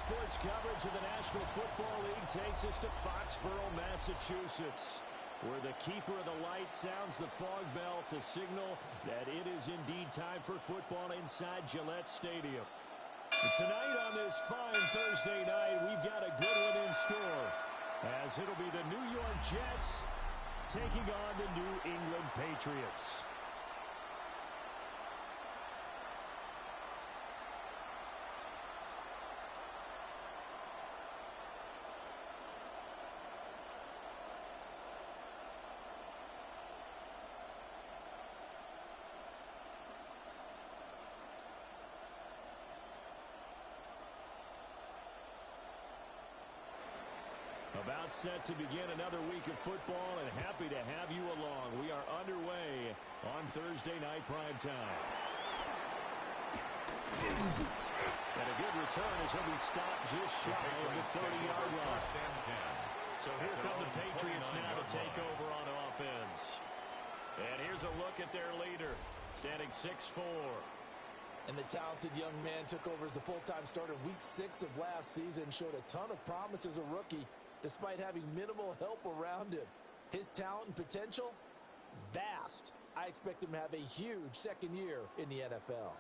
sports coverage of the National Football League takes us to Foxborough, Massachusetts, where the keeper of the light sounds the fog bell to signal that it is indeed time for football inside Gillette Stadium. Tonight on this fine Thursday night, we've got a good one in store, as it'll be the New York Jets taking on the New England Patriots. About set to begin another week of football, and happy to have you along. We are underway on Thursday night primetime. And a good return as he'll be stopped just shy of the 30-yard line. So here come the Patriots now to take over on offense. And here's a look at their leader, standing 6'4". And the talented young man took over as a full-time starter week 6 of last season, showed a ton of promise as a rookie, despite having minimal help around him. His talent and potential, vast. I expect him to have a huge second year in the NFL.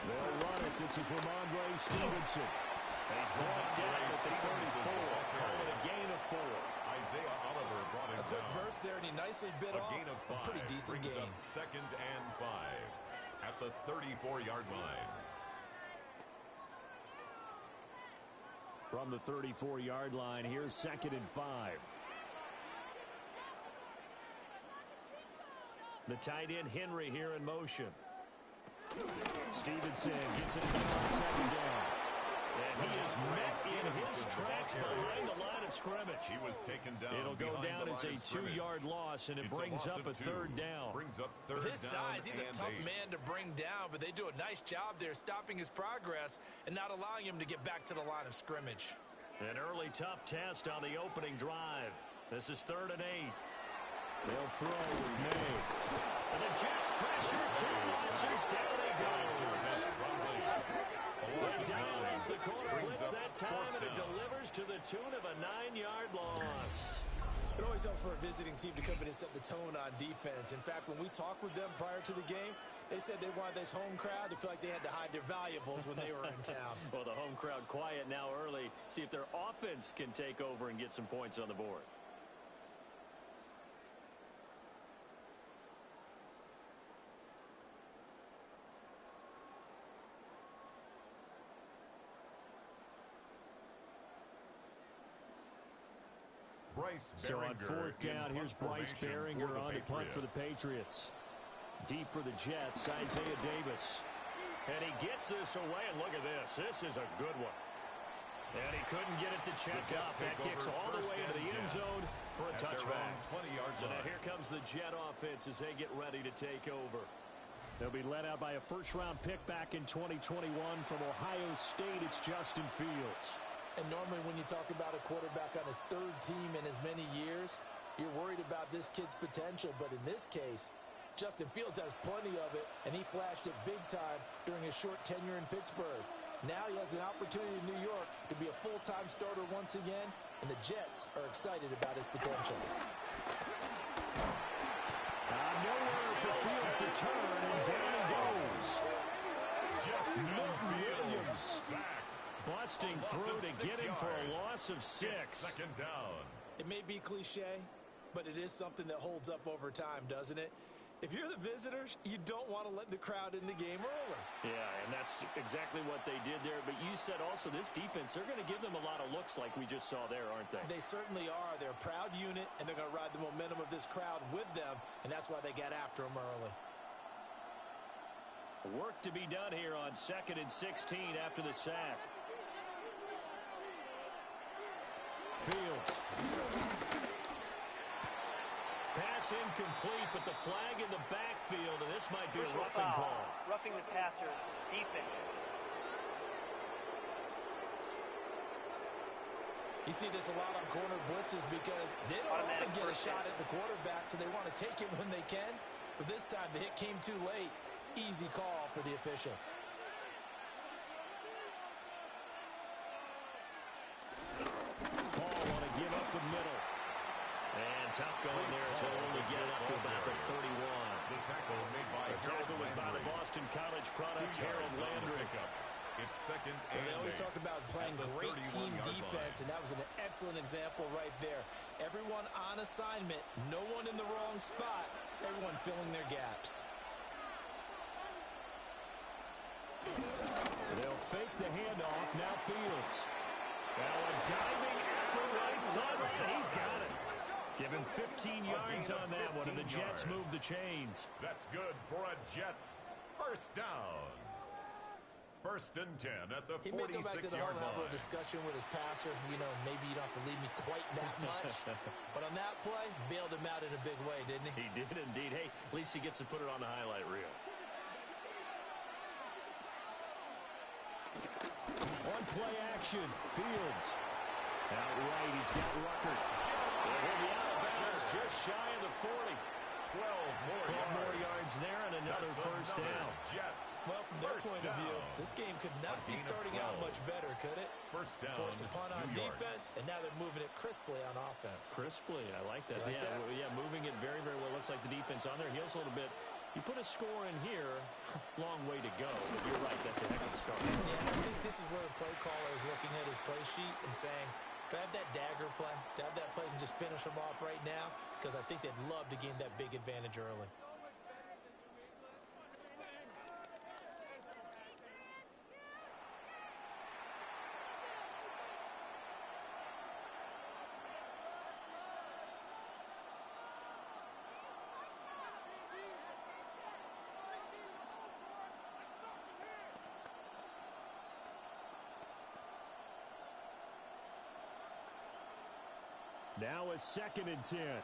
They'll run it. This is Ramondre Stevenson. He's brought down at the 34. Call it a gain of 4. Isaiah Oliver brought him down. A quick burst there, and he nicely bit off. Gain of 5. A pretty decent Brings gain. Up 2nd and 5 at the 34-yard line. From the 34-yard line, here's 2nd and 5. The tight end Henry here in motion. Stevenson gets it down on 2nd down. And he is met in his tracks behind the line of scrimmage. He was taken down. It'll go down as a 2-yard loss, and it brings up a 3rd down. Brings up 3rd down. With his size, he's a tough 8. man to bring down, but they do a nice job there stopping his progress and not allowing him to get back to the line of scrimmage. An early tough test on the opening drive. This is 3rd and 8. They'll throw with May. And the Jets pressure 2 launches. Down he goes. Down up the corner blitz that time, and it delivers to the tune of a 9-yard loss. It always helps for a visiting team to come in and set the tone on defense. In fact, when we talked with them prior to the game, they said they wanted this home crowd to feel like they had to hide their valuables when they were in town. Well, the home crowd quiet now early. See if their offense can take over and get some points on the board. So on 4th down, here's Bryce Baringer on the punt for the Patriots. Deep for the Jets, Isaiah Davis. And he gets this away, and look at this. This is a good one. And he couldn't get it to check up. That kicks all the way into the end zone for a touchback. 20 yards. So now here comes the Jet offense as they get ready to take over. They'll be led out by a first-round pick back in 2021 from Ohio State. It's Justin Fields. And normally when you talk about a quarterback on his 3rd team in as many years, you're worried about this kid's potential. But in this case, Justin Fields has plenty of it, and he flashed it big time during his short tenure in Pittsburgh. Now he has an opportunity in New York to be a full-time starter once again, and the Jets are excited about his potential. Nowhere for Fields to turn, and down he goes. Justin Williams sacked. Busting through to get him for a loss of 6. 2nd down. It may be cliche, but it is something that holds up over time, doesn't it? If you're the visitors, you don't want to let the crowd in the game early. Yeah, and that's exactly what they did there. But you said also this defense, they're going to give them a lot of looks like we just saw there, aren't they? They certainly are. They're a proud unit, and they're going to ride the momentum of this crowd with them, and that's why they got after them early. Work to be done here on 2nd and 16 after the sack. Fields. Pass incomplete, but the flag in the backfield, and this might be a roughing call. Roughing the passer, defense. You see this a lot on corner blitzes because they don't often get a shot at the quarterback, so they want to take it when they can. But this time, the hit came too late. Easy call for the official. Paul want to give up the middle. And tough going there as he'll only get it up to about the 31. The tackle made by The tackle was by the Boston College product, Harold Landry. It's second And they and always 8. talk about playing great team defense, and that was an excellent example right there. Everyone on assignment, no one in the wrong spot, everyone filling their gaps. They'll fake the handoff. Now Fields. Now a diving effort right sideline. He's got it. Give him 15 yards on that one, and the Jets move the chains. That's good for a Jets first down. First and 10 at the 46-yard line. He may go back to the whole level of discussion with his passer. You know, maybe you don't have to leave me quite that much. But on that play, bailed him out in a big way, didn't he? He did indeed. Hey, at least he gets to put it on the highlight reel. On play action, Fields. Out right, he's got Rucker. He'll be out of bounds just shy of the 40. 12 more yards there and another first down. Jets. Well, from their point of view, this game could not be starting out much better, could it? First down, Force a punt on New York. defense, and now they're moving it crisply on offense. Crisply, I like that. You like that? Yeah, moving it very, very well. Looks like the defense on their heels a little bit. You put a score in here, long way to go. But you're right, that's a heck of a start. Yeah, I think this is where the play caller is looking at his play sheet and saying, do I have that dagger play? Do I have that play and just finish them off right now? Because I think they'd love to gain that big advantage early. Now a second and 10. They'll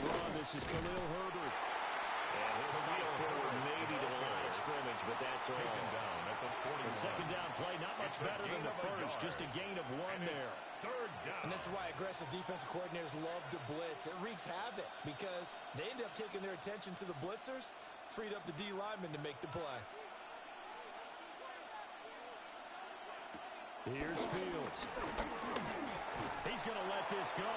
run. This is Khalil Herbert. And he'll fight forward maybe to the line of scrimmage, but that's all. Taken down at the 41. The second down play, not much better than the first. Just a gain of one there. Third down. And this is why aggressive defensive coordinators love to blitz. It wreaks havoc because they end up taking their attention to the blitzers, freed up the D lineman to make the play. Here's Fields. He's going to let this go.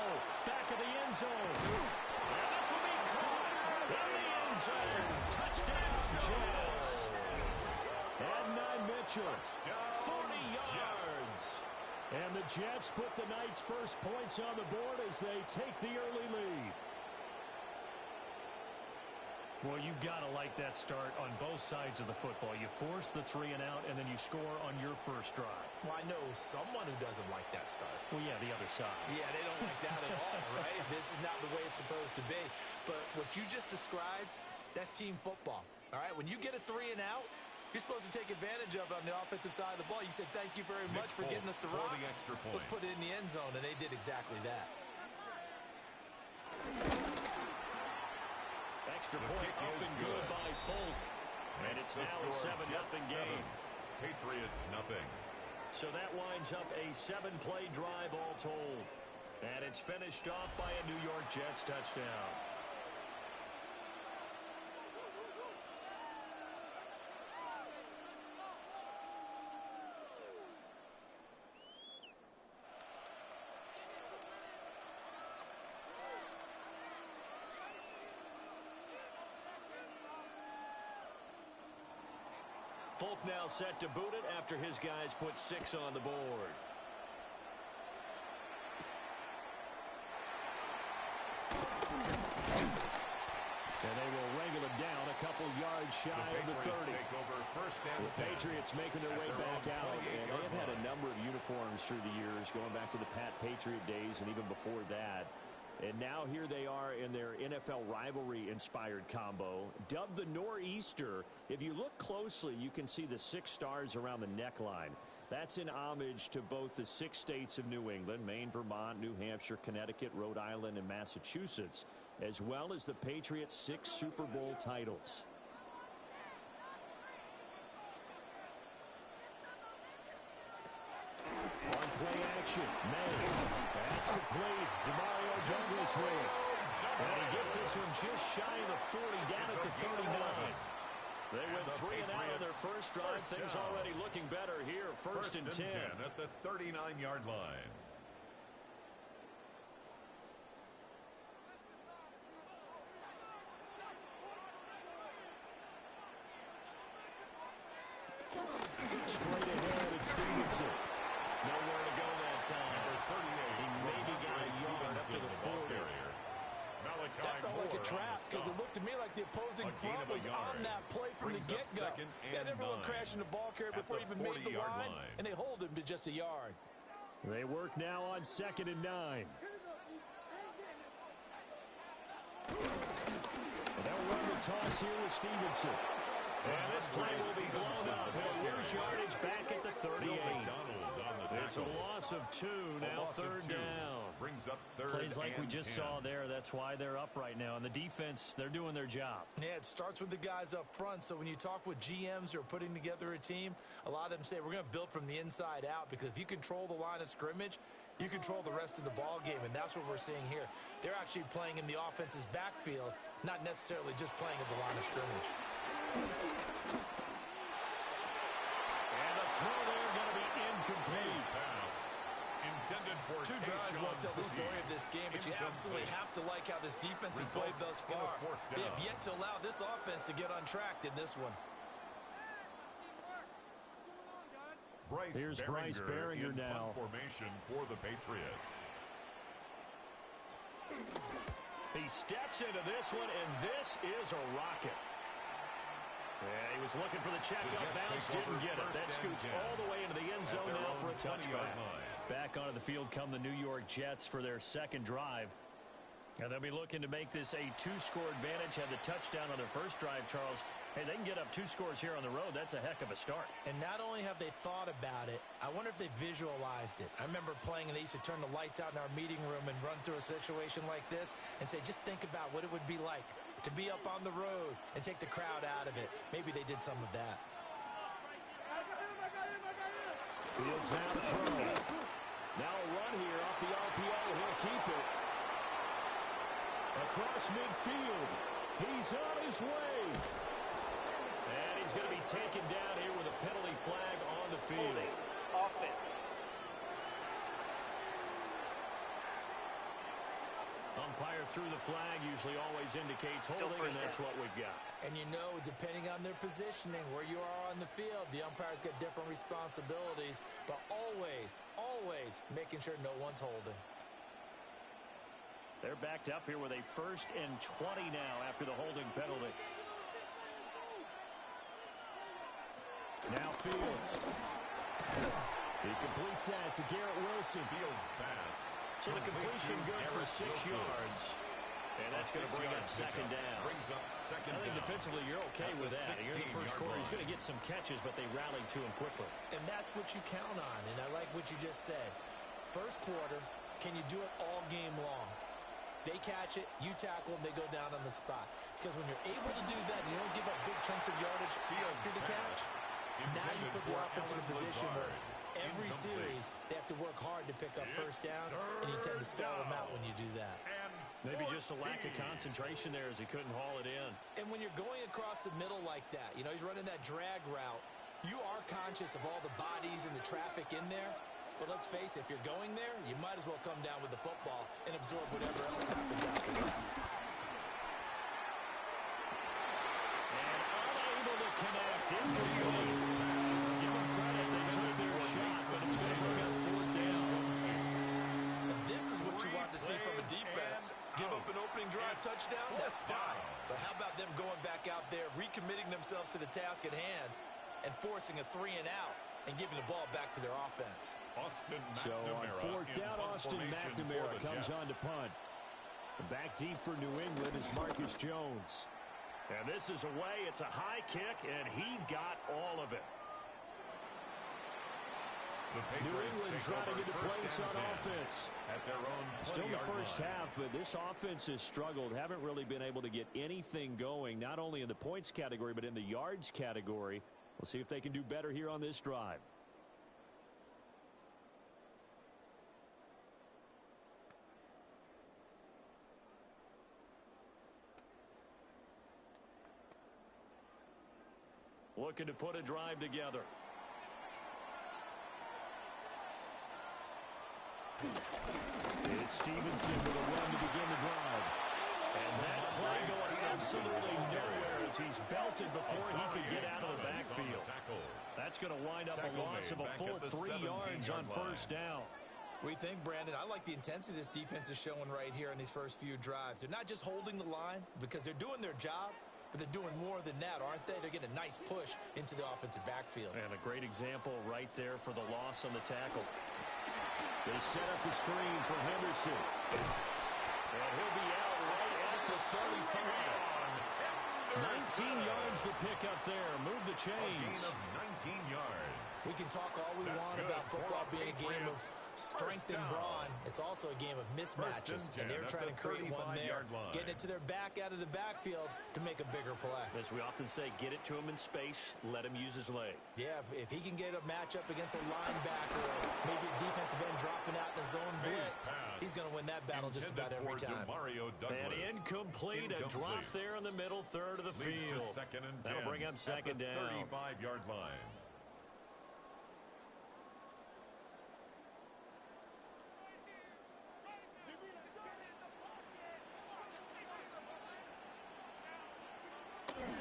Back of the end zone. And this will be caught in the end zone. Touchdown, Jets. Adnan Mitchell, 40 yards. And the Jets put the Knights' first points on the board as they take the early lead. Well, you've got to like that start on both sides of the football. You force the 3 and out, and then you score on your first drive. Well, I know someone who doesn't like that start. Well, yeah, the other side. Yeah, they don't like that at all, right? This is not the way it's supposed to be. But what you just described, that's team football, all right? When you get a 3 and out, you're supposed to take advantage of it on the offensive side of the ball. You said, thank you very much for getting us the rock. Let's put it in the end zone, and they did exactly that. Extra point up and good by Folk. And it's now a 7-0 game. Patriots nothing. So that winds up a 7-play drive all told. And it's finished off by a New York Jets touchdown. Folk now set to boot it after his guys put 6 on the board. And they will wrangle it down a couple yards shy of the 30. Take over first and The Patriots making their way back out. And they have had a number of uniforms through the years, going back to the Pat Patriot days and even before that. And now here they are in their NFL rivalry-inspired combo, dubbed the Nor'easter. If you look closely, you can see the 6 stars around the neckline. That's in homage to both the 6 states of New England, Maine, Vermont, New Hampshire, Connecticut, Rhode Island, and Massachusetts, as well as the Patriots' 6 Super Bowl titles. On play action, May. That's complete. DeMario Douglas with it. And he gets this one just shy of the 40, down at the 39. They went 3 and out on their first drive. Things already looking better here. First and 10 at the 39-yard line. Straight ahead, it's Stevenson. Nowhere to go that time. He maybe got a yard up to the 40. That felt like a trap because it looked to me like the opposing front was on that play from the get-go. They had everyone crashing the ball carrier before he even made the line, and they hold him to just a yard. They work now on 2nd and 9. They'll run the toss here with Stevenson. And this play will be blown up. He'll lose yardage back at the 38. It's a loss of 2, now 3rd down. Brings up 3rd Plays like we just 10. saw there. That's why they're up right now. And the defense, they're doing their job. Yeah, it starts with the guys up front. So when you talk with GMs who are putting together a team, a lot of them say we're going to build from the inside out, because if you control the line of scrimmage, you control the rest of the ball game, and that's what we're seeing here. They're actually playing in the offense's backfield, not necessarily just playing at the line of scrimmage. And the throw there going to be incomplete. Intended for 2 drives won't tell the story of this game, but you absolutely have to like how this defense has played thus far. They have yet to allow this offense to get untracked in this one. Here's Bryce Behringer now. Formation for the Patriots. He steps into this one, and this is a rocket. Yeah, he was looking for the check up bounce, didn't get it. That scoots all the way into the end zone now for a touchback. Back onto the field come the New York Jets for their 2nd drive. And they'll be looking to make this a 2-score advantage. Had the touchdown on their first drive, Charles. Hey, they can get up 2 scores here on the road. That's a heck of a start. And not only have they thought about it, I wonder if they visualized it. I remember playing, and they used to turn the lights out in our meeting room and run through a situation like this and say, just think about what it would be like to be up on the road and take the crowd out of it. Maybe they did some of that. Fields now to throw. Now a run here off the RPO. He'll keep it. Across midfield. He's on his way. And he's going to be taken down here with a penalty flag on the field. Offense. Umpire threw the flag, usually always indicates holding, and that's what we've got. And you know, depending on their positioning, where you are on the field, the umpires get different responsibilities, but always, always making sure no one's holding. They're backed up here with a 1st and 20 now after the holding penalty. Now Fields. He completes that to Garrett Wilson. Fields pass. So the completion good for 6 yards. And that's going to bring up 2nd down. Brings up 2nd down. I think defensively you're okay with that. Here in the first quarter, he's going to get some catches, but they rallied to him quickly. And that's what you count on, and I like what you just said. First quarter, can you do it all game long? They catch it, you tackle them, they go down on the spot. Because when you're able to do that, you don't give up big chunks of yardage after the catch. Now you put the offense in a position where every series they have to work hard to pick up first downs, and you tend to stall them out when you do that. Maybe just a lack of concentration there as he couldn't haul it in. And when you're going across the middle like that, you know, he's running that drag route, you are conscious of all the bodies and the traffic in there. But let's face it, if you're going there, you might as well come down with the football and absorb whatever else happens after that. And unable to connect. Incomplete. Give them credit. They took their shot, but it's going to bring up 4th down. And this is what you want to see from a defense. Give up an opening drive touchdown, that's fine. But how about them going back out there, recommitting themselves to the task at hand, and forcing a 3-and-out? And giving the ball back to their offense. So on 4th down, Austin McNamara comes on to punt. Back deep for New England is Marcus Jones. And this is away. It's a high kick, and he got all of it. New England trying to get a place on offense. At their own Still the first half, but this offense has struggled. Haven't really been able to get anything going, not only in the points category, but in the yards category. We'll see if they can do better here on this drive. Looking to put a drive together. It's Stevenson with a run to begin the drive. And that play going absolutely nowhere as he's belted before he could get out of the backfield. That's going to wind up a loss of a full 3 yards on first down. We think, Brandon, I like the intensity this defense is showing right here in these first few drives. They're not just holding the line because they're doing their job, but they're doing more than that, aren't they? They're getting a nice push into the offensive backfield. And a great example right there for the loss on the tackle. They set up the screen for Henderson. And he'll be out right at the 35. 19 yards to pick up there. Move the chains. A gain of 19 yards. We can talk all we want about football being a game of strength and brawn. It's also a game of mismatches, and they're trying to create one there, getting it to their back out of the backfield to make a bigger play. As we often say, get it to him in space, let him use his leg. Yeah, if he can get a matchup against a linebacker or maybe a defensive end dropping out in a zone blitz, he's going to win that battle just about every time. And incomplete, a drop there in the middle third of the field. That'll bring up second down. 35-yard line.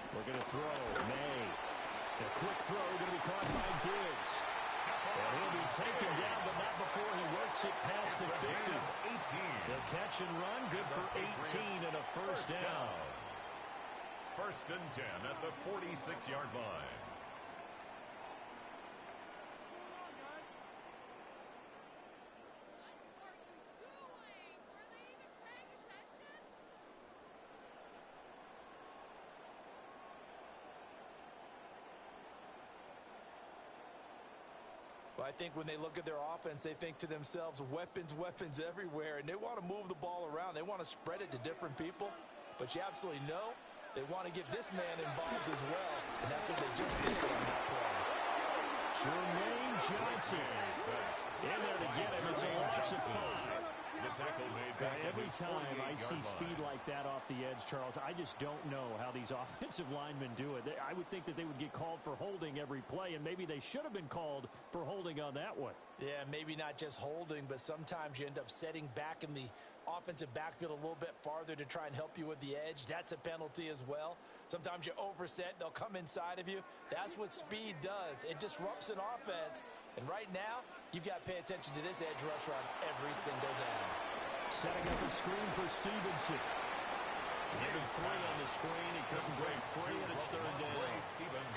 We're going to throw. May. A quick throw going to be caught by Diggs. And he'll be taken down, but not before he works it past the 50. The catch and run, good for 18 and a first down. First and 10 at the 46-yard line. Well, I think when they look at their offense, they think to themselves, weapons, weapons everywhere, and they want to move the ball around. They want to spread it to different people, but you absolutely know they want to get this man involved as well, and that's what they just did on that play. Jermaine Johnson in there to get him. It's a loss of 5. Every time I see speed like that off the edge, Charles, I just don't know how these offensive linemen do it. I would think that they would get called for holding every play, and maybe they should have been called for holding on that one. Yeah, maybe not just holding, but sometimes you end up setting back in the offensive backfield a little bit farther to try and help you with the edge. That's a penalty as well. Sometimes you overset, they'll come inside of you. That's what speed does. It disrupts an offense. And right now, you've got to pay attention to this edge rusher on every single down. Setting up a screen for Stevenson. Given 3 on the screen, he couldn't break free, and it's third down.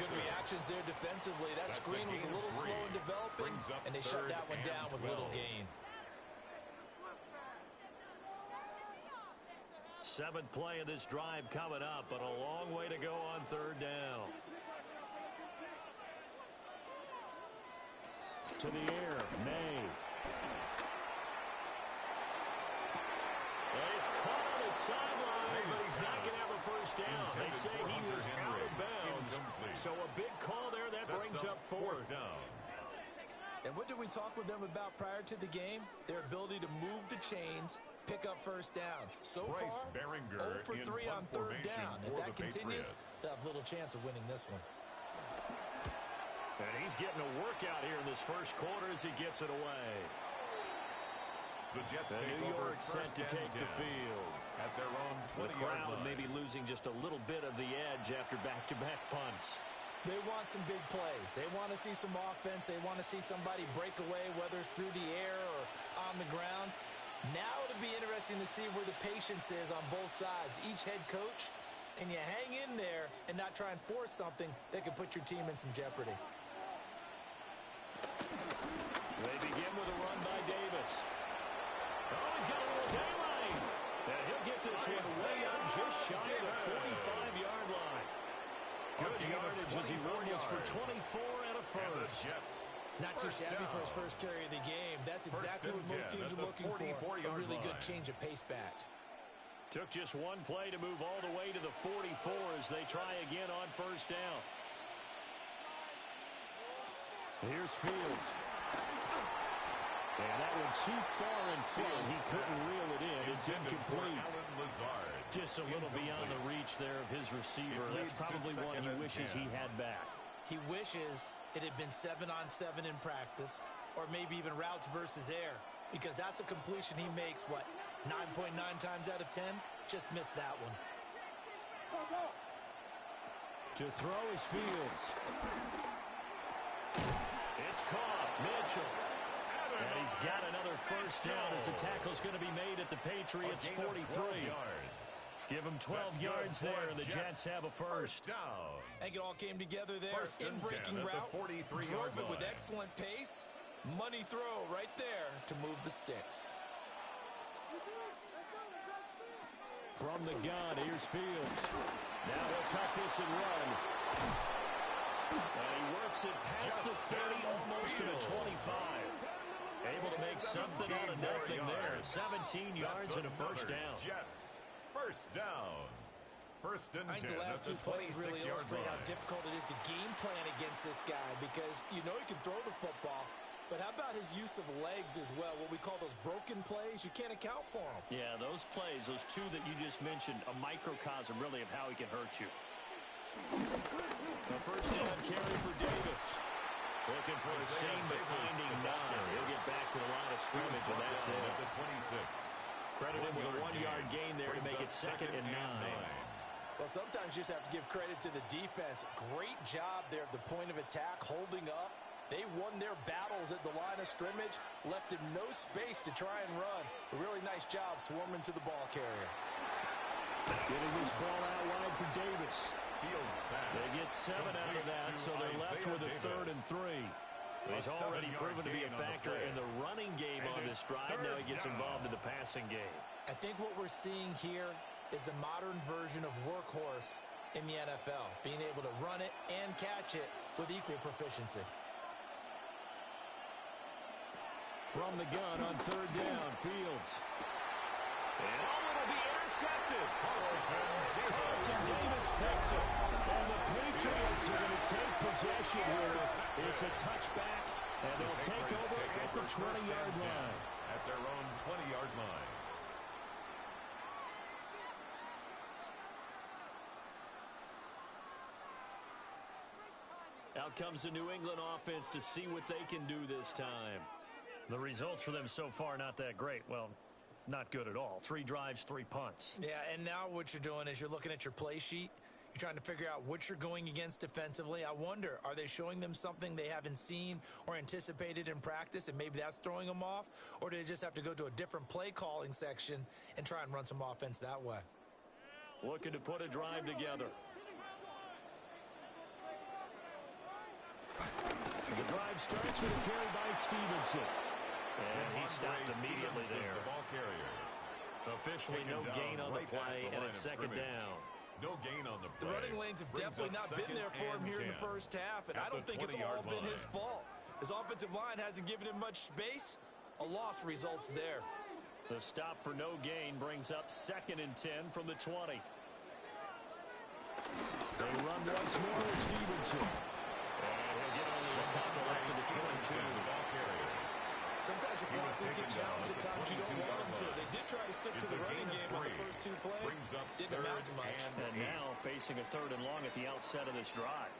Good reactions there defensively. That screen was a little slow in developing, and they shut that one down with little gain. 7th play of this drive coming up, but a long way to go on third down. To the air, May. He's caught on the sideline, but he's not going to have a first down. They say he was out of bounds. So a big call there. That brings up fourth down. And what did we talk with them about prior to the game? Their ability to move the chains, pick up first downs. So far, 0 for 3 on third down. If that continues, they'll have little chance of winning this one. And he's getting a workout here in this first quarter as he gets it away. The Jets New York set to take the field. At their own 20-yard line. The crowd maybe losing just a little bit of the edge after back-to-back punts. They want some big plays. They want to see some offense. They want to see somebody break away, whether it's through the air or on the ground. Now it'll be interesting to see where the patience is on both sides. Each head coach, can you hang in there and not try and force something that could put your team in some jeopardy? They begin with a run by Davis. Oh, he's got a little daylight. And he'll get this one way up just shy of the 45-yard line. Good yardage as he runs for 24 and a first. Not too shabby for his first carry of the game. That's exactly what most teams are looking for. A really good change of pace back. Took just one play to move all the way to the 44 as they try again on first down. Here's Fields. And that one too far in front. He couldn't reel it in. It's incomplete. Just a little beyond the reach there of his receiver. That's probably one he wishes he had back. He wishes it had been 7-on-7 in practice, or maybe even routes versus air, because that's a completion he makes, 9.9 times out of 10? Just missed that one. To throw is Fields. It's caught. Mitchell. And he's got another first down as the tackle's going to be made at the Patriots' 43. Give him 12 yards there, and the Jets have a first. I think it all came together there. In-breaking route, drove it with excellent pace. Money throw right there to move the sticks. From the gun, here's Fields. Now he'll tuck this and run. And he works it past the 30, almost to the 25. Able to make something out of nothing there. 17 yards and a first down. Jets, first down. First and 10. I think the last two plays really illustrate how difficult it is to game plan against this guy, because you know he can throw the football, but how about his use of legs as well? What we call those broken plays, you can't account for them. Yeah, those plays, those two that you just mentioned, a microcosm really of how he can hurt you. The first down carry for Davis. Looking for a seam-to-finding nine. He'll get back to the line of scrimmage, and that's it. At the 26. Credit him with a one-yard gain there to make it 2nd and 9. Well, sometimes you just have to give credit to the defense. Great job there at the point of attack, holding up. They won their battles at the line of scrimmage, left him no space to try and run. A really nice job swarming to the ball carrier. Getting this ball out wide for Davis. They get 7 out of that, so they're left with a 3rd and 3. He's already proven to be a factor in the running game on this drive. Now he gets involved in the passing game. I think what we're seeing here is the modern version of workhorse in the NFL, being able to run it and catch it with equal proficiency. From the gun on 3rd down, Fields. And it'll be intercepted. Carlton Davis picks it. And the Patriots are going to take possession here. It's a touchback, and they'll take over at the 20-yard line. At their own 20-yard line. Out comes the New England offense to see what they can do this time. The results for them so far not that great. Well, not good at all. 3 drives, 3 punts. Yeah, and now what you're doing is you're looking at your play sheet. You're trying to figure out what you're going against defensively. I wonder, are they showing them something they haven't seen or anticipated in practice, and maybe that's throwing them off? Or do they just have to go to a different play calling section and try and run some offense that way? Looking to put a drive together. The drive starts with a carry by Stevenson. And he stopped immediately there. The ball carrier. Officially no gain on the play, and it's 2nd down. No gain on the play. The running lanes have definitely not been there for him here in the first half, and I don't think it's all been his fault. His offensive line hasn't given him much space. A loss results there. The stop for no gain brings up 2nd and 10 from the 20. They run once more with Stevenson. And he'll get only a couple after the 22. Sometimes your crosses get challenged at times you don't want them to. They did try to stick to the running game on the first 2 plays. Didn't amount to much. And now facing a 3rd and long at the outset of this drive.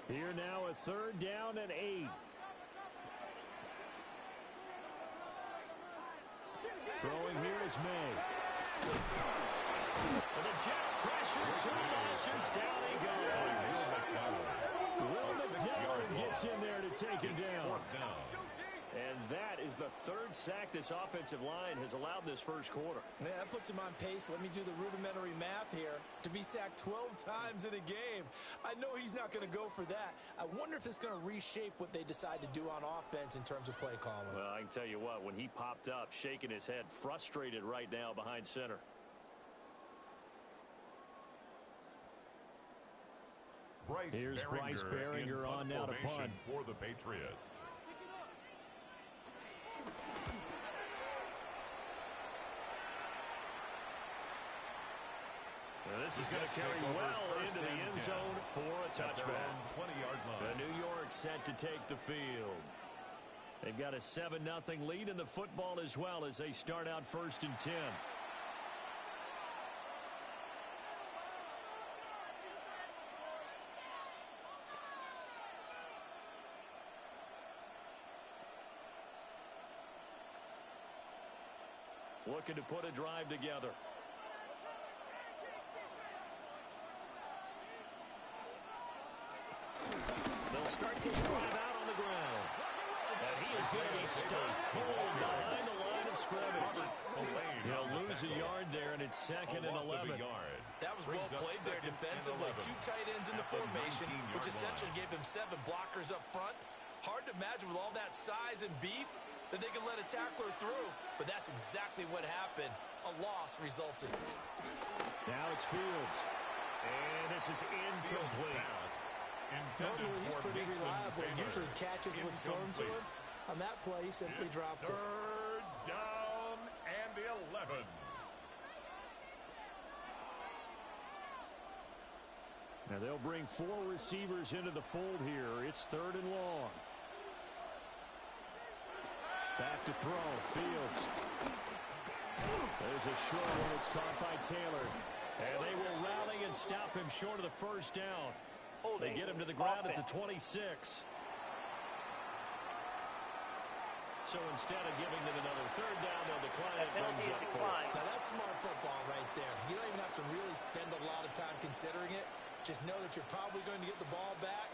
Here now a 3rd down and 8. Throwing here is May. And the Jets pressure 2 notches. Down he goes. Will McDowell gets in there to take him down. And that is the 3rd sack this offensive line has allowed this first quarter. Man, that puts him on pace. Let me do the rudimentary math here. To be sacked 12 times in a game. I know he's not going to go for that. I wonder if it's going to reshape what they decide to do on offense in terms of play calling. Well, I can tell you what, when he popped up, shaking his head, frustrated right now behind center. Here's Bryce Behringer on now to punt. For the Patriots. Now this is going to carry well into the end zone for a touchback. 20-yard line. The New York set to take the field. They've got a 7-0 lead in the football as well as they start out 1st and 10. Looking to put a drive together. They'll start this drive out on the ground. And he is going to be stopped cold behind the line of scrimmage. He'll lose a yard there, and it's 2nd and 11. That was well played there defensively. 2 tight ends in the formation, which essentially gave him 7 blockers up front. Hard to imagine with all that size and beef that they could let a tackler through, but that's exactly what happened. A loss resulted. Now it's Fields. And this is incomplete. Normally he's pretty reliable. Usually catches what's thrown to him. On that play, he simply dropped it. 3rd down and 11. Now they'll bring 4 receivers into the fold here. It's 3rd and long. Back to throw. Fields. There's a short one. It's caught by Taylor. And they will rally and stop him short of the first down. They get him to the ground at the 26. So instead of giving them another 3rd down, they'll decline it. Brings up 4. Now that's smart football right there. You don't even have to really spend a lot of time considering it. Just know that you're probably going to get the ball back.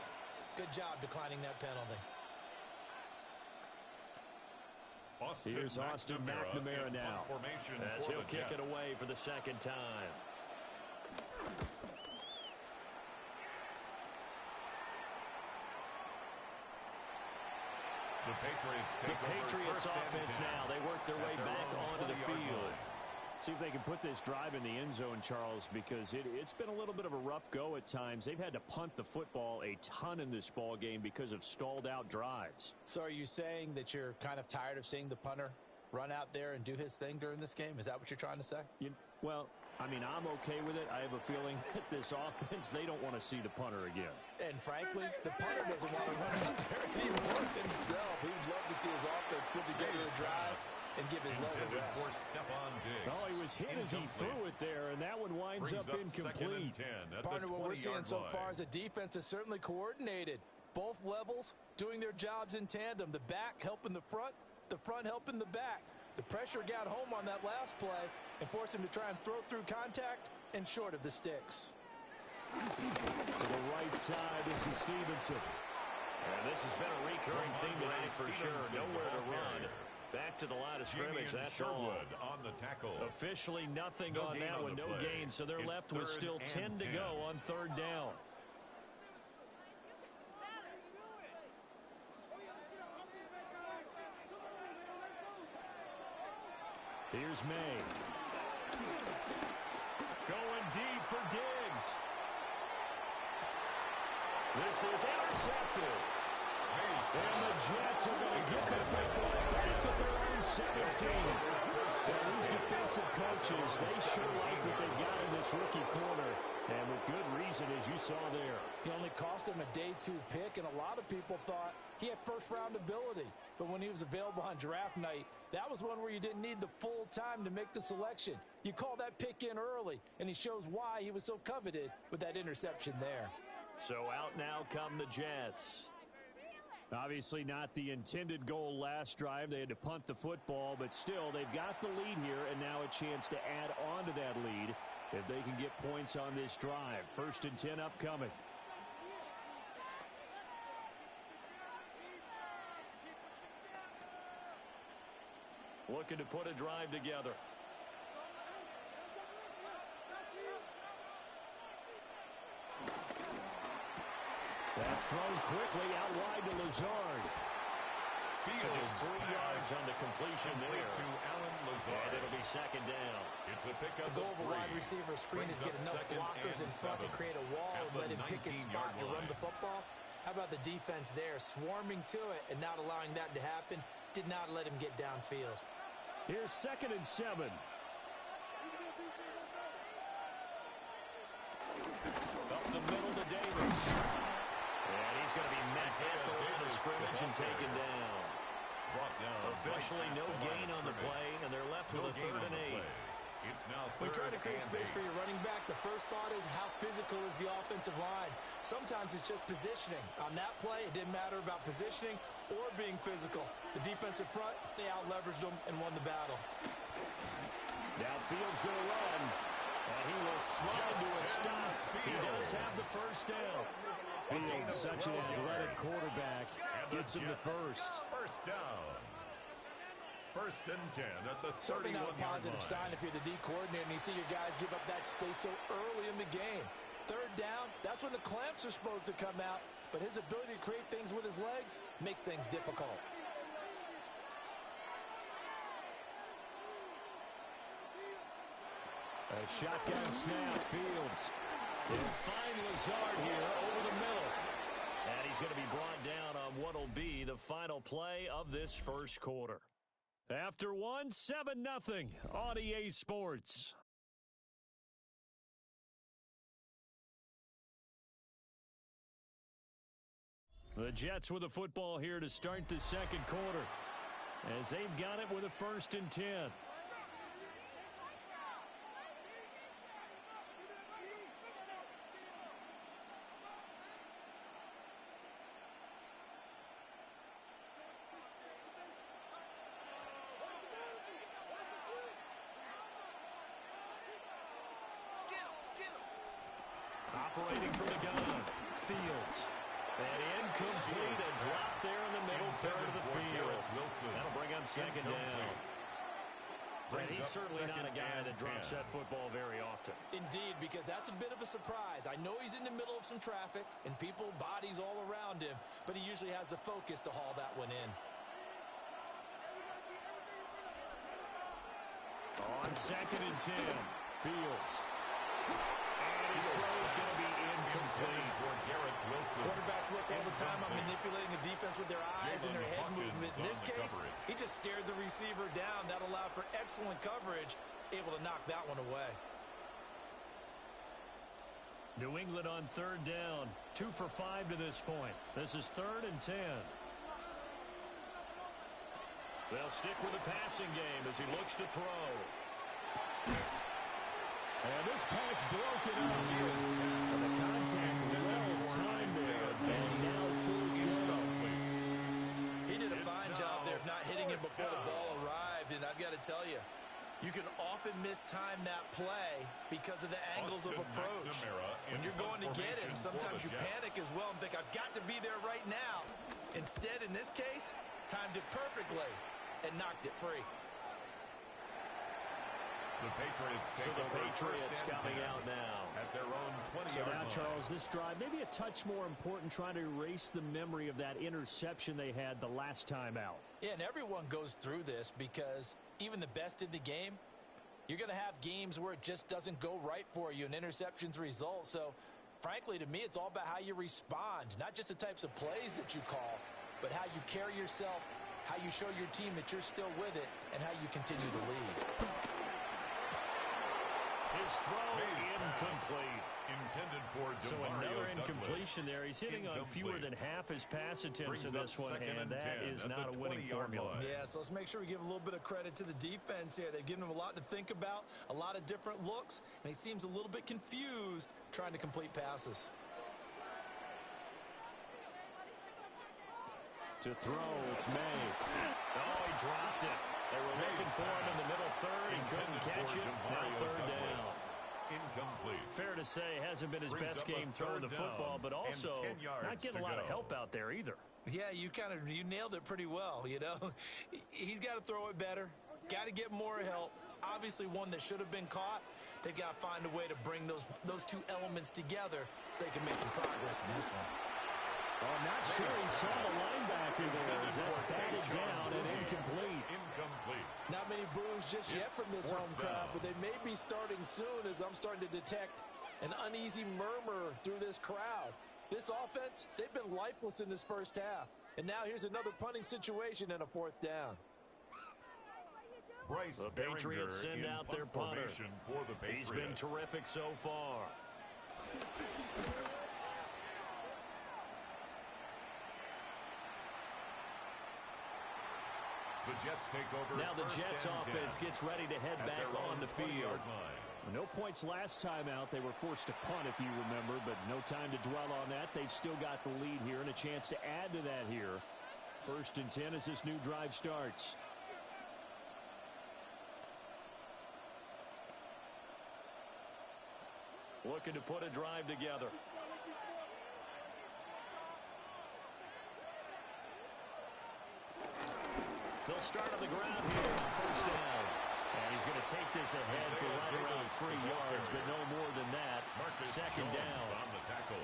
Good job declining that penalty. Here's Austin McNamara now, as he'll kick it away for the 2nd time. The Patriots offense now. They work their way back onto the field. See if they can put this drive in the end zone, Charles, because it's been a little bit of a rough go at times. They've had to punt the football a ton in this ball game because of stalled out drives. So are you saying that you're kind of tired of seeing the punter run out there and do his thing during this game? Is that what you're trying to say? Well, I mean, I'm okay with it. I have a feeling that this offense, they don't want to see the punter again. And frankly, the punter doesn't want to run out there anymore himself. He'd love to see his offense put together a drive and give his leg a rest. Oh, he was hit as he threw it there, and that one winds up incomplete. Partner, what we're seeing so far is the defense is certainly coordinated. Both levels doing their jobs in tandem. The back helping the front helping the back. The pressure got home on that last play and forced him to try and throw through contact and short of the sticks. To the right side, this is Stevenson. And this has been a recurring theme tonight for sure. Nowhere to run. Back to the line of scrimmage, that's all. On the tackle. Officially nothing on that one, no gain, so they're left with still 10 to go on 3rd down. Here's May. Going deep for Diggs. This is intercepted. And the Jets are going to get the football back at their own 17. Well, these defensive coaches, they sure like what they got in this rookie corner. And with good reason, as you saw there. He only cost him a day 2 pick, and a lot of people thought he had first-round ability. But when he was available on draft night, that was one where you didn't need the full time to make the selection. You call that pick in early, and he shows why he was so coveted with that interception there. So out now come the Jets. Obviously not the intended goal last drive. They had to punt the football, but still they've got the lead here, and now a chance to add on to that lead if they can get points on this drive. 1st and 10 upcoming. Looking to put a drive together. That's thrown quickly out wide to Lazard. So just 3 yards on the completion there. To Alan Lazard. And it'll be 2nd down. It's a pickup. The goal of a wide receiver screen is get enough blockers in front to create a wall and let him pick a spot to run the football. How about the defense there, swarming to it and not allowing that to happen? Did not let him get downfield. Here's 2nd and 7. Up the middle to Davis. And he's going to be met at the line of scrimmage and taken down. Officially no gain on the play, and they're left with a 3rd and 8. It's now when trying to create space for your running back, the first thought is how physical is the offensive line. Sometimes it's just positioning. On that play, it didn't matter about positioning or being physical. The defensive front, they out-leveraged them and won the battle. Downfield's going to run. And he will slide to a stop. He does have the first down. Fields, such an athletic quarterback, gets him to first. First down. First and 10 at the 31-yard line. Certainly not a positive sign if you're the D coordinator and you see your guys give up that space so early in the game. Third down, that's when the clamps are supposed to come out, but his ability to create things with his legs makes things difficult. A shotgun snap, Fields. He'll find Lazard here over the middle. And he's going to be brought down on what will be the final play of this first quarter. After 7-0 on EA Sports. The Jets with the football here to start the second quarter, as they've got it with a 1st and 10. Operating from the gun, Fields. And incomplete, a drop there in the middle third of the field. That'll bring up second down. And he's certainly not a guy that drops that football very often. Indeed, because that's a bit of a surprise. I know he's in the middle of some traffic and people, bodies all around him, but he usually has the focus to haul that one in. On 2nd and 10, Fields. And his throw is going to be incomplete. Quarterbacks work all the time on manipulating the defense with their eyes and their head movement. In this case, he just stared the receiver down. That allowed for excellent coverage, able to knock that one away. New England on 3rd down. 2 for 5 to this point. This is 3rd and 10. They'll stick with the passing game as he looks to throw. And this pass broken up. And the contact was well timed there. And now 4th down. He did a fine job there of not hitting him before the ball arrived. And I've got to tell you, you can often mistime that play because of the angles of approach. When you're going to get him, sometimes you panic as well and think, I've got to be there right now. Instead, in this case, timed it perfectly and knocked it free. The Patriots take the Patriots coming out now at their own 20-yard line. So now, Charles, this drive maybe a touch more important, trying to erase the memory of that interception they had the last time out. Yeah, and everyone goes through this because even the best in the game, you're going to have games where it just doesn't go right for you and interceptions result. So, frankly, to me, it's all about how you respond, not just the types of plays that you call, but how you carry yourself, how you show your team that you're still with it, and how you continue to lead. His throw incomplete. Intended for so another incompletion there. He's hitting on fewer than half his pass attempts in this one, and that is not a winning formula. Yeah, so let's make sure we give a little bit of credit to the defense here. They've given him a lot to think about, a lot of different looks, and he seems a little bit confused trying to complete passes. To throw, it's May. Oh, he dropped it. They were looking for him in the middle third. He couldn't catch it. Now 3rd down. Incomplete. Fair to say, hasn't been his best game throwing the football, but also not getting a lot of help out there either. Yeah, you nailed it pretty well, you know. He's got to throw it better. Got to get more help. Obviously one that should have been caught. They've got to find a way to bring those two elements together so they can make some progress in this one. Well, I'm not sure he saw the linebacker there. That's batted down and incomplete. Not many boos just yet from this home crowd, but they may be starting soon as I'm starting to detect an uneasy murmur through this crowd. This offense, they've been lifeless in this first half. And now here's another punting situation and a 4th down. The Patriots send out their punter. He's been terrific so far. The Jets take over. Now the Jets offense gets ready to head back on the field. No points last time out. They were forced to punt, if you remember, but no time to dwell on that. They've still got the lead here and a chance to add to that here. 1st and 10 as this new drive starts. looking to put a drive together. They'll start on the ground here on first down. And he's going to take this ahead for right around 3 yards, but no more than that. Second down. On the tackle.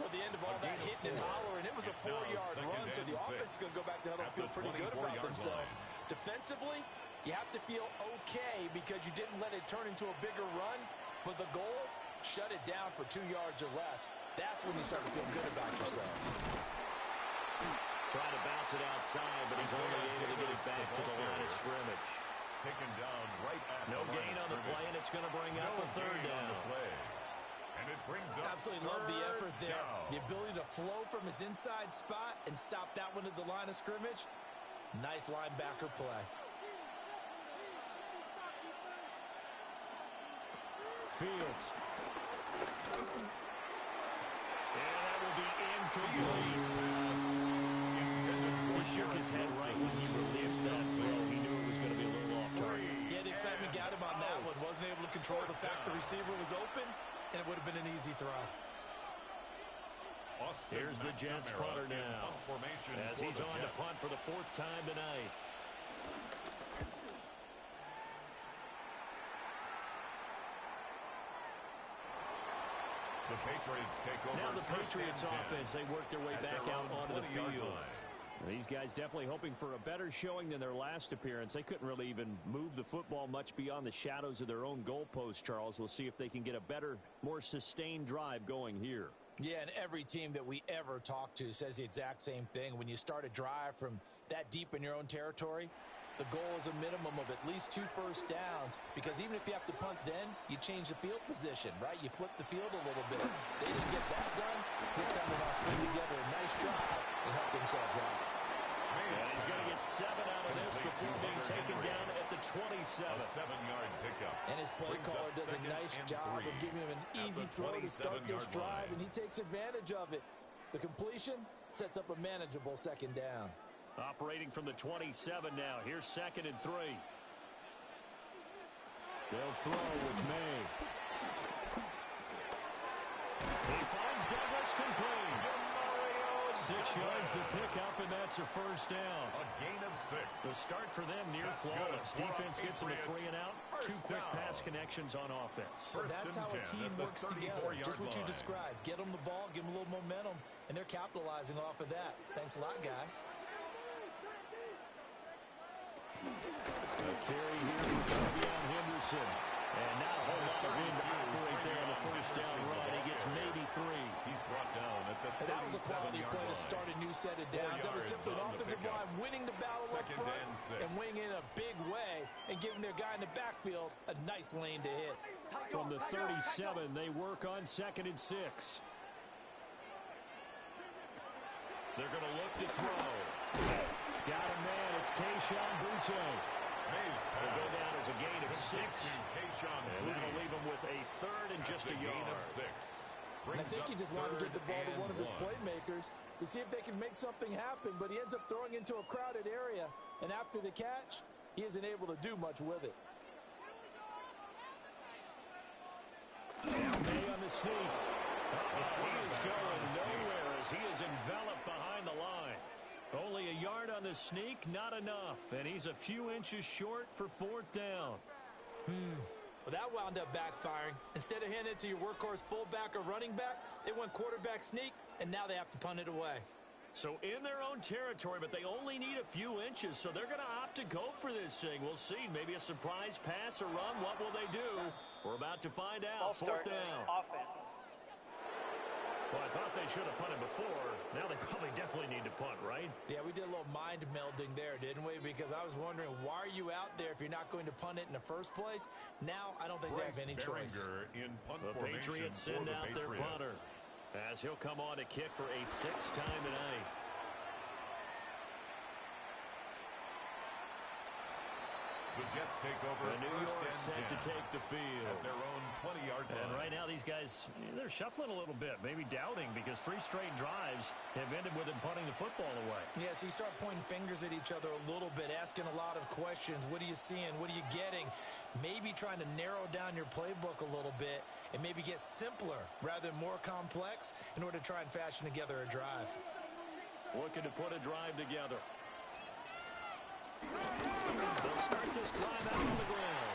Well, the end of all that hitting and hollering, it was a 4-yard run, so the offense is going to go back to huddle and feel pretty good about themselves. Defensively, you have to feel okay because you didn't let it turn into a bigger run, but the goal, shut it down for 2 yards or less. That's when you start to feel good about yourselves. Trying to bounce it outside, but he's only able to get it back to the line of scrimmage. Taken down right at no gain on the play, and it's going to bring up a third down. And it brings up absolutely love the effort there. Down. The ability to flow from his inside spot and stop that one at the line of scrimmage. Nice linebacker play. Fields. And that will be incomplete. He shook his head right when he released that throw. He knew it was going to be a little off target. Yeah, the excitement got him on that one. Wasn't able to control the fact the receiver was open, and it would have been an easy throw. Here's the Jets punter now, as he's on to punt for the 4th time tonight. The Patriots take over. Now the Patriots offense, they work their way back out onto the field. These guys definitely hoping for a better showing than their last appearance. They couldn't really even move the football much beyond the shadows of their own goalpost, Charles. We'll see if they can get a better, more sustained drive going here. Yeah, and every team that we ever talk to says the exact same thing. When you start a drive from that deep in your own territory, the goal is a minimum of at least 2 first downs, because even if you have to punt then, you change the field position, right? You flip the field a little bit. They didn't get that done. This time they're all string together a nice drive and help themselves out. And he's going to get 7 out of this before being taken down at the 27. A 7-yard pickup. And his play caller does a nice job of giving him an easy throw to start this drive, and he takes advantage of it. The completion sets up a manageable second down. Operating from the 27 now. Here's 2nd and 3. They'll throw with May. He finds Douglas complete. 6 yards the pickup, and that's a first down. A gain of 6. The start for them near flawless. Defense gets them a 3 and out. 2 quick pass connections on offense. So that's how a team works together. Just what you described. Get them the ball, give them a little momentum, and they're capitalizing off of that. Thanks a lot, guys. A carry here for Davion Henderson. And not a whole lot of room to operate there on the first down run. He gets maybe 3. He's brought down at the 37-yard line. And that was a quality play to start a new set of downs. That was simply an offensive line winning the battle up front and winning in a big way and giving their guy in the backfield a nice lane to hit. From the 37, they work on 2nd and 6. They're going to look to throw. Got a man. It's Kayshon Boutte. He'll go down as a gain of 6. And that'll leave him with a 3rd and just a yard. And I think he just wanted to get the ball to one of his playmakers to see if they can make something happen, but he ends up throwing into a crowded area, and after the catch, he isn't able to do much with it. Now May on the sneak. He is going nowhere as he is enveloped behind the line. Only a yard on the sneak, not enough. And he's a few inches short for 4th down. Well, that wound up backfiring. Instead of handing it to your workhorse fullback or running back, they went quarterback sneak, and now they have to punt it away. So in their own territory, but they only need a few inches, so they're going to opt to go for this thing. We'll see. Maybe a surprise pass or run. What will they do? We're about to find out. 4th down. Offense. Well, I thought they should have punted before. Now they probably definitely need to punt, right? Yeah, we did a little mind melding there, didn't we? Because I was wondering, why are you out there if you're not going to punt it in the first place? Now, I don't think they have any choice. The Patriots send out their punter as he'll come on to kick for a 6th time tonight. The Jets take over The New first York and set 10 to take the field. at their own 20-yard line. And right now these guys, they're shuffling a little bit, maybe doubting, because 3 straight drives have ended with them punting the football away. Yeah, so you start pointing fingers at each other a little bit, asking a lot of questions. What are you seeing? What are you getting? Maybe trying to narrow down your playbook a little bit and maybe get simpler rather than more complex in order to try and fashion together a drive. Looking to put a drive together. They'll start this drive out on the ground.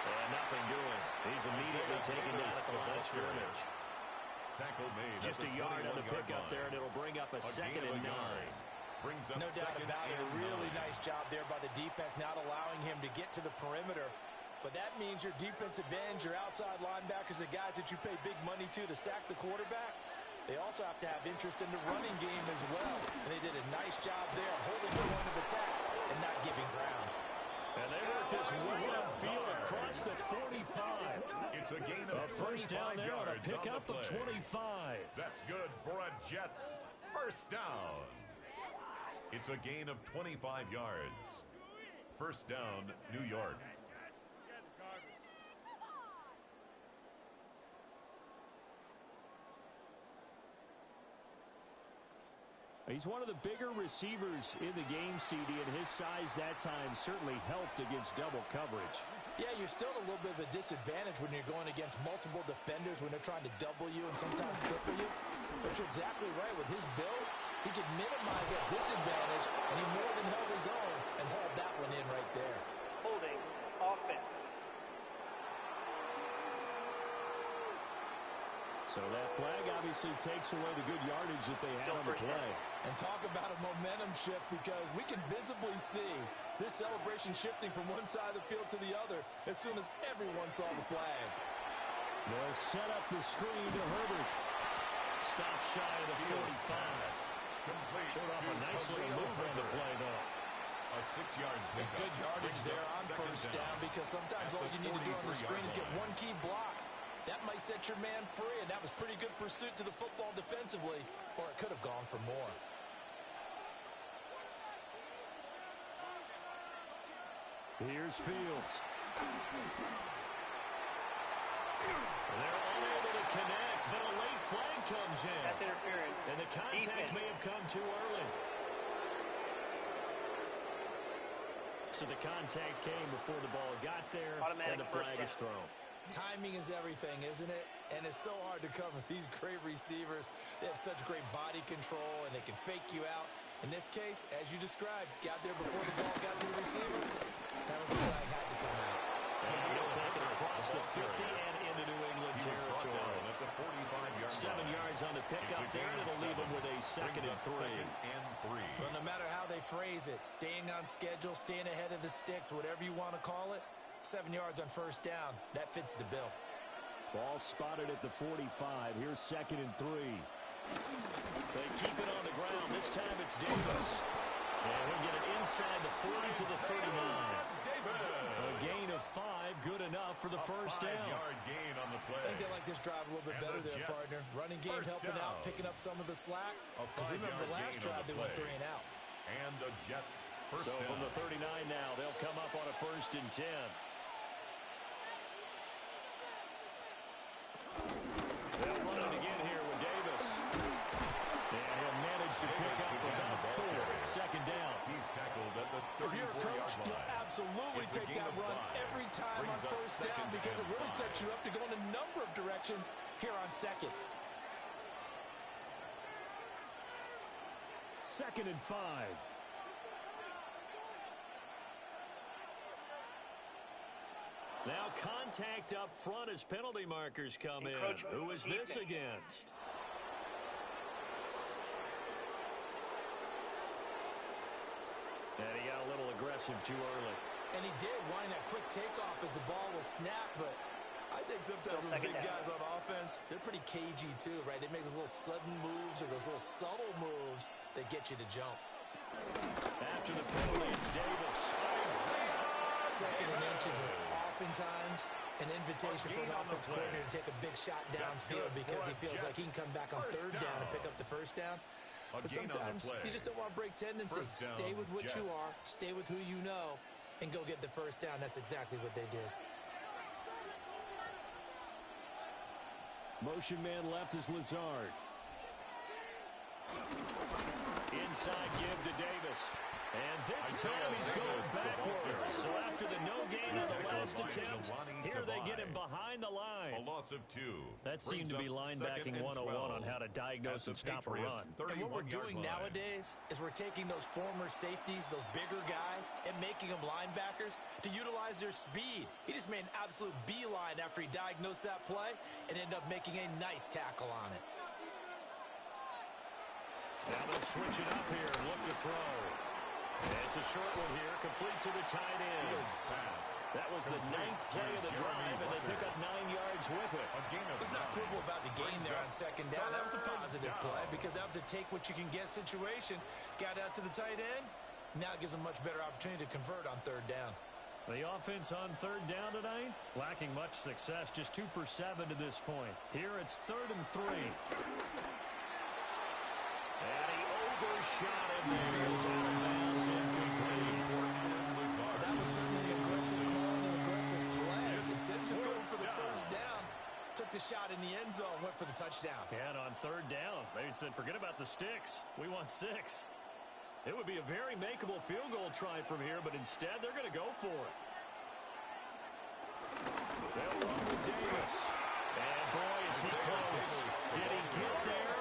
And nothing doing. He's immediately taken down at the line of scrimmage. Tackle made. Just a yard on the pickup there, and it'll bring up a second and 9. Brings up No doubt about it. A really nice job there by the defense, not allowing him to get to the perimeter. But that means your defensive ends, your outside linebackers, the guys that you pay big money to sack the quarterback, they also have to have interest in the running game as well. And they did a nice job there holding the point of attack and not giving ground. And they work this way upfield across the 45. It's a gain of first down there on a pickup of 25. That's good for a Jets first down. It's a gain of 25 yards. First down, New York. He's one of the bigger receivers in the game, CD, and his size that time certainly helped against double coverage. Yeah, you're still at a little bit of a disadvantage when you're going against multiple defenders when they're trying to double you and sometimes triple you. But you're exactly right. With his build, he could minimize that disadvantage, and he more than held his own and hauled that one in right there. Holding offense. So that flag obviously takes away the good yardage that they had on the play. And talk about a momentum shift, because we can visibly see this celebration shifting from one side of the field to the other as soon as everyone saw the flag. They'll set up the screen to Herbert. Stop shy of the 45. Showed off a nice little move on the play, though. A 6-yard pickup. Good yardage there on first down, because sometimes all you need to do on the screen is get one key block. That might set your man free, and that was pretty good pursuit to the football defensively, or it could have gone for more. Here's Fields. They're unable to connect, but a late flag comes in. That's interference. And the contact may have come too early. So the contact came before the ball got there, Automatic and the flag is thrown. Timing is everything, isn't it? And it's so hard to cover these great receivers. They have such great body control, and they can fake you out. In this case, as you described, got there before the ball got to the receiver. Penalty flag had to come out. And he'll take it across the 50 and into New England territory. At the 45-yard 7 yards on the pickup there, and it'll leave them with a second and 3. Well, no matter how they phrase it, staying on schedule, staying ahead of the sticks, whatever you want to call it, 7 yards on first down. That fits the bill. Ball spotted at the 45. Here's second and 3. They keep it on the ground. This time it's Davis. And he'll get it inside the 40 to the 39. A gain of 5, good enough for the first down. 5-yard gain on the play. I think they like this drive a little bit better there, partner. Running game helping out, picking up some of the slack. Because remember, last drive they went 3 and out. And the Jets first down. From the 39 now, they'll come up on a first and 10. They'll run it again here with Davis. And he'll manage to pick up about 4. Second down. He's tackled at the If you're a coach, 34-yard you'll line. absolutely take that run every time on first down, because it really sets you up to go in a number of directions here on second. Second and 5. Now contact up front as penalty markers come in. Who is this against? And he got a little aggressive too early. And he did, wanting that quick takeoff as the ball was snapped, but I think sometimes those big guys on offense, they're pretty cagey too, right? They make those little sudden moves or those little subtle moves that get you to jump. After the penalty, it's Davis. Second and inches is oftentimes an invitation for an offense coordinator to take a big shot downfield because he feels like he can come back on third down and pick up the first down. But sometimes you just don't want to break tendency. Stay with what you are. Stay with who you know. and go get the first down. That's exactly what they did. Motion man left is Lazard. Inside give to Davis. And this time he's going backwards. So after the no gain on the last attempt, here they get him behind the line. A loss of 2. That seemed to be linebacking 101 on how to diagnose and stop a run. And what we're doing nowadays is we're taking those former safeties, those bigger guys, and making them linebackers to utilize their speed. He just made an absolute beeline after he diagnosed that play and ended up making a nice tackle on it. Now they'll switch it up here and look to throw. It's a short one here, complete to the tight end. That was the 9th play of the drive, and they pick up 9 yards with it. Let's not quibble about the gain there on second down. That was a positive play because that was a take-what-you-can-get situation. Got out to the tight end. Now it gives them much better opportunity to convert on third down. The offense on third down tonight, lacking much success, just 2 for 7 to this point. Here it's 3rd and 3. And he overshot him there. It's out of bounds, incomplete. That was certainly an aggressive call and an aggressive play. Instead of just going for the first down, took the shot in the end zone, went for the touchdown. And on third down, they said, forget about the sticks. We want 6. It would be a very makeable field goal try from here, but instead they're going to go for it. They'll run with Davis. And boy, is he close. Did he get there?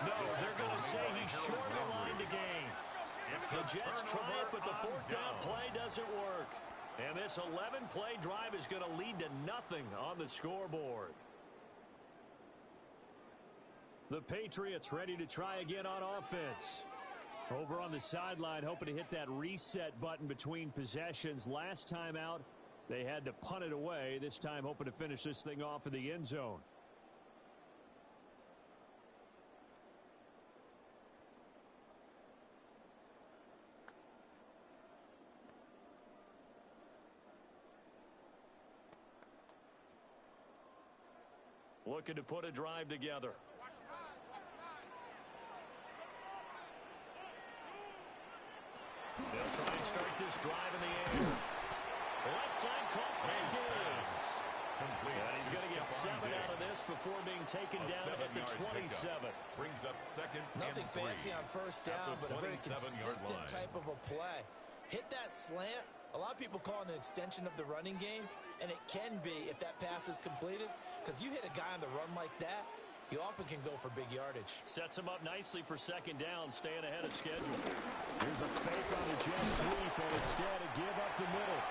No, they're going to say he's short of the line to gain. The Jets try it, but the 4th down play doesn't work. And this 11-play drive is going to lead to nothing on the scoreboard. The Patriots ready to try again on offense. Over on the sideline, hoping to hit that reset button between possessions. Last time out, they had to punt it away. This time, hoping to finish this thing off in the end zone. Looking to put a drive together. They'll try and start this drive in the air. Left side caught by Diggs. And he's going to get 7 out of this before being taken down at the 27. Brings up 2nd and 3. Nothing fancy on first down, but a very consistent type of a play. Hit that slant. A lot of people call it an extension of the running game, and it can be if that pass is completed, because you hit a guy on the run like that, you often can go for big yardage. Sets him up nicely for second down, staying ahead of schedule. Here's a fake on the jet sweep, and instead a give up the middle.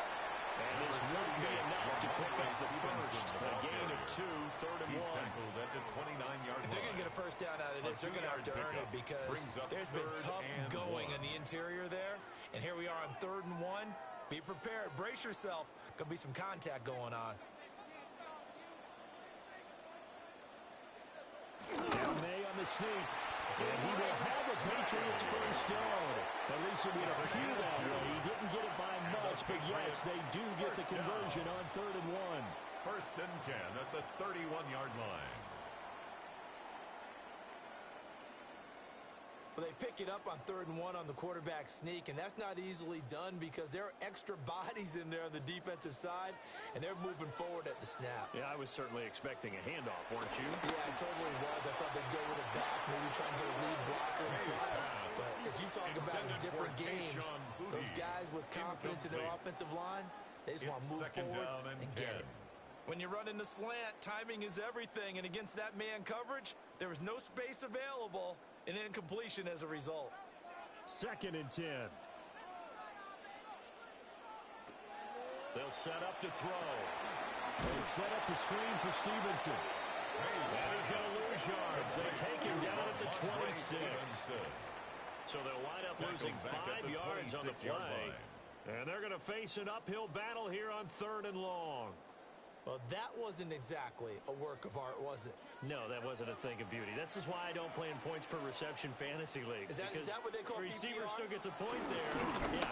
And this won't be enough to pick up the first. A gain of 2, 3rd and 1. He's tackled at the 29-yard line. If they're going to get a first down out of this, they're going to have to earn it because there's been tough going in the interior there. And here we are on 3rd and 1. Be prepared. Brace yourself. Could be some contact going on. Now May on the sneak. And he will have a Patriots first down. At least it would appear that way. He didn't get it by much, but yes, they do get the conversion on 3rd and 1. 1st and 10 at the 31-yard line. Well, they pick it up on 3rd and 1 on the quarterback sneak, and that's not easily done because there are extra bodies in there on the defensive side, and they're moving forward at the snap. Yeah, I was certainly expecting a handoff, weren't you? Yeah, I totally was. I thought they'd go with it back, maybe try and get a lead blocker in front. But as you talk about in different games, those guys with confidence in their offensive line, they just want to move forward and get it. When you're running the slant, timing is everything, and against that man coverage, there was no space available. An incompletion as a result. 2nd and 10. They'll set up to throw. They'll set up the screen for Stevenson. And he's going to lose yards. They take him down at the 26. So they'll wind up losing 5 yards on the play. And they're going to face an uphill battle here on 3rd and long. Well, that wasn't exactly a work of art, was it? No, that wasn't a thing of beauty. That's just why I don't play in points per reception fantasy leagues. Is that what they call the receiver PPR? still gets a point there. Yeah.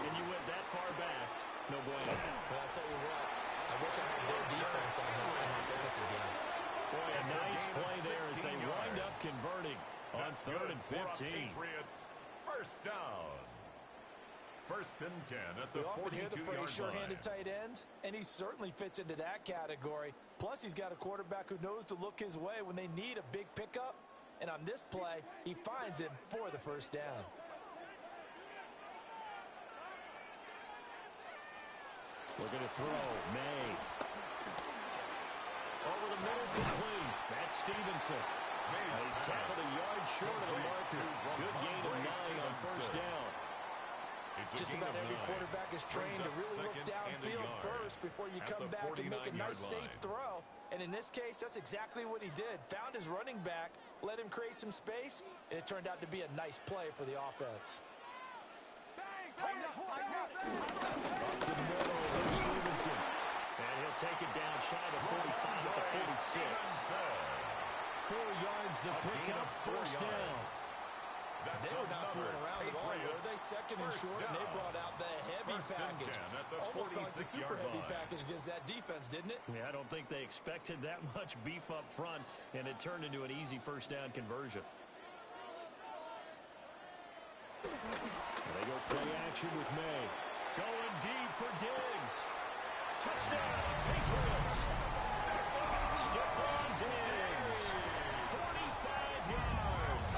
And you went that far back. No bueno. Well, I'll tell you what. I wish I had their defense on my fantasy game. Boy, a nice play there as they wind up converting on 3rd and 15. Patriots, first down. First and 10 at the 42-yard line. We often hear the phrase sure-handed tight ends, and he certainly fits into that category. Plus, he's got a quarterback who knows to look his way when they need a big pickup. And on this play, he finds him for the first down. We're going to throw. May. Over the middle, complete. That's Stevenson. He's tackled a yard short of the marker. Good gain of 9 on first down. Just about every quarterback is trained to really look downfield first before you come back and make a nice, safe throw. And in this case, that's exactly what he did. Found his running back, let him create some space, and it turned out to be a nice play for the offense. Up the middle, there's Stevenson. And he'll take it down shy of the 45 at the 46. 4 yards the pickup, first down. They were not fooling around at all, were they? Second and short, and they brought out the heavy package. Almost like the super heavy package against that defense, didn't it? Yeah, I don't think they expected that much beef up front, and it turned into an easy first down conversion. They go play action with May. Going deep for Diggs. Touchdown, Patriots. Stephon Diggs. 45 yards.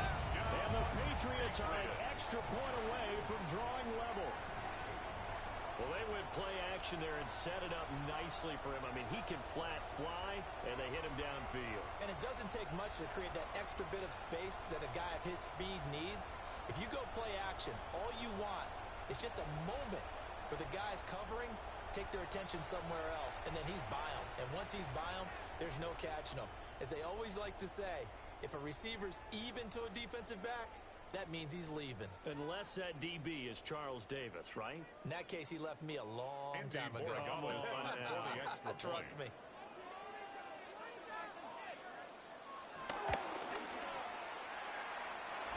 And the Patriots are an extra point away from drawing level. Well, they went play action there and set it up nicely for him. I mean, he can flat fly, and they hit him downfield. And it doesn't take much to create that extra bit of space that a guy of his speed needs. If you go play action, all you want is just a moment where the guy's covering, take their attention somewhere else, and then he's by him. And once he's by him, there's no catching him. As they always like to say, if a receiver's even to a defensive back, that means he's leaving. Unless that DB is Charles Davis, right? In that case, he left me a long time ago. Trust me.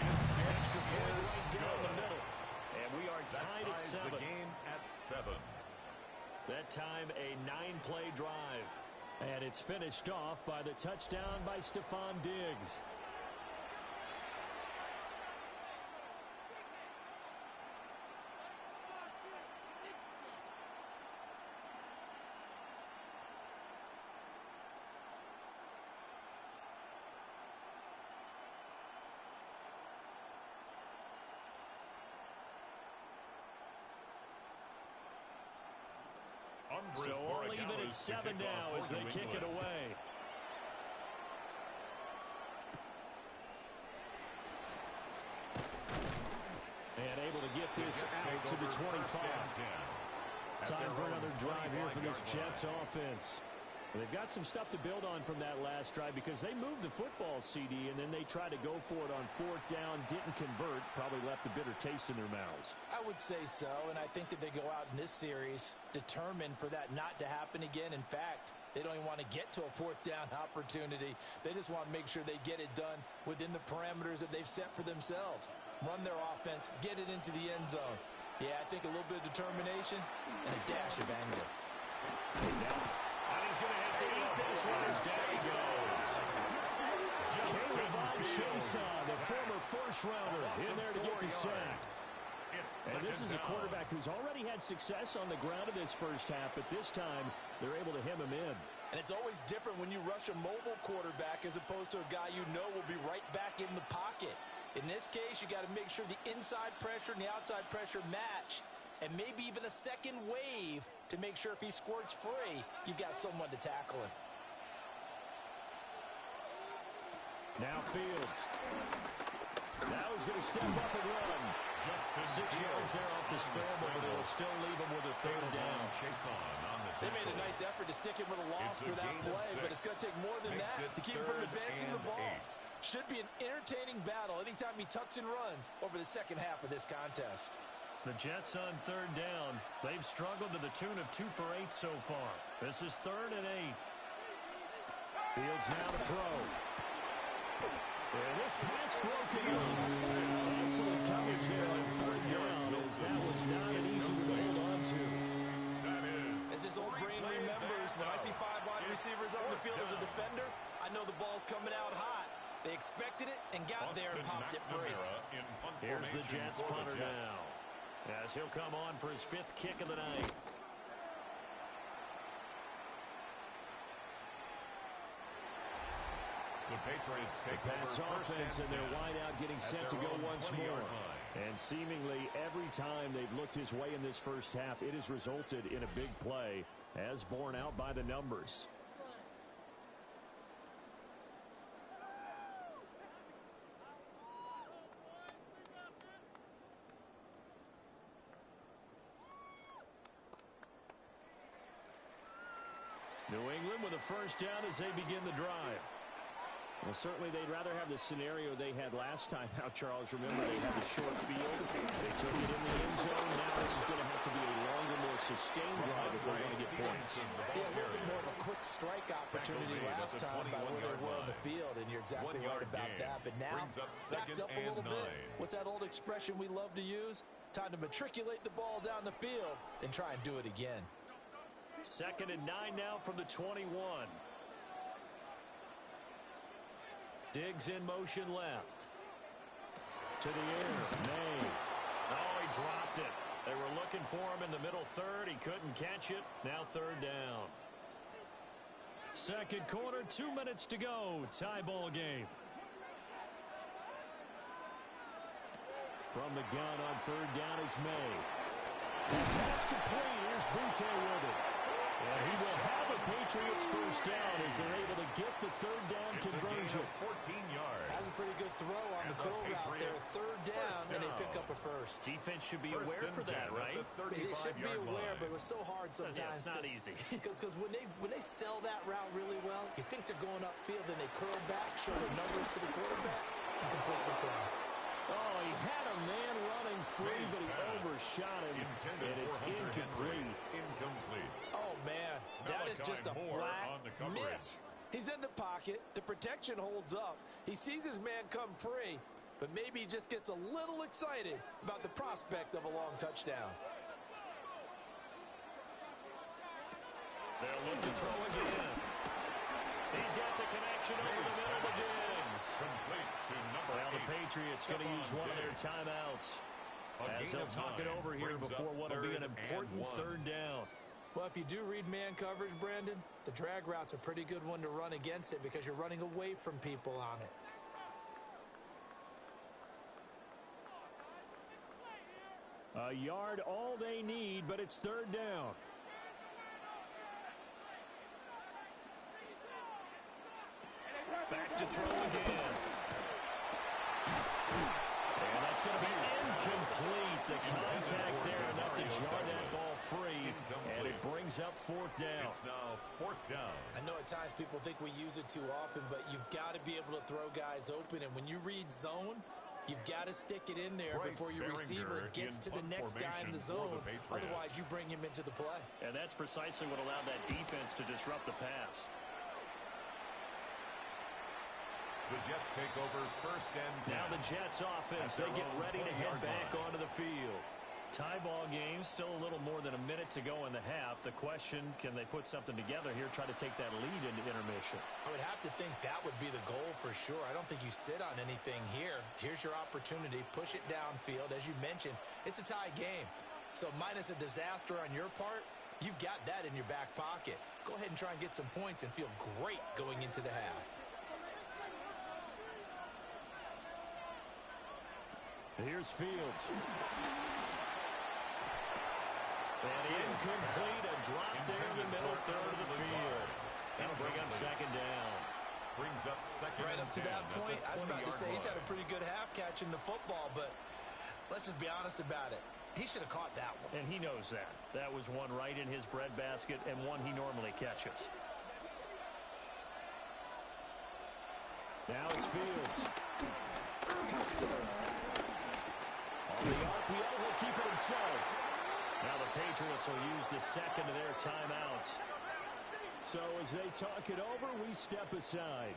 Extra point right down the middle. And we are tied at 7. The game at 7. That time, a 9-play drive. And it's finished off by the touchdown by Stephon Diggs. So all even at 7 now as they kick it away. And able to get this out to the 25. Time for another drive here for this Jets offense. Well, they've got some stuff to build on from that last drive because they moved the football, CD, and then they tried to go for it on 4th down, didn't convert, probably left a bitter taste in their mouths. I would say so, and I think that they go out in this series determined for that not to happen again. In fact, they don't even want to get to a 4th down opportunity. They just want to make sure they get it done within the parameters that they've set for themselves. Run their offense, get it into the end zone. Yeah, I think a little bit of determination and a dash of anger. And he's going to have to eat this one as down he goes. The former first-rounder, in there to get the sack. And this is a quarterback who's already had success on the ground in this first half, but this time they're able to hem him in. And it's always different when you rush a mobile quarterback as opposed to a guy you know will be right back in the pocket. In this case, you got to make sure the inside pressure and the outside pressure match, and maybe even a second wave to make sure if he squirts free, you've got someone to tackle him. Now Fields. Now he's going to step up and run. 6 yards there off the scramble, but it'll still leave him with a 3rd down. They made a nice effort to stick him with a loss for that play, but it's going to take more than that to keep him from advancing the ball. Should be an entertaining battle anytime he tucks and runs over the second half of this contest. The Jets on 3rd down. They've struggled to the tune of 2 for 8 so far. This is 3rd and 8. Fields now to throw. And this pass broken up. Excellent coverage there on 3rd down, as that was not an easy one to hold on to. As his old brain remembers, when I see 5 wide receivers on the field as a defender, I know the ball's coming out hot. They expected it and got there and popped it free. Here's the Jets punter now. as he'll come on for his 5th kick of the night. The Patriots take Pats over offense and their wideout getting set to go once more. And seemingly every time they've looked his way in this first half, it has resulted in a big play, as borne out by the numbers. New England with a first down as they begin the drive. Well, certainly they'd rather have the scenario they had last time out, Charles. Remember, they had a short field. They took it in the end zone. Now this is going to have to be a longer, more sustained drive if they're going to get points. Yeah, a little bit more of a quick strike opportunity last time by where they were on the field, and you're exactly right about that. But now, backed up a little bit. What's that old expression we love to use? Time to matriculate the ball down the field and try and do it again. 2nd and 9 now from the 21. Diggs in motion left. To the air. May. Oh, he dropped it. They were looking for him in the middle third. He couldn't catch it. Now 3rd down. 2nd quarter, 2 minutes to go. Tie ball game. From the gun on 3rd down, it's May. Pass complete. Here's Butte with it. And he will have a Patriots first down as they're able to get the 3rd down conversion. 14 yards. That's a pretty good throw on the curl route there. 3rd down, and they pick up a first. Defense should be aware for that, right? They should be aware, but it was so hard sometimes. Yeah, it's not easy. Because when they sell that route really well, you think they're going upfield, and they curl back, show their numbers to the quarterback, and complete the play. Oh, he had a man running free, but he overshot him, and it's incomplete. Oh, man, that is just a flat miss. He's in the pocket. The protection holds up. He sees his man come free, but maybe he just gets a little excited about the prospect of a long touchdown. They'll look to throw again. He's got the connection over the middle to Diggs. Well, the Patriots going to use one of their timeouts as they'll talk it over here before what will be an important 3rd down. Well, if you do read man coverage, Brandon, the drag route's a pretty good one to run against it because you're running away from people on it. A yard all they need, but it's 3rd down. Back to throw again. And that's going to be incomplete. The contact there enough to jar that ball free. And it brings up 4th down. It's now 4th down. I know at times people think we use it too often, but you've got to be able to throw guys open. And when you read zone, you've got to stick it in there before your receiver gets to the next guy in the zone. Otherwise, you bring him into the play. And that's precisely what allowed that defense to disrupt the pass. The Jets take over 1st and 10. Now the Jets offense, they get ready to head back onto the field. Tie ball game, still a little more than a minute to go in the half. The question, can they put something together here, try to take that lead into intermission? I would have to think that would be the goal for sure. I don't think you sit on anything here. Here's your opportunity. Push it downfield. As you mentioned, it's a tie game. So minus a disaster on your part, you've got that in your back pocket. Go ahead and try and get some points and feel great going into the half. Here's Fields. And incomplete, a drop there in the middle third of the field. That'll bring up 2nd down. Brings up 2nd right up to that point. I was about to say he's had a pretty good half catching the football, but let's just be honest about it. He should have caught that one. And he knows that. That was one right in his breadbasket and one he normally catches. Now it's Fields. On the RPO, he'll keep it himself. Now the Patriots will use the 2nd of their timeouts. So as they talk it over, we step aside.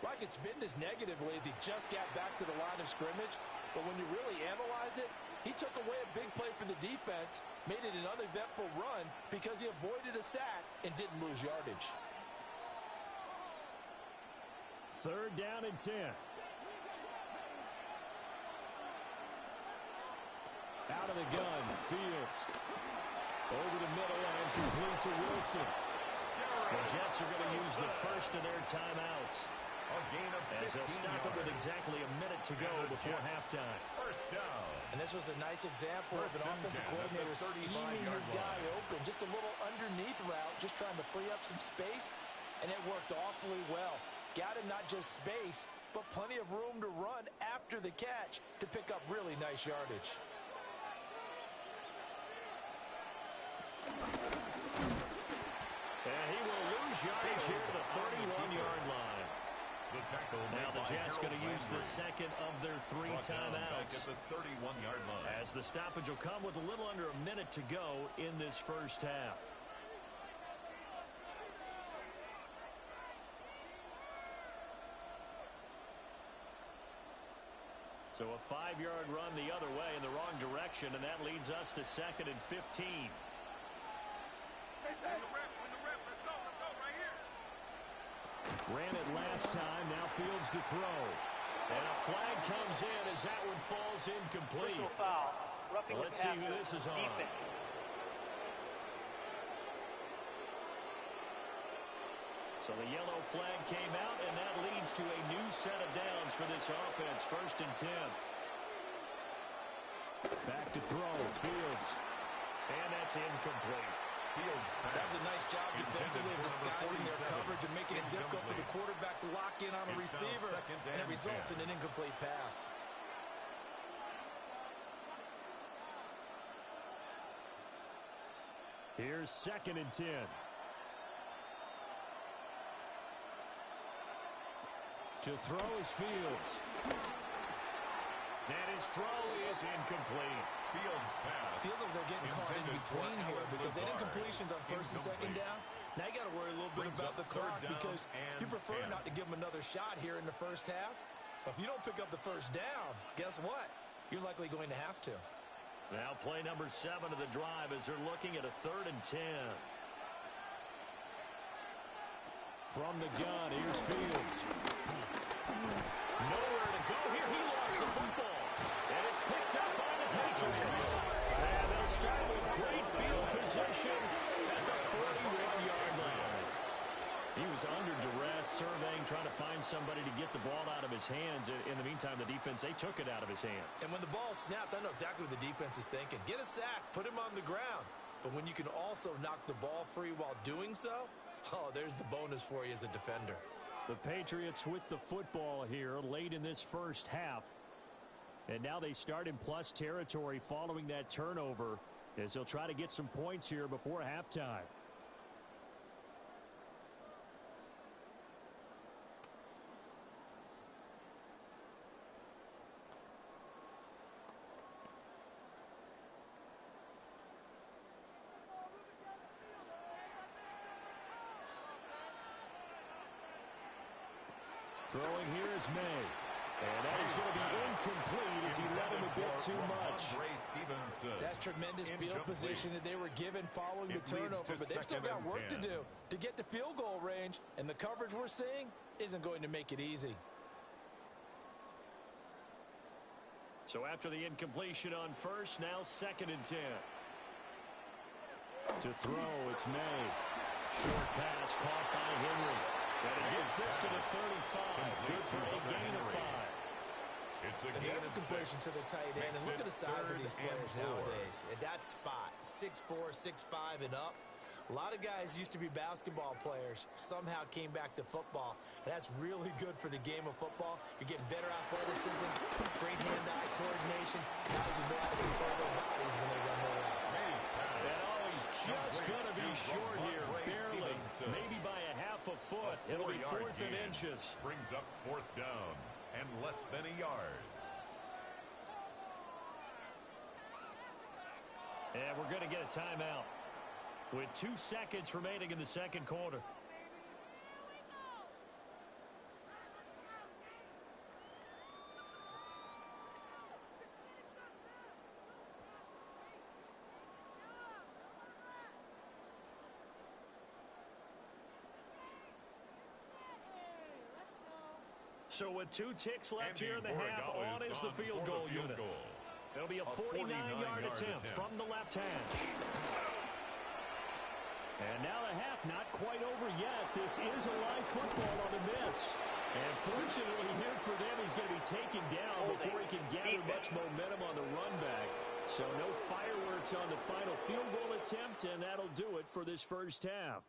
Like it's been as negatively as he just got back to the line of scrimmage. But when you really analyze it, he took away a big play for the defense, made it an uneventful run because he avoided a sack and didn't lose yardage. 3rd down and 10. Out of the gun, Fields. Over the middle and complete to Wilson. The Jets are going to use the first of their timeouts, as they'll stop it with exactly a minute to go before halftime. First down. And this was a nice example of an offensive coordinator scheming his guy open. Just a little underneath route, just trying to free up some space, and it worked awfully well. Got him not just space, but plenty of room to run after the catch to pick up really nice yardage. And he will lose yardage here to the 31-yard line. Now the Jets going to use the second of their 3 timeouts, as the stoppage will come with a little under a minute to go in this first half. So a 5-yard run the other way in the wrong direction, and that leads us to 2nd and 15. Ran it last time, now Fields to throw. And a flag comes in as that one falls incomplete. Personal foul. Roughing Let's see who this is on. Defense. So the yellow flag came out, and that leads to a new set of downs for this offense. 1st and 10. Back to throw, Fields. And that's incomplete. That was a nice job defensively of disguising their coverage and making it difficult for the quarterback to lock in on a receiver, and it results in an incomplete pass. Here's 2nd and 10. To throw is Fields. And his throw is incomplete. Fields pass. Feels like they're getting caught in between here because they did completions on 1st and 2nd down. Now you got to worry a little bit about the clock because you prefer not to give them another shot here in the first half. But if you don't pick up the first down, guess what? You're likely going to have to. Now play number 7 of the drive as they're looking at a 3rd and 10. From the gun, here's Fields. Nowhere to go here. He lost the football. And it's picked up by the Patriots. And they'll start with great field position at the 41-yard line. He was under duress, surveying, trying to find somebody to get the ball out of his hands. In the meantime, the defense, they took it out of his hands. And when the ball snapped, I know exactly what the defense is thinking. Get a sack, put him on the ground. But when you can also knock the ball free while doing so, oh, there's the bonus for you as a defender. The Patriots with the football here late in this first half. And now they start in plus territory following that turnover, as they'll try to get some points here before halftime. Throwing here is May. And that is going to be incomplete as he led him a bit too much. That's tremendous field position that they were given following the turnover, but they've still got work to do to get to field goal range, and the coverage we're seeing isn't going to make it easy. So after the incompletion on 1st, now 2nd and 10. To throw, it's May. Short pass caught by Henry. And he gets this to the 35. Good for a gain of 5. And there's a completion to the tight end. And look at the size of these players nowadays. At that spot, 6'4", 6'5", and up. A lot of guys used to be basketball players, somehow came back to football. And that's really good for the game of football. You're getting better athleticism, great hand-eye coordination. Guys who know how to control their bodies when they run their routes. And he's just going to be short here, barely, maybe by a half a foot. It'll be 4th and inches. Brings up 4th down and less than a yard. And we're going to get a timeout with 2 seconds remaining in the second quarter. So with 2 ticks left here in the half, on is the field goal unit. It'll be a 49-yard attempt from the left hash. And now the half not quite over yet. This is a live football on the miss. And fortunately here for them, he's going to be taken down before he can gather much momentum on the run back. So no fireworks on the final field goal attempt, and that'll do it for this first half.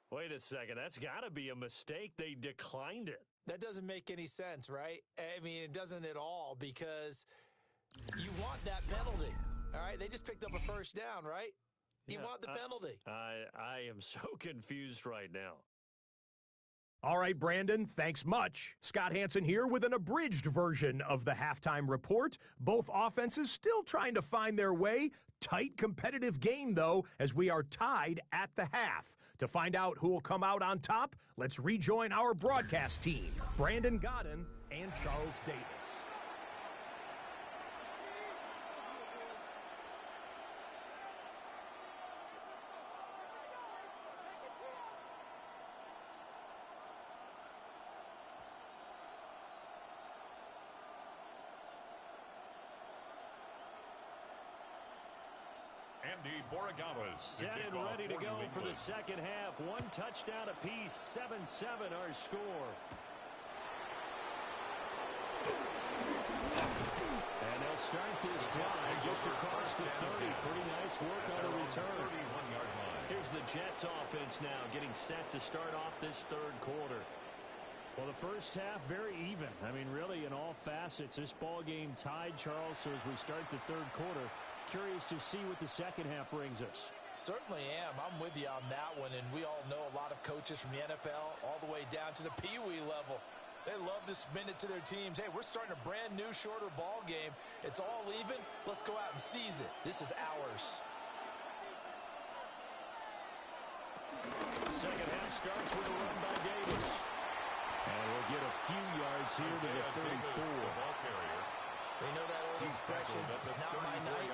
Wait a second. That's got to be a mistake. They declined it. That doesn't make any sense, right? I mean, it doesn't at all, because you want that penalty. All right? They just picked up a first down, right? You want the penalty. I am so confused right now. All right, Brandon, thanks much. Scott Hansen here with an abridged version of the halftime report. Both offenses still trying to find their way. Tight competitive game, though, as we are tied at the half. To find out who will come out on top, let's rejoin our broadcast team, Brandon Godden and Charles Davis. Set and ready to go for the second half. One touchdown apiece, 7-7 our score. And they'll start this drive just across the 30. Pretty nice work on the return. Here's the Jets offense now getting set to start off this third quarter. Well, the first half, very even. I mean, really, in all facets, this ball game tied, Charles. So as we start the third quarter, curious to see what the second half brings us. Certainly am. I'm with you on that one, and we all know a lot of coaches from the NFL all the way down to the Pee-wee level. They love to spin it to their teams. Hey, we're starting a brand new, shorter ball game. It's all even. Let's go out and seize it. This is ours. Second half starts with a run by Davis. And we'll get a few yards here to the 34. They know that old expression, it's not my night.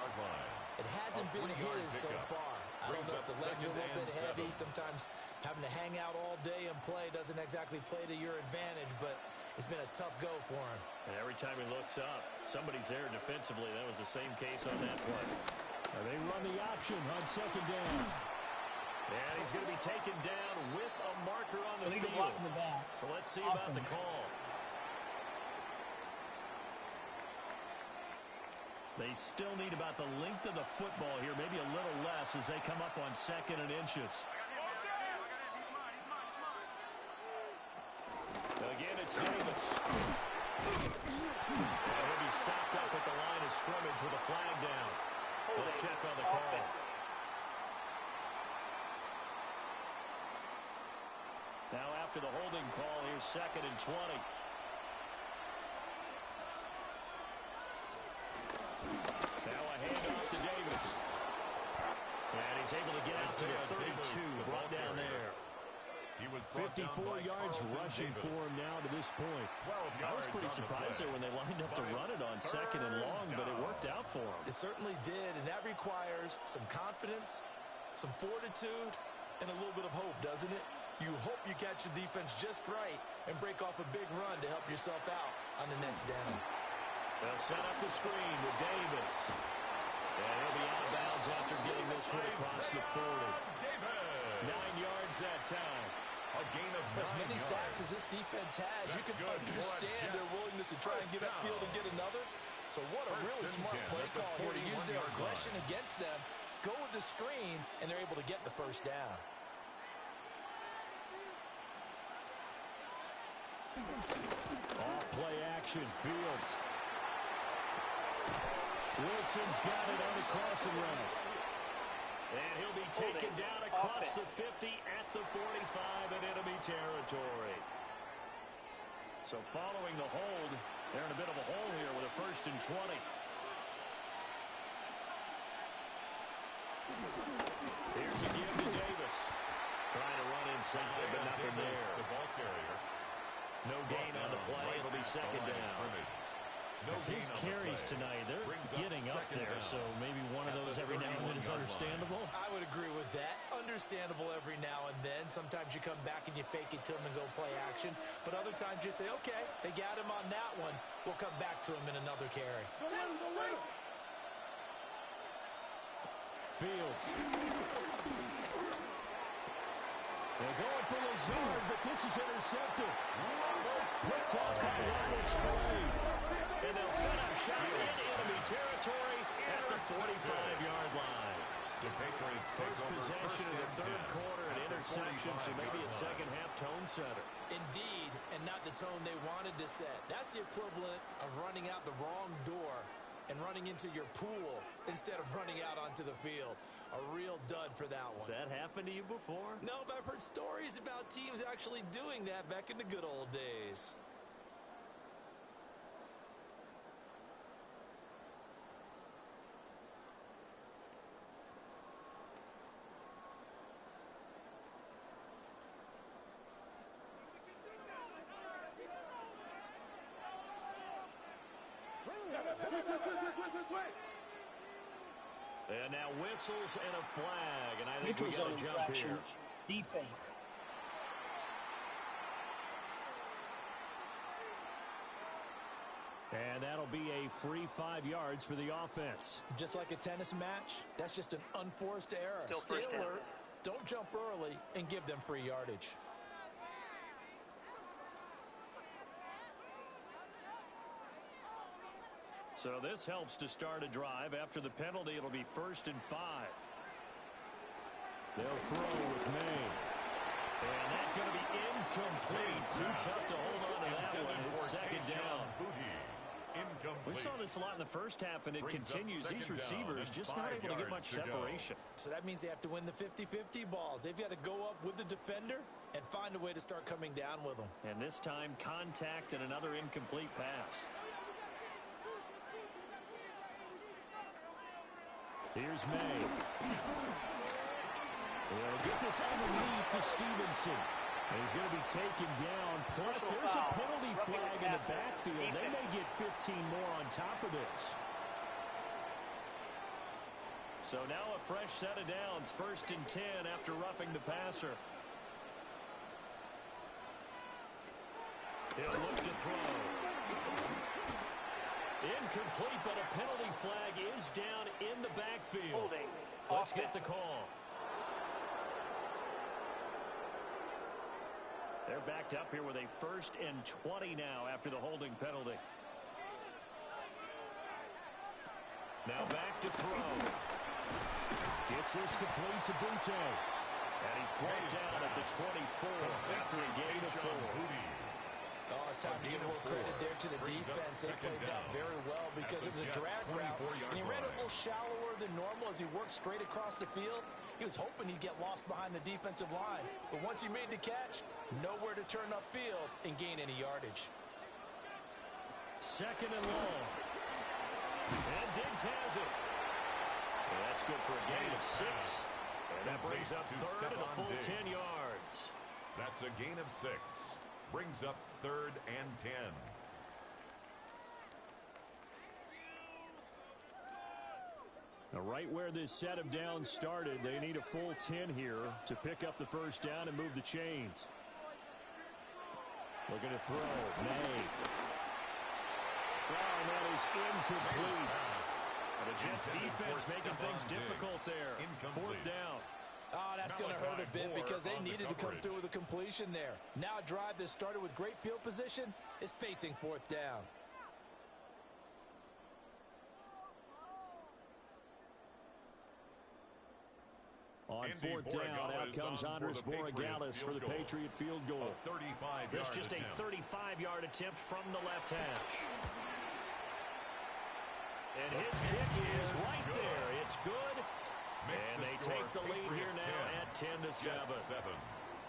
It hasn't been his so far. I don't know if the legs are a little bit heavy. Sometimes having to hang out all day and play doesn't exactly play to your advantage, but it's been a tough go for him. And every time he looks up, somebody's there defensively. That was the same case on that play. They run the option on second down. And he's going to be taken down with a marker on the field. So let's see about the call. They still need about the length of the football here, maybe a little less as they come up on second and inches. Again, it's Davis. And he'll be stopped up at the line of scrimmage with a flag down. We'll check on the call. Now after the holding call, here's second and 20. Now a handoff to Davis. And he's able to get out to the 32, brought down there. He was 54 yards rushing for him now to this point. I was pretty surprised there when they lined up to run it on second and long, but it worked out for him. It certainly did, and that requires some confidence, some fortitude, and a little bit of hope, doesn't it? You hope you catch the defense just right and break off a big run to help yourself out on the next down. They'll set up the screen with Davis. And he'll be out of bounds after getting this one across the 40. 9 yards that time. A gain of as many sacks as this defense has, you can understand their willingness to try and get upfield and get another. So what a really smart play call here to use their aggression against them, go with the screen, and they're able to get the first down. Off play action, Fields. Wilson's got it on the crossing route. And he'll be taken down across the 50 at the 45 in enemy territory. So following the hold, they're in a bit of a hole here with a first and 20. Here's a give to Davis. Trying to run inside, but nothing there. The ball carrier. No gain on the play. It'll be second down. His carries tonight, they're getting up there, so maybe one of those every now and then is understandable. I would agree with that. Understandable every now and then. Sometimes you come back and you fake it to him and go play action. But other times you say, okay, they got him on that one. We'll come back to him in another carry. Fields. They're going for Lazard, but this is intercepted. Picked off by Robert Spillane. And they'll set up shop in enemy territory at the 45-yard line. The Patriots First possession of the third quarter, an interception, so maybe a second-half tone setter. Indeed, and not the tone they wanted to set. That's the equivalent of running out the wrong door and running into your pool instead of running out onto the field. A real dud for that one. Has that happened to you before? No, but I've heard stories about teams actually doing that back in the good old days. And now whistles and a flag, and I think Neutral we zone got a jump infraction. here. Defense. And that'll be a free 5 yards for the offense. Just like a tennis match, that's just an unforced error. Still Stay first down. alert, don't jump early, and give them free yardage. So this helps to start a drive. After the penalty, it'll be 1st and 5. They'll throw with May. And that's going to be incomplete. Too tough to hold on to that one. It's second down. We saw this a lot in the first half, and it continues. These receivers just not able to get much separation. So that means they have to win the 50-50 balls. They've got to go up with the defender and find a way to start coming down with them. And this time, contact and another incomplete pass. Here's May. They'll get this underneath to Stevenson. And he's going to be taken down. Plus, there's a penalty flag in the backfield. They may get 15 more on top of this. So now a fresh set of downs. 1st and 10 after roughing the passer. He'll look to throw. Incomplete, but a penalty flag is down in the backfield. Holding. Let's get the call. They're backed up here with a 1st and 20 now after the holding penalty. Now back to throw. Gets this complete to Butte. And he's brought down at the 24 after a gain of 4. Oh, it's time to give a little credit there to the defense. They played that very well because it was a drag route, and he ran a little shallower than normal as he worked straight across the field. He was hoping he'd get lost behind the defensive line, but once he made the catch, nowhere to turn upfield and gain any yardage. 2nd and long. And Diggs has it. Well, that's good for a gain of 6. And that brings up 3rd and a full 10 yards. That's a gain of 6. Brings up 3rd and 10. Now, right where this set of downs started, they need a full 10 here to pick up the 1st down and move the chains. Looking to throw. May. Wow, and that is incomplete. And the Jets defense making things difficult there. 4th down. Oh, that's going to hurt a bit because they needed to come through with a completion there. Now a drive that started with great field position is facing 4th down. On 4th down, out comes Andres Borregales for the Patriot field goal. It's just a 35-yard attempt from the left hash. And his kick is right there. It's good. And they take the lead here now at 10-7.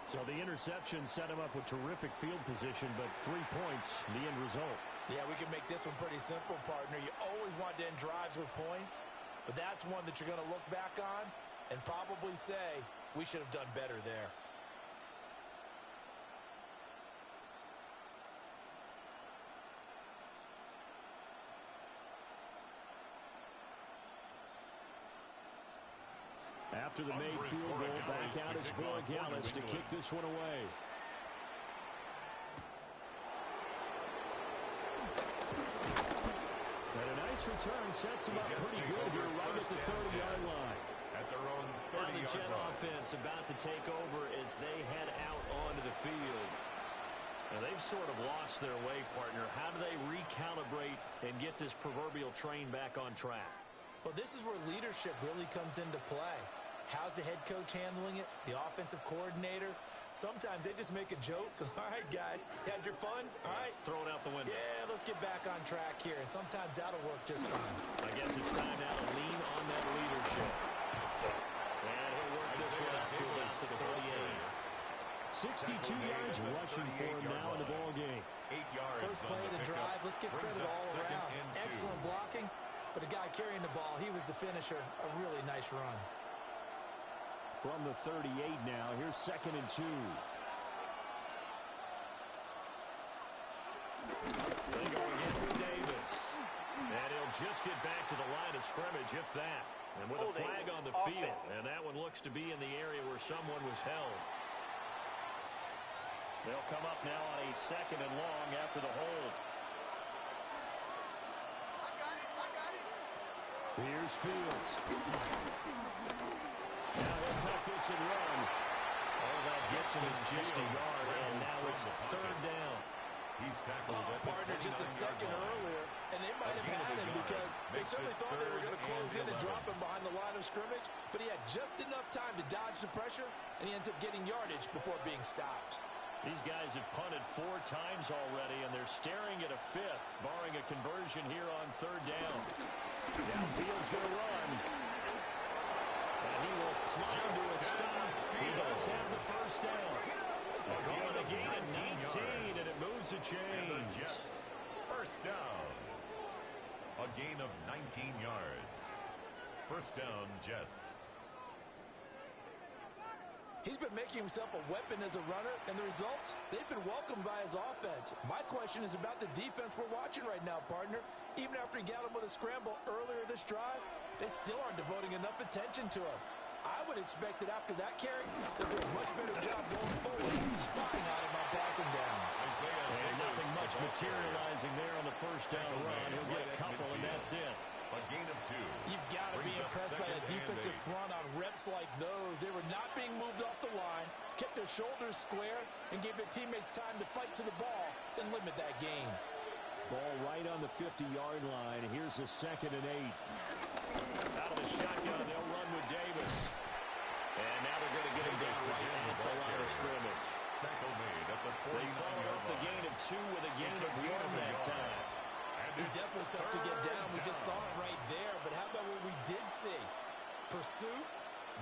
So the interception set him up with terrific field position, but 3 points, the end result. Yeah, we can make this one pretty simple, partner. You always want to end drives with points, but that's one that you're going to look back on and probably say, we should have done better there. After the made field goal, back out is Borregales to kick this one away. And a nice return sets him up pretty good here right at the 30-yard line. their own On the 30-yard Jet line. offense about to take over as they head out onto the field. Now, they've sort of lost their way, partner. How do they recalibrate and get this proverbial train back on track? Well, this is where leadership really comes into play. How's the head coach handling it? The offensive coordinator? Sometimes they just make a joke. All right, guys, you had your fun? All right. Throw it out the window. Yeah, let's get back on track here. And sometimes that'll work just fine. I guess it's time now to lean on that leadership. And he'll work this one out to about the 48. 62 yards rushing for him now in the ball game. 8 yards. First play of the drive. Let's give credit all around. Excellent blocking. But the guy carrying the ball, he was the finisher. A really nice run. From the 38 now, here's 2nd and 2. They go against Davis. And he'll just get back to the line of scrimmage, if that. And with a flag on the field. And that one looks to be in the area where someone was held. They'll come up now on a 2nd and long after the hold. Here's Fields. Now he'll tuck this and run. All that gets him is just a yard, and now it's 3rd down. He's tackled at the Partner just a second earlier, and they might have had him because they certainly thought they were going to close in and drop him behind the line of scrimmage, but he had just enough time to dodge the pressure, and he ends up getting yardage before being stopped. These guys have punted 4 times already, and they're staring at a 5th, barring a conversion here on 3rd down. Downfield's going to run. And he will slide to a stop. He does have the 1st down. Calling a gain of 19, and it moves the chains. 1st down. A gain of 19 yards. 1st down, Jets. He's been making himself a weapon as a runner, and the results, they've been welcomed by his offense. My question is about the defense we're watching right now, partner. Even after he got him with a scramble earlier this drive, they still aren't devoting enough attention to him. I would expect that after that carry, they'll do a much better job going forward, spying on him on passing downs. And nothing much materializing there on the 1st down run. He'll get a couple, and that's it. A gain of 2. You've got to be impressed by that defensive front on reps like those. They were not being moved off the line, kept their shoulders square, and gave their teammates time to fight to the ball and limit that gain. Ball right on the 50-yard line. Here's a 2nd and 8. Out of the shotgun, they'll run with Davis. And now they're going to get him down right at the line of scrimmage. Tackle made at the 49-yard line. They followed up the gain of 2 with a gain of 1 that time. He's definitely tough to get down. We just saw it right there. But how about what we did see? Pursuit,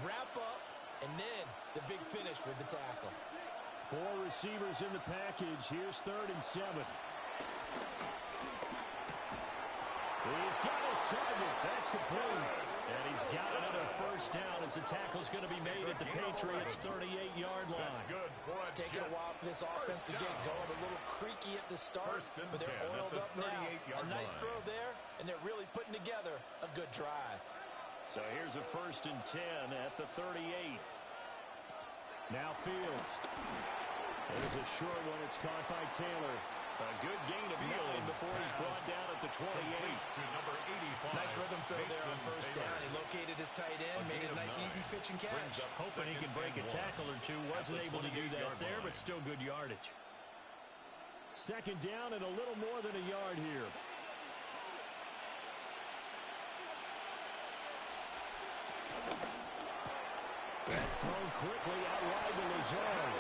wrap up, and then the big finish with the tackle. 4 receivers in the package. Here's 3rd and 7. He's got his target. That's complete. And he's got another 1st down as the tackle's going to be made at the Patriots' 38-yard line. That's good for It's taken a while for this offense to get going. A little creaky at the start, but they're oiled up now. A nice throw there, and they're really putting together a good drive. So here's a 1st and 10 at the 38. Now Fields. There's a short one. It's caught by Taylor. A good gain of 9 before he's brought down at the 28. To number 85. Nice rhythm throw there on 1st down. He located his tight end, made it a nice easy pitch and catch. Hoping he could break a tackle or two. Wasn't able to do that there, but still good yardage. 2nd down and a little more than a yard here. That's thrown quickly out wide to Lazard.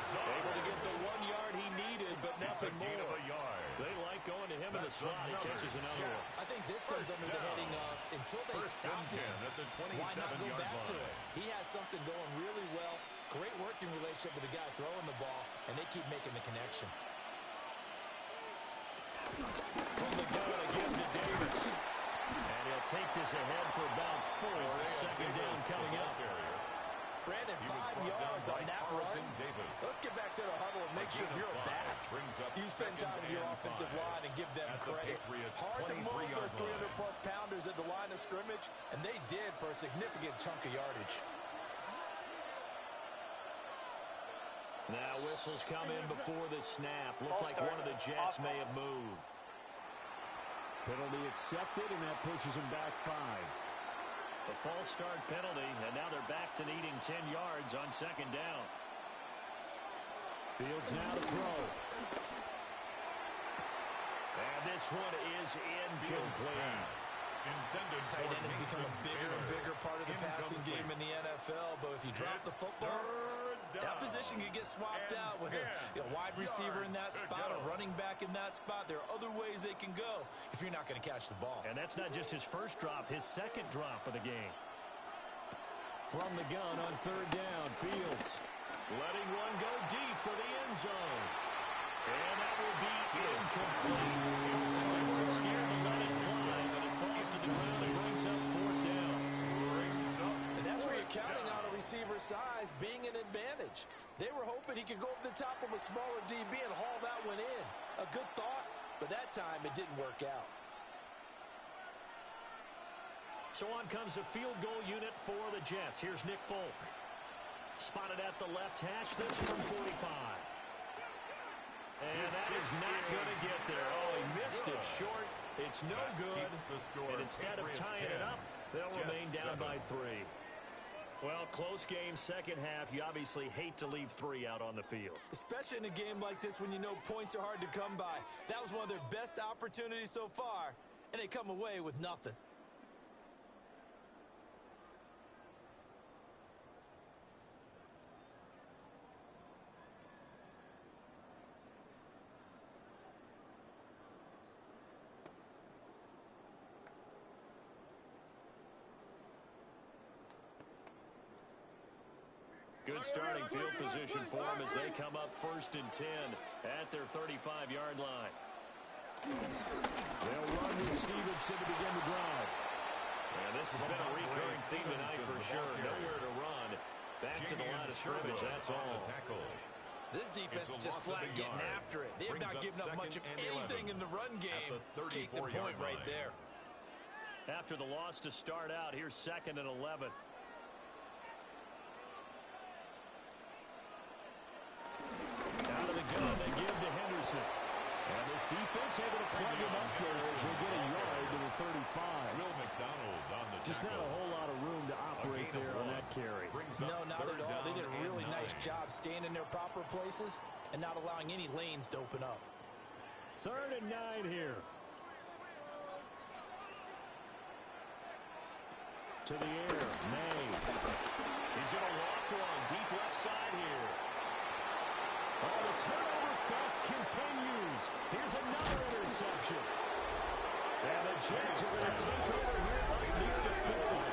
Able to get the 1 yard he needed, but nothing more. They like going to him in the slot. He catches another one. I think this comes under the heading of until they stop him, why not go back to it? He has something going really well. Great working relationship with the guy throwing the ball, and they keep making the connection. From the gun again to Davis. And he'll take this ahead for about 4. 2nd down coming up. Brandon, 5 yards on that run. Let's get back to the huddle and make sure you're back. You spend time with your offensive line and give them credit. Hard to move those 300-plus pounders at the line of scrimmage, and they did for a significant chunk of yardage. Now whistles come in before the snap. Looked like one of the Jets may have moved. Penalty accepted, and that pushes him back 5. A false start penalty, and now they're back to needing 10 yards on second down. Fields now to throw. And this one is incomplete. Tight end has become a bigger and bigger part of the passing game in the NFL, but if you drop the football, that position can get swapped out with a wide receiver in that spot, a running back in that spot. There are other ways they can go if you're not going to catch the ball. And that's not just his first drop, his second drop of the game. From the gun on third down, Fields letting one go deep for the end zone. And that will be incomplete. They weren't scared to let it fly, but it falls to the ground and brings up fourth down. And that's where you're counting on a receiver's size being an advantage. They were hoping he could go over the top of a smaller DB and haul that one in. A good thought, but that time it didn't work out. So on comes the field goal unit for the Jets. Here's Nick Folk. Spotted at the left hash, this from 45. And that is not going to get there. Oh, he missed it short. It's no good. And instead of tying it up, they'll remain down by 3. Well, close game, second half. You obviously hate to leave 3 out on the field. Especially in a game like this when you know points are hard to come by. That was one of their best opportunities so far, and they come away with nothing. Good starting field position for them as they come up 1st and 10 at their 35-yard line. They'll run with Stevenson to begin the drive. And this has been a recurring theme tonight for sure. Nowhere to run. Back to the line of scrimmage, that's all. This defense is just flat getting after it. They have not given up much of anything in the run game. Case in point right there. After the loss to start out, here's 2nd and 11. Out of the gun, they give to Henderson. And this defense able to plug him up there as they get a yard to the 35. Will McDonald on the Just not a whole lot of room to operate there on that carry. No, not at all. They did a really nice job staying in their proper places and not allowing any lanes to open up. 3rd and 9 here. To the air, May. He's going to walk one, deep left side here. Oh, the turnover fest continues. Here's another interception. And the Jets are going to take over here near the 40.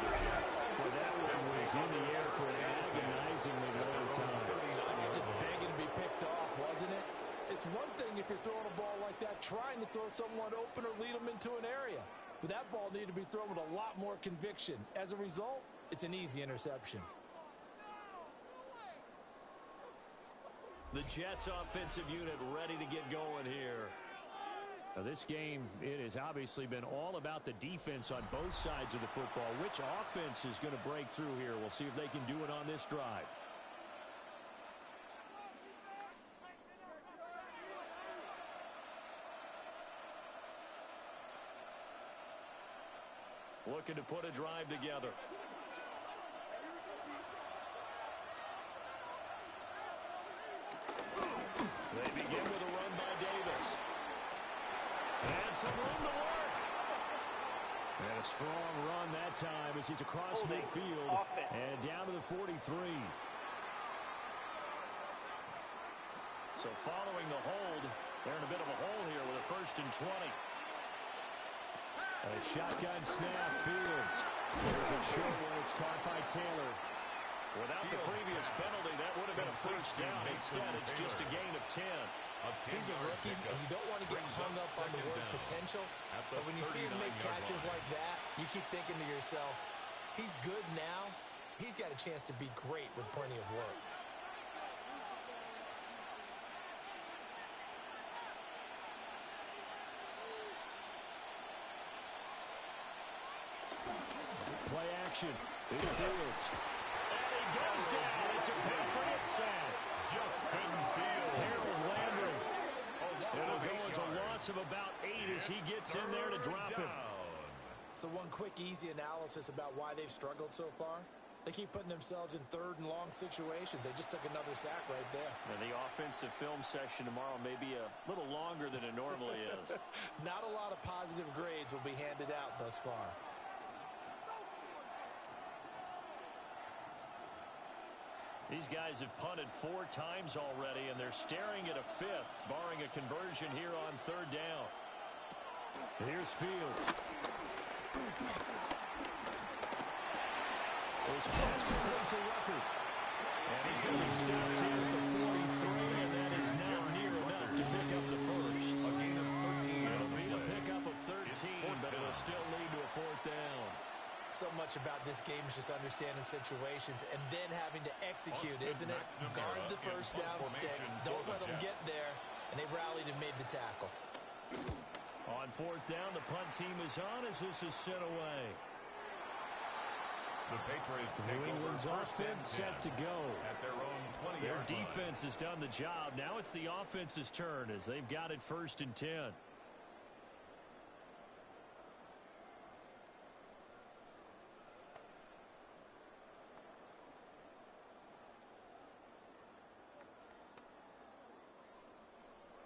Well, that one was in the air for an agonizingly long time. Just begging to be picked off, wasn't it? It's one thing if you're throwing a ball like that, trying to throw someone open or lead them into an area. But that ball needed to be thrown with a lot more conviction. As a result, it's an easy interception. The Jets offensive unit ready to get going here. Now this game, it has obviously been all about the defense on both sides of the football. Which offense is going to break through here? We'll see if they can do it on this drive. Looking to put a drive together. They begin with a run by Davis. And some room to work. And a strong run that time as he's across midfield and down to the 43. So following the hold, they're in a bit of a hole here with a 1st and 20. A shotgun snap, Fields. There's a short one. It's caught by Taylor. Without the previous penalty, that would have been a 1st down. Instead, it's just a gain of 10. He's a rookie, and you don't want to get hung up on the word potential. But when you see him make catches like that, you keep thinking to yourself, he's good now. He's got a chance to be great with plenty of work. Play action. It's Fields. And he goes down. It's a Patriots sack. Justin Fields. Harold Landry. It'll go as a loss of about 8 as he gets in there to drop him. So one quick, easy analysis about why they've struggled so far. They keep putting themselves in third and long situations. They just took another sack right there. And the offensive film session tomorrow may be a little longer than it normally is. Not a lot of positive grades will be handed out thus far. These guys have punted 4 times already, and they're staring at a 5th, barring a conversion here on 3rd down. Here's Fields. His pass complete to Rucker. And he's going to be stopped here at the 43, and that is not near enough to pick up the first. A gain of 13. It'll be a pickup of 13, but it'll still lead to a 4th down. So much about this game is just understanding situations and then having to execute, isn't it? Guard the first down sticks. Don't let them get there. And they rallied and made the tackle. On 4th down, the punt team is on as this is sent away. The Patriots take New England's over first offense set to go. At their own 20-yard Their line. defense has done the job. Now it's the offense's turn as they've got it 1st and 10.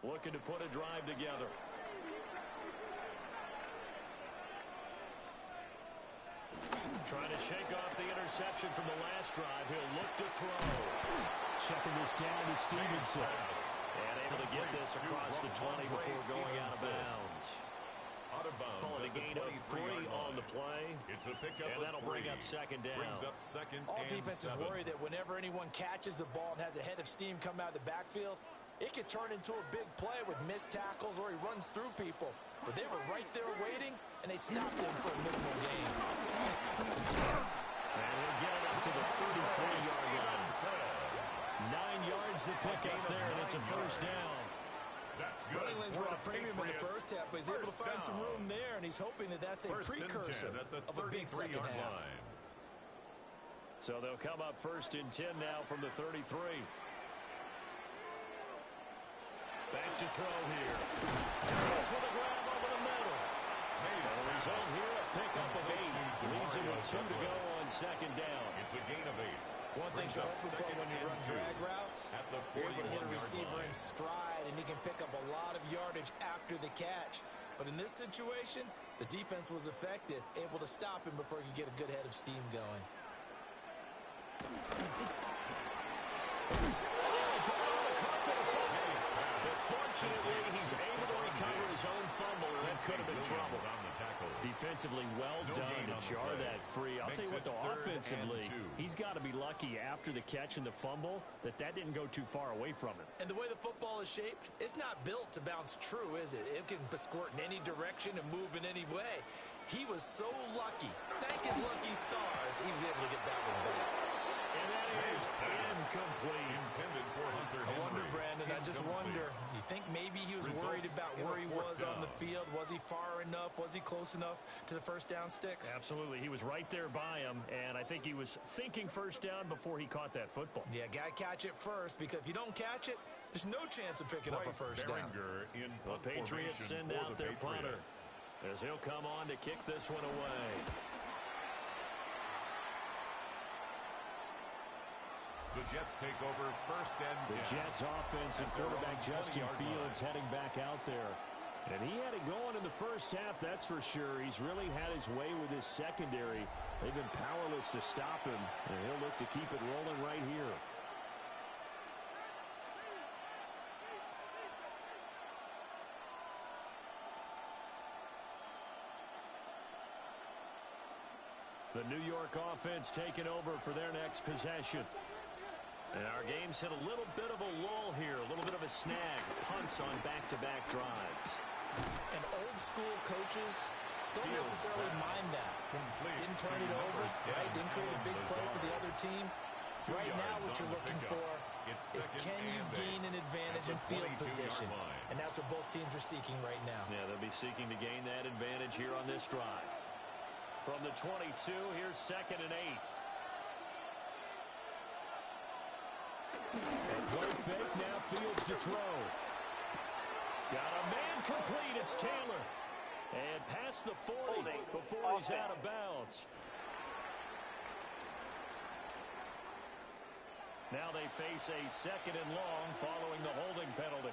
Looking to put a drive together. Trying to shake off the interception from the last drive. He'll look to throw. Checking this down to Stevenson. And able to get this across the 20 before going out of bounds. Out of bounds. Calling a gain of 3 on the play. It's a pickup and that'll of 3. bring up 2nd down. Brings up 2nd All and defenses 7. worry that whenever anyone catches the ball and has a head of steam come out of the backfield, it could turn into a big play with missed tackles or he runs through people. But they were right there waiting, and they stopped him for a minimal gain. And we'll get it up to the 33-yard line. 9 yards to pick up there, and it's a 1st down. That's good. Running lanes were at a premium in the first half, but he's able to find some room there, and he's hoping that that's a precursor of a big second half. So they'll come up 1st and 10 now from the 33. Back to throw here. Harris with a grab over the middle. The result here, a pickup of 8. Leaves him with 2 to go on 2nd down. It's a gain of 8. One thing you're hoping for when you run drag routes, you're able to hit a receiver in stride, and he can pick up a lot of yardage after the catch. But in this situation, the defense was effective, able to stop him before he could get a good head of steam going. Fortunately, he's able to recover his own fumble, and that could have been trouble. Defensively, well done to jar that free. I'll tell you what, though, offensively, he's got to be lucky after the catch and the fumble that didn't go too far away from him. And the way the football is shaped, it's not built to bounce true, is it? It can squirt in any direction and move in any way. He was so lucky. Thank his lucky stars, he was able to get that one back. And that is incomplete. Intended for Hunter Henry. I wonder, Brandon, I just wonder, you think maybe he was worried about where he was on the field? Was he far enough? Was he close enough to the first down sticks? Absolutely. He was right there by him, and I think he was thinking first down before he caught that football. Yeah, got to catch it first, because if you don't catch it, there's no chance of picking up a first down. The Patriots send out their punter as he'll come on to kick this one away. The Jets take over 1st and 10. The Jets offense and quarterback Justin Fields heading back out there. And he had it going in the first half, that's for sure. He's really had his way with his secondary. They've been powerless to stop him, and he'll look to keep it rolling right here. The New York offense taking over for their next possession. And our game's hit a little bit of a lull here, a little bit of a snag. Punts on back-to-back drives. And old-school coaches don't necessarily mind that. Didn't turn it over, right? Didn't create a big play for the other team. Right now what you're looking for is can you gain an advantage in field position? And that's what both teams are seeking right now. Yeah, they'll be seeking to gain that advantage here on this drive. From the 22, here's 2nd and 8. And play fake, now Fields to throw. Got a man complete, it's Taylor. And past the 40 Holding before he's out of offense. bounds. Now they face a 2nd and long following the holding penalty.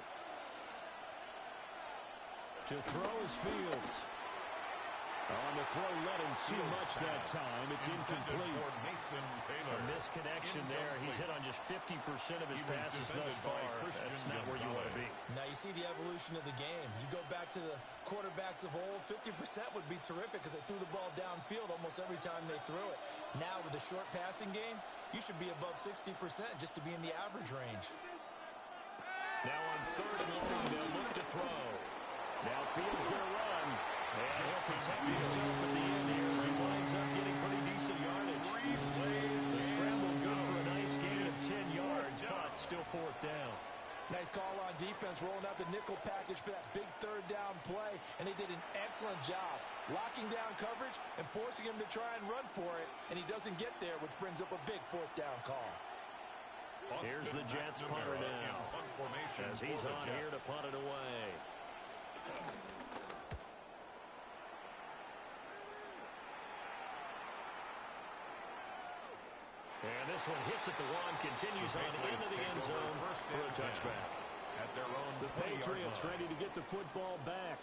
To throw is Fields. On the throw, let him too much that time. It's incomplete. A misconnection there. He's hit on just 50% of his passes thus far. That's not where you want to be. Now you see the evolution of the game. You go back to the quarterbacks of old, 50% would be terrific because they threw the ball downfield almost every time they threw it. Now with the short passing game, you should be above 60% just to be in the average range. Now on 3rd and long, they'll look to throw. Now Fields going to run. And he'll protect himself at the end here as he winds up getting pretty decent yardage. The scramble good for a nice gain of 10 yards, but still 4th down. Nice call on defense, rolling out the nickel package for that big 3rd down play, and they did an excellent job locking down coverage and forcing him to try and run for it, and he doesn't get there, which brings up a big 4th down call. Here's the Jets punter now, as he's on here to punt it away. And this one hits at the 1, continues on into the end zone for a touchback. The Patriots ready to get the football back.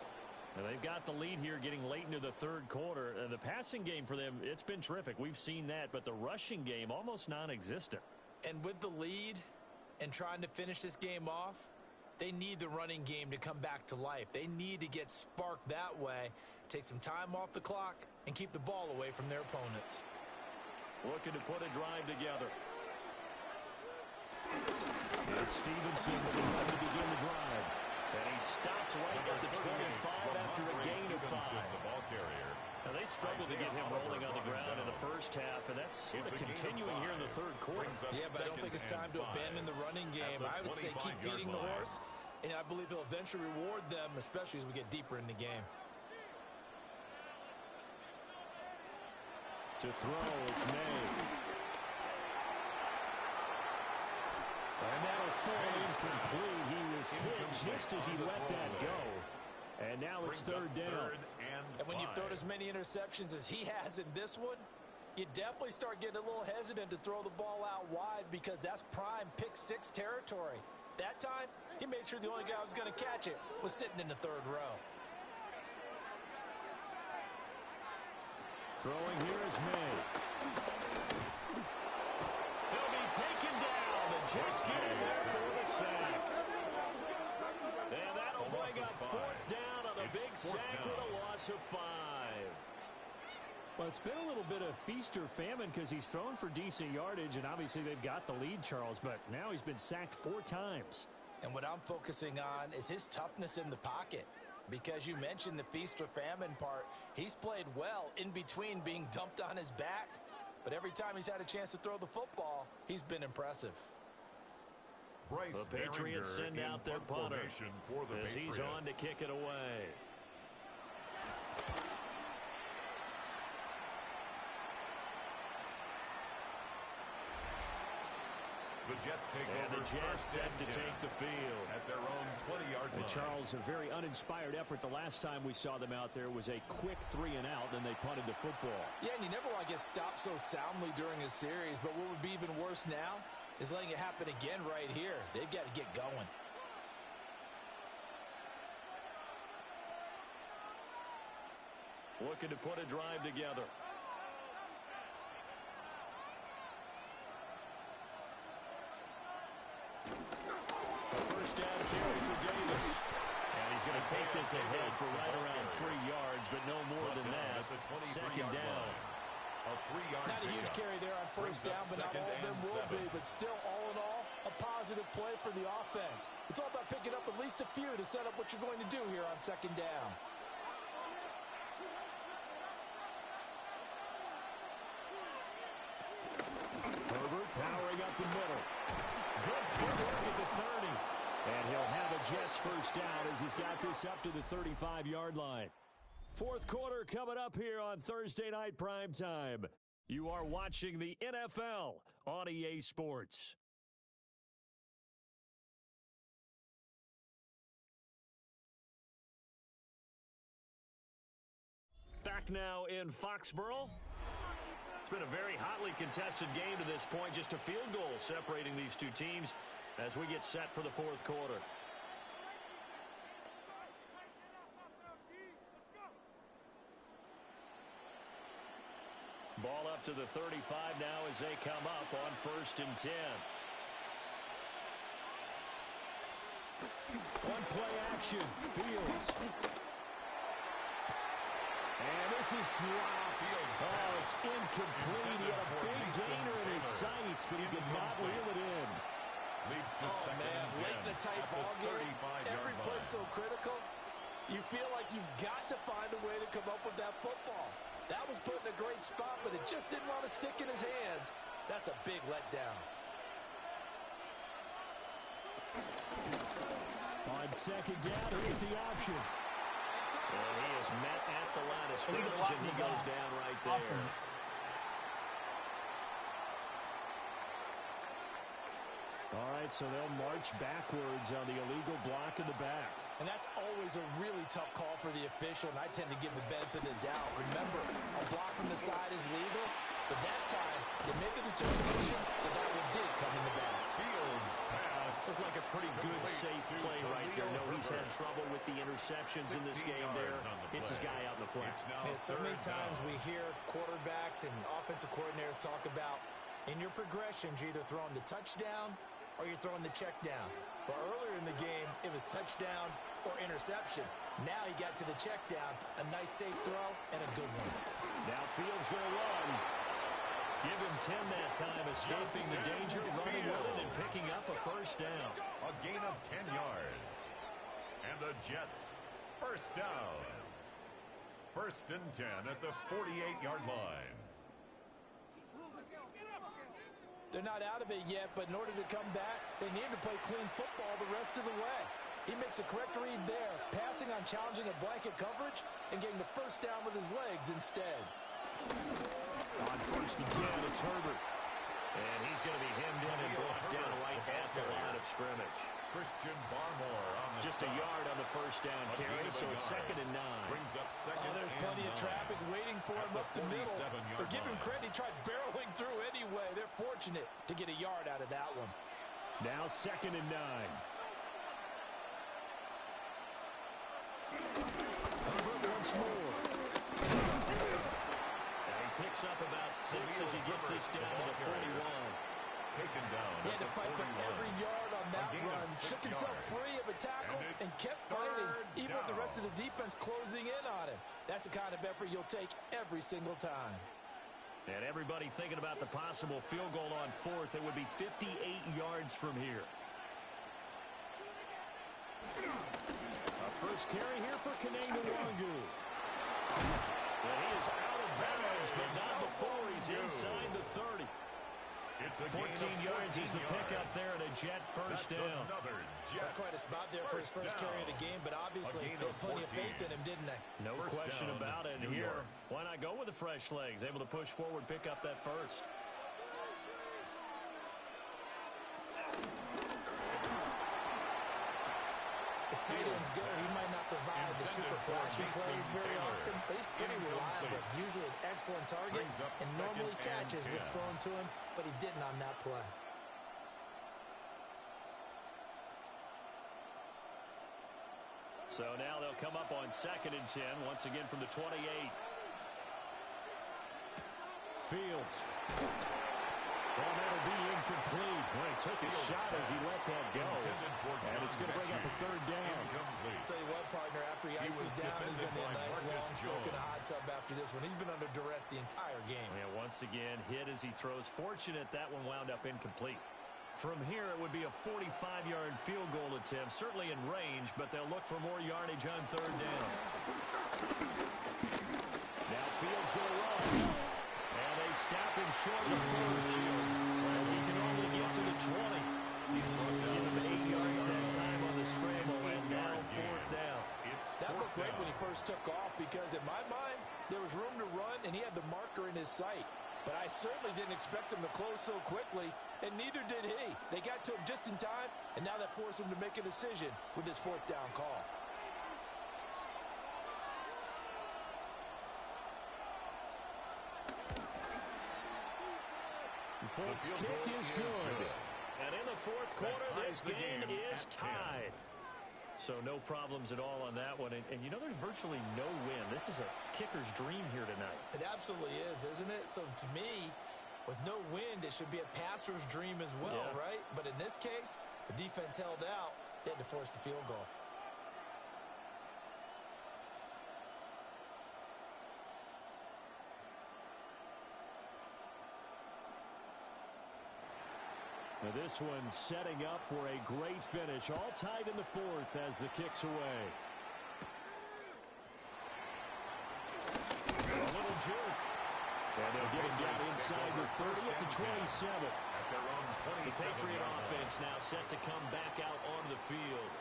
And they've got the lead here getting late into the 3rd quarter. The passing game for them, it's been terrific. We've seen that, but the rushing game almost non-existent. And with the lead and trying to finish this game off, they need the running game to come back to life. They need to get sparked that way, take some time off the clock, and keep the ball away from their opponents. Looking to put a drive together. It's Stevenson to begin the drive. And he stops right at the 25 after a gain of 5. Now they struggled to get him rolling on the ground in the first half, and that's sort of continuing here in the 3rd quarter. Yeah, but I don't think it's time to abandon the running game. I would say keep feeding the horse, and I believe he'll eventually reward them, especially as we get deeper in the game. To throw, it's made. And that'll fall incomplete. He was hit just as he let that go. And now it's 3rd down. And when you've thrown as many interceptions as he has in this one, you definitely start getting a little hesitant to throw the ball out wide because that's prime pick-6 territory. That time, he made sure the only guy who was going to catch it was sitting in the 3rd row. Throwing here is May. He'll be taken down. The Jets get in there for the sack. And that'll bring up 4th down on a big sack with a loss of 5. Well, it's been a little bit of feast or famine because he's thrown for decent yardage, and obviously they've got the lead, Charles, but now he's been sacked 4 times. And what I'm focusing on is his toughness in the pocket. Because you mentioned the feast or famine part, he's played well in between being dumped on his back. But every time he's had a chance to throw the football, he's been impressive. The Patriots send out their punter as he's on to kick it away. The Jets take over. The Jets set to take the field at their own 20-yard line. Charles, a very uninspired effort. The last time we saw them out there was a quick 3 and out, and they punted the football. Yeah, and you never want to get stopped so soundly during a series, but what would be even worse now is letting it happen again right here. They've got to get going. Looking to put a drive together. A 1st down carry for Davis. And he's going to take this ahead for right around 3 yards, but no more than that. 2nd down. Not a huge carry there on 1st down, but not all of them will be. But still, all in all, a positive play for the offense. It's all about picking up at least a few to set up what you're going to do here on 2nd down. Herbert powering up the middle. Good footwork at the 30. And he'll have a Jets 1st down as he's got this up to the 35-yard line. 4th quarter coming up here on Thursday Night Primetime. You are watching the NFL on EA Sports. back now in Foxborough. It's been a very hotly contested game to this point. Just a field goal separating these two teams as we get set for the fourth quarter. Ball up to the 35 now as they come up on 1st and 10. One play action. Fields. And this is dropped. Oh, it's incomplete. He had a big gainer in his sights, but he did not reel it in. Leads to second and 10. Late in the tight ball game, every play so critical. You feel like you've got to find a way to come up with that football. That was put in a great spot, but it just didn't want to stick in his hands. That's a big letdown. On 2nd down, here's the option. And he is met at the line of scrimmage, and he goes down right there. Offense. All right, so they'll march backwards on the illegal block in the back. And that's always a really tough call for the official, and I tend to give the benefit of the doubt. Remember, a block from the side is legal, but that time, they made the determination that one did come in the back. Fields pass. Looks like a pretty good, safe play right there. No, he's had trouble with the interceptions in this game there. Hits his guy out in the flat. Yeah, so many times we hear quarterbacks and offensive coordinators talk about in your progressions, you're either throwing the touchdown or you're throwing the check down. But earlier in the game, it was touchdown or interception. Now he got to the check down, a nice safe throw, and a good one. Now Fields going to run. Give him 10 that time, escaping the danger, running with it, and picking up a 1st down. A gain of 10 yards. And the Jets, 1st down. 1st and 10 at the 48-yard line. They're not out of it yet, but in order to come back, they need to play clean football the rest of the way. He makes the correct read there, passing on challenging a blanket coverage and getting the 1st down with his legs instead. On 1st and 10, it's Herbert. And he's going to be hemmed in and brought down right at the line of scrimmage. Christian Barmore on the Just a yard on the 1st down carry, so it's 2nd and 9. Brings up 2nd there's plenty of traffic waiting for him up the middle. But give him credit, he tried barreling through anyway. They're fortunate to get a yard out of that one. Now 2nd and 9. Herbert once more. And he picks up about 6 as he gets this down to the 41. Taken down. He had to fight for every yard on that run. Shook himself free of a tackle and kept fighting, even with the rest of the defense closing in on him. That's the kind of effort you'll take every single time. And everybody thinking about the possible field goal on 4th. It would be 58 yards from here. A 1st carry here for Kanane Nwangu. And he is out of bounds, but not before he's inside the 30. 14 yards is the pickup there, and a Jet 1st down. That's quite a spot there for his 1st carry of the game, but obviously they had plenty of faith in him, didn't they? No question about it. And here, why not go with the fresh legs? Able to push forward, pick up that 1st. As tight ends go, he might not provide the super flashy plays very often, but he's pretty reliable. Usually an excellent target and normally catches what's thrown to him, but he didn't on that play. So now they'll come up on 2nd and 10, once again from the 28. Fields. Well, that'll be incomplete. Well, he took his shot as he let that go. And it's going to bring up a 3rd down. I'll tell you what, partner, after he ices down, he's going to be a nice long soak in a hot tub after this one. He's been under duress the entire game. And once again, hit as he throws. Fortunate that one wound up incomplete. From here, it would be a 45-yard field goal attempt, certainly in range, but they'll look for more yardage on 3rd down. Now Fields going to run. And they stop him short of the 1st, as he can only get to the 20. Give him 8 yards that time on the scramble, and now 4th down. That looked great when he first took off, because in my mind, there was room to run, and he had the marker in his sight. But I certainly didn't expect him to close so quickly, and neither did he. They got to him just in time, and now that forced him to make a decision with this 4th down call. Folks, kick is good. And in the fourth quarter, this game is tied. So no problems at all on that one. And you know, there's virtually no win. This is a kicker's dream here tonight. It absolutely is, isn't it? So to me, with no wind, it should be a passer's dream as well, right? But in this case, the defense held out. They had to force the field goal. Now this one setting up for a great finish. All tied in the fourth as the kick's away. A little juke. And they'll get him down inside the 30 at the 27. At their own 27. The Patriot offense now set to come back out on the field.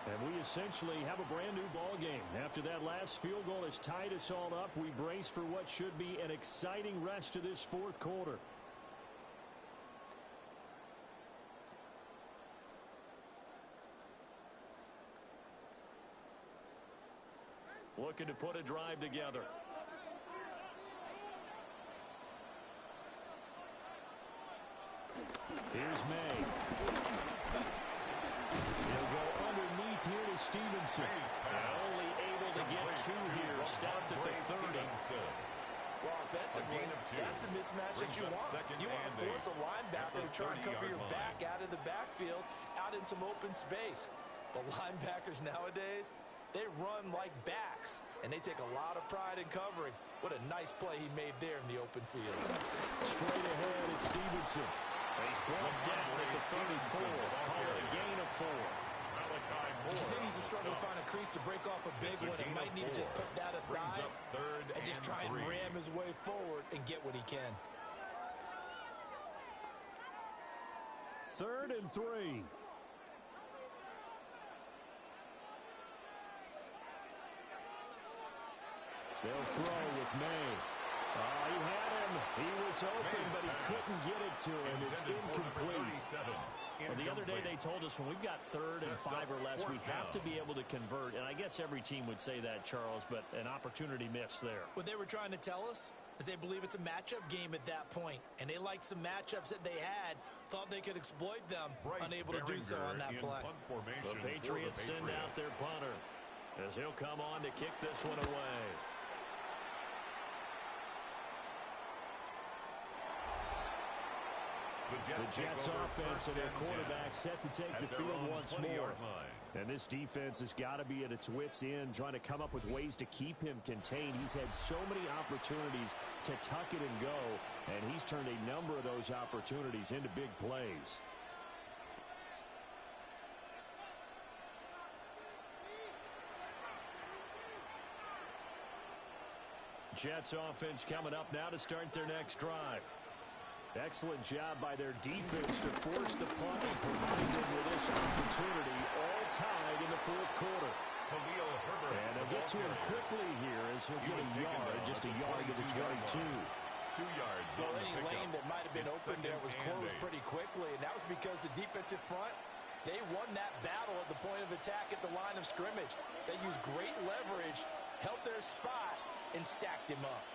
And we essentially have a brand new ball game. After that last field goal has tied us all up, we brace for what should be an exciting rest of this fourth quarter. Looking to put a drive together. Here's May. He'll go underneath here to Stevenson. And only able to get two here. Stopped at the 30. Well, offensively, that's the mismatch that you want. You want to force a linebacker to try and cover your back out of the backfield, out in some open space. The linebackers nowadays, they run like backs, and they take a lot of pride in covering. What a nice play he made there in the open field. Straight ahead, it's Stevenson. He's brought down at the 34. Call it a gain of 4. He continues to struggle to find a crease to break off a big one. He might need to just put that aside and just try and ram his way forward and get what he can. 3rd and 3. They'll throw with May. He had him. He was open, but he couldn't get it to him. It's incomplete. Well, the other day they told us when we've got 3rd and 5 or less, we have to be able to convert. And I guess every team would say that, Charles, but an opportunity missed there. What they were trying to tell us is they believe it's a matchup game at that point. And they liked some matchups that they had, thought they could exploit them, unable to do so on that play. The Patriots send out their punter as he'll come on to kick this one away. The Jets offense and their quarterback set to take the field once more. And this defense has got to be at its wits' end, trying to come up with ways to keep him contained. He's had so many opportunities to tuck it and go, and he's turned a number of those opportunities into big plays. Jets offense coming up now to start their next drive. Excellent job by their defense to force the punt and provide them with this opportunity, all tied in the fourth quarter. And they'll get to him quickly here as he'll get a yard, just a yard to the 22. 2 yards. Well, any lane that might have been open there was closed pretty quickly, and that was because the defensive front, they won that battle at the point of attack at the line of scrimmage. They used great leverage, held their spot, and stacked him up.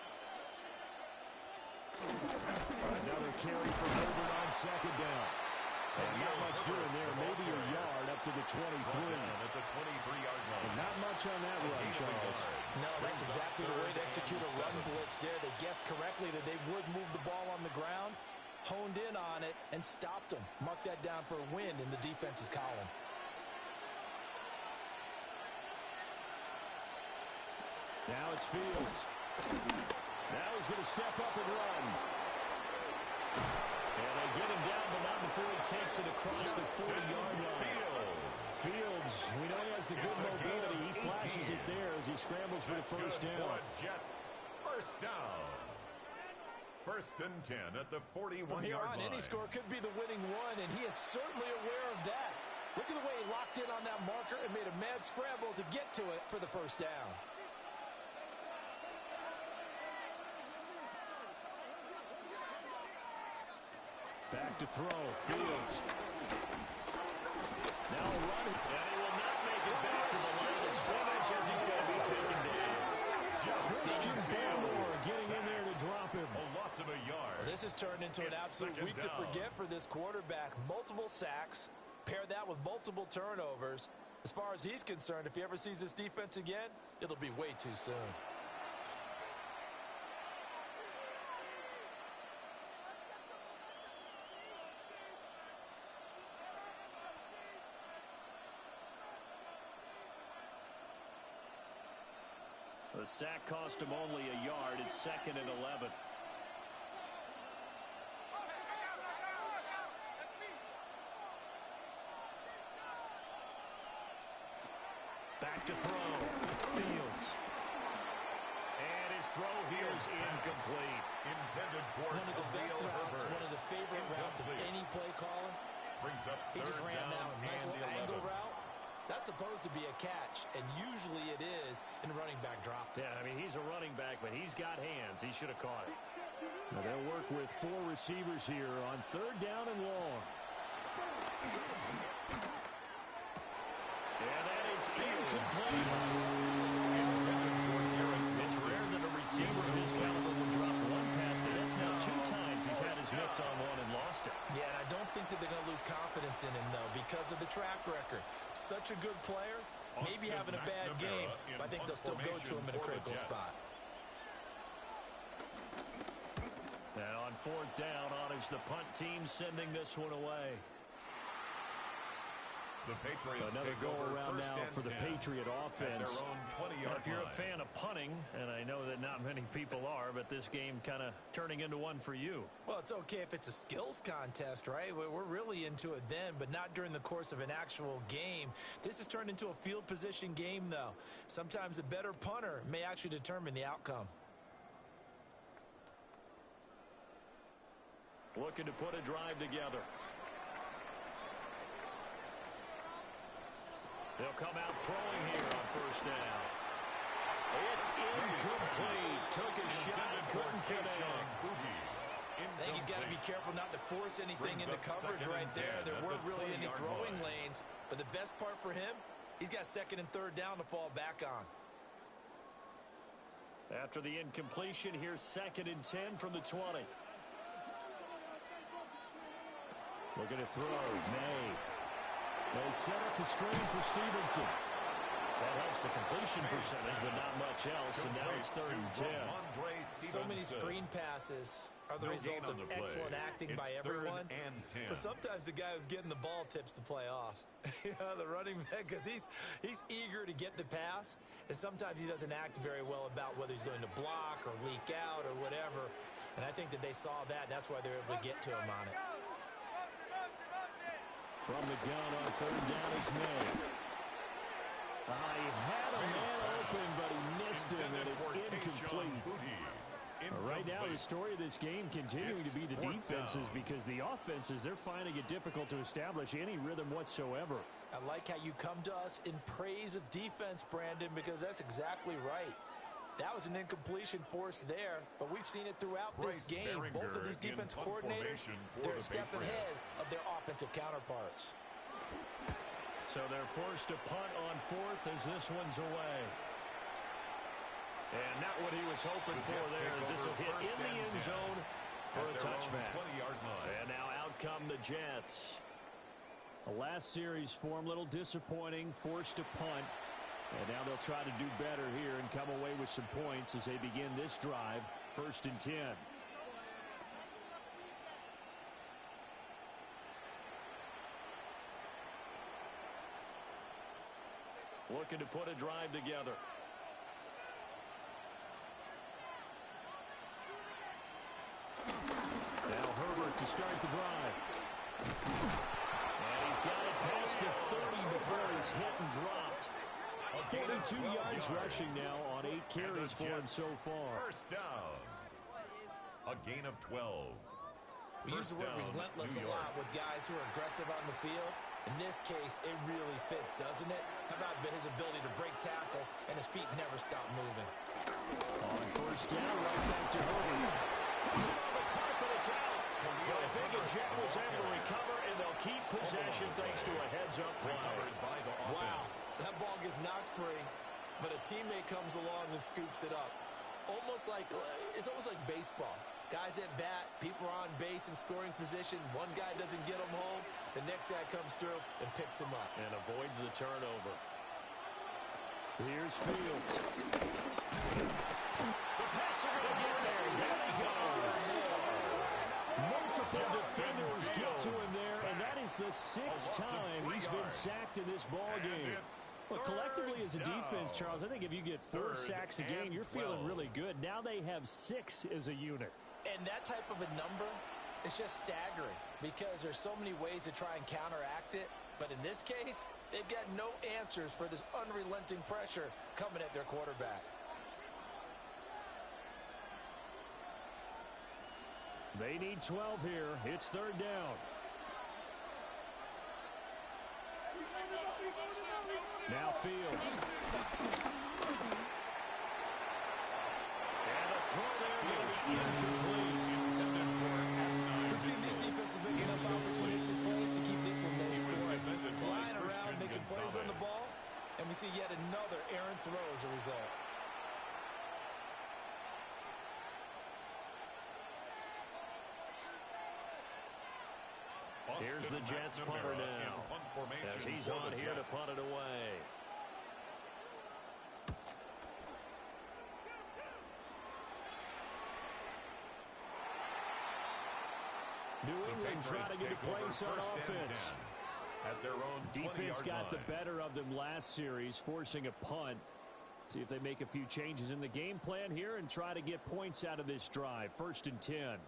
Another carry for Herbert on 2nd down. And not much doing there. Maybe a yard up to the 23. At the 23-yard line. And not much on that run, Charles. No, that's exactly the way to execute a run blitz there. They guessed correctly that they would move the ball on the ground, honed in on it, and stopped them. Mark that down for a win in the defense's column. Now it's Fields. Now he's going to step up and run. And they get him down, but not before he takes it across the 40-yard line. Fields, we know he has the good mobility. He flashes it there as he scrambles for the first down. Jets, first down. 1st and 10 at the 41-yard line. From here on, any score could be the winning one, and he is certainly aware of that. Look at the way he locked in on that marker and made a mad scramble to get to it for the first down. Back to throw. Fields. Now a run. And he will not make it back to the line of scrimmage as he's going to be taken down. Christian Barmore getting in there to drop him. A loss of a yard. Well, this has turned into an absolute week to forget for this quarterback. Multiple sacks. Pair that with multiple turnovers. As far as he's concerned, if he ever sees this defense again, it'll be way too soon. The sack cost him only a yard. It's 2nd and 11. Back to throw. Fields. And his throw here is incomplete. Intended for one of the best routes, one of the favorite routes of any play caller. Brings up He just ran that one. Nice little angle route. That's supposed to be a catch, and usually it is in running back drop. Yeah, I mean, he's a running back, but he's got hands. He should have caught it. Now they'll work with 4 receivers here on 3rd down and long. Yeah, that is incomplete. It's rare that a receiver of his caliber will drop 1 pass, but that's now 2 times he's had his mitts on one and lost it. Yeah, and I don't think that they're going to lose confidence in him, though, because of the track record. Such a good player, maybe having a bad game, but I think they'll still go to him in a critical spot. Now on 4th down, honors the punt team sending this one away. The Patriots Another take go over around now for the Patriot offense. Their own 20-yard if you're line. a fan of punting, and I know that not many people are, but this game kind of turning into one for you. Well, it's okay if it's a skills contest, right? We're really into it then, but not during the course of an actual game. This has turned into a field position game, though. Sometimes a better punter may actually determine the outcome. Looking to put a drive together. They'll come out throwing here on 1st down. It's incomplete. Took a shot, couldn't get in. I think he's got to be careful not to force anything into coverage right there. There weren't really any throwing lanes, but the best part for him, he's got 2nd and 3rd down to fall back on. After the incompletion, here's 2nd and 10 from the 20. Looking to throw. May. They set up the screen for Stevenson. That helps the completion percentage, but not much else, and now it's 3rd and 10. So many screen passes are the result of excellent acting by everyone, but sometimes the guy who's getting the ball tips the play off. The running back, because he's eager to get the pass, and sometimes he doesn't act very well about whether he's going to block or leak out or whatever, and I think that they saw that, and that's why they were able to get to him on it. From the gun on 3rd down is May. He had a man open, but he missed him, and it's incomplete. Right now, the story of this game continuing to be the defenses, because the offenses, they're finding it difficult to establish any rhythm whatsoever. I like how you come to us in praise of defense, Brandon, because that's exactly right. That was an incompletion forced there, but we've seen it throughout this game. Both of these defense coordinators, they're a step ahead of their offensive counterparts. So they're forced to punt on 4th as this one's away. And not what he was hoping for there, as this will hit in the end zone for a touchback. And now out come the Jets. The last series for him, a little disappointing, forced to punt. And now they'll try to do better here and come away with some points as they begin this drive, 1st and 10. Looking to put a drive together. Now Herbert to start the drive. And he's got it past the 30 before he's hit and dropped. 42 yards rushing now on 8 carries for him so far. 1st down. A gain of 12. We use the word relentless a lot with guys who are aggressive on the field. In this case, it really fits, doesn't it? How about his ability to break tackles and his feet never stop moving? On 1st down, right back to Herbert. Push it on the carpet, it's out. But I think a Jet was able to recover, and they'll keep possession thanks to a heads-up play. Wow, that ball gets knocked free, but a teammate comes along and scoops it up. It's almost like baseball. Guys at bat, people are on base in scoring position. One guy doesn't get him home. The next guy comes through and picks him up. And avoids the turnover. Here's Fields. The Pats are going to get there. There he goes. Multiple defenders get to him there, and that is the 6th time he's been sacked in this ballgame. Well, collectively as a defense, Charles, I think if you get 4 sacks a game, you're feeling really good. Now they have 6 as a unit. And that type of a number is just staggering because there's so many ways to try and counteract it. But in this case, they've got no answers for this unrelenting pressure coming at their quarterback. They need 12 here. It's 3rd down. Now Fields. And a throw there going to be incomplete. We've seen these defenses making up opportunistic plays to keep this one low scoring. Flying around, making plays on the ball, and we see yet another errant throw as a result. Here's the Jets punter now, as he's on here to punt it away. New England trying to get a place on offense. At their own defense got the line. better of them last series, forcing a punt. See if they make a few changes in the game plan here and try to get points out of this drive. 1st and 10.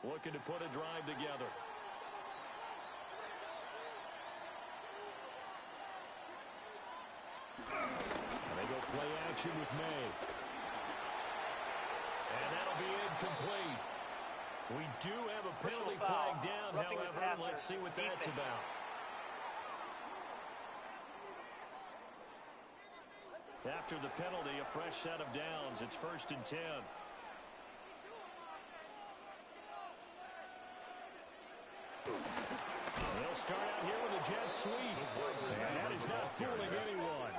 Looking to put a drive together. And they go play action with May. And that'll be incomplete. We do have a penalty flag down, however. Let's see what that's about. After the penalty, a fresh set of downs. It's 1st and 10. They'll start out here with a jet sweep. And that is not fooling anyone.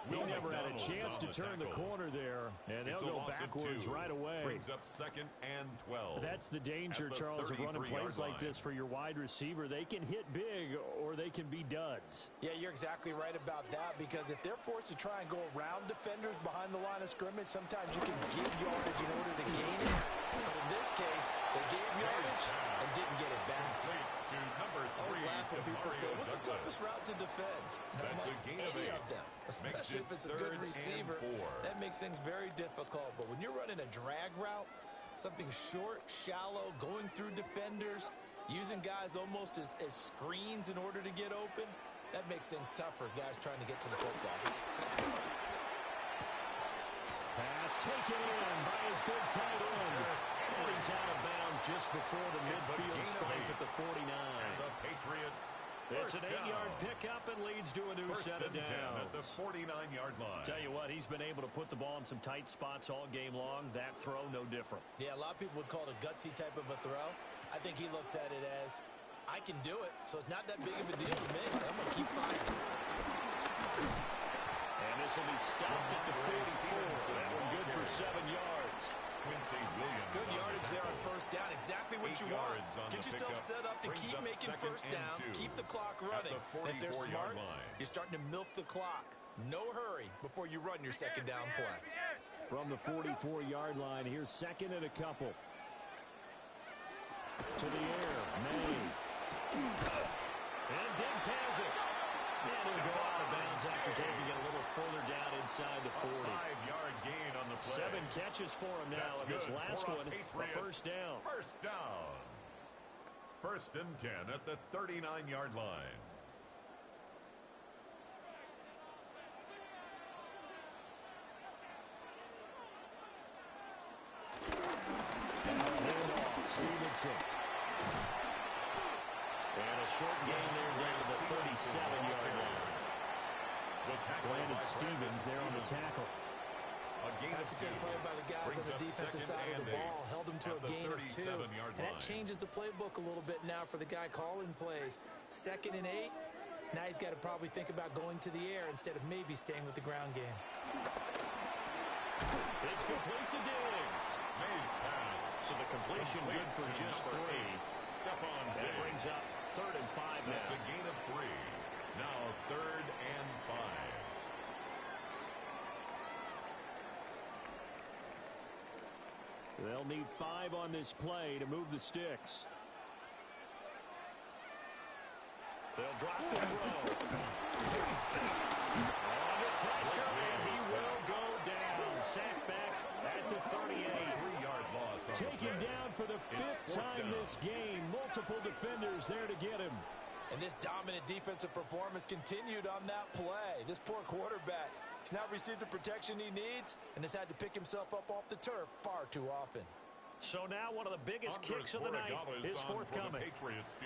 He never had a chance to turn the corner there, and they'll go backwards right away. Brings up 2nd and 12. That's the danger, Charles, of running plays like this for your wide receiver. They can hit big or they can be duds. Yeah, you're exactly right about that because if they're forced to try and go around defenders behind the line of scrimmage, sometimes you can give yardage in order to gain it. But in this case, they gave yardage and didn't get it back. To number 3, I was laughing. People say, what's the toughest route to defend? And I'm like, any of them, especially if it's a good receiver. That makes things very difficult. But when you're running a drag route, something short, shallow, going through defenders, using guys almost as screens in order to get open, that makes things tough for guys trying to get to the football. Pass taken in by his big tight end. And he's out of bounds just before the midfield stripe at the 49. And the Patriots. It's an 8-yard pickup and leads to a new set of downs. At the 49-yard line. Tell you what, he's been able to put the ball in some tight spots all game long. That throw, no different. Yeah, a lot of people would call it a gutsy type of a throw. I think he looks at it as, I can do it, so it's not that big of a deal to me. I'm going to keep fighting. And this will be stopped at the 44. That one good for 7 yards. Good yardage there on 1st down. Exactly what you want. Get yourself set up to keep making 1st downs, keep the clock running. And if they're smart, you're starting to milk the clock. No hurry before you run your 2nd down play. From the 44-yard line, here's 2nd and a couple. To the air, May. And Diggs has it. And he'll go out of bounds after taking it a little further down inside the 40. 5-yard gain on the play. 7 catches for him now. And this last one, a 1st down. 1st down. 1st and 10 at the 39-yard line. Stevenson. And a short gain there down to the 37-yard line. Brandon Stevens there on the tackle. A That's a good play by the guys on the defensive side of the ball. Held them to a gain of 2. And that changes the playbook a little bit now for the guy calling plays. 2nd and 8. Now he's got to probably think about going to the air instead of maybe staying with the ground game. It's complete to Diggs. Mays pass. So the completion good for just 3. That brings up 3rd and 5 now. That's a gain of 3. Now 3rd and 5. They'll need 5 on this play to move the sticks. They'll drop the throw. Under pressure, and he will go down. Sacked back at the 38. 3-yard loss. Taken down for the 5th time this game. Multiple defenders there to get him. And this dominant defensive performance continued on that play. This poor quarterback has not received the protection he needs and has had to pick himself up off the turf far too often. So now one of the biggest kicks of the night is forthcoming.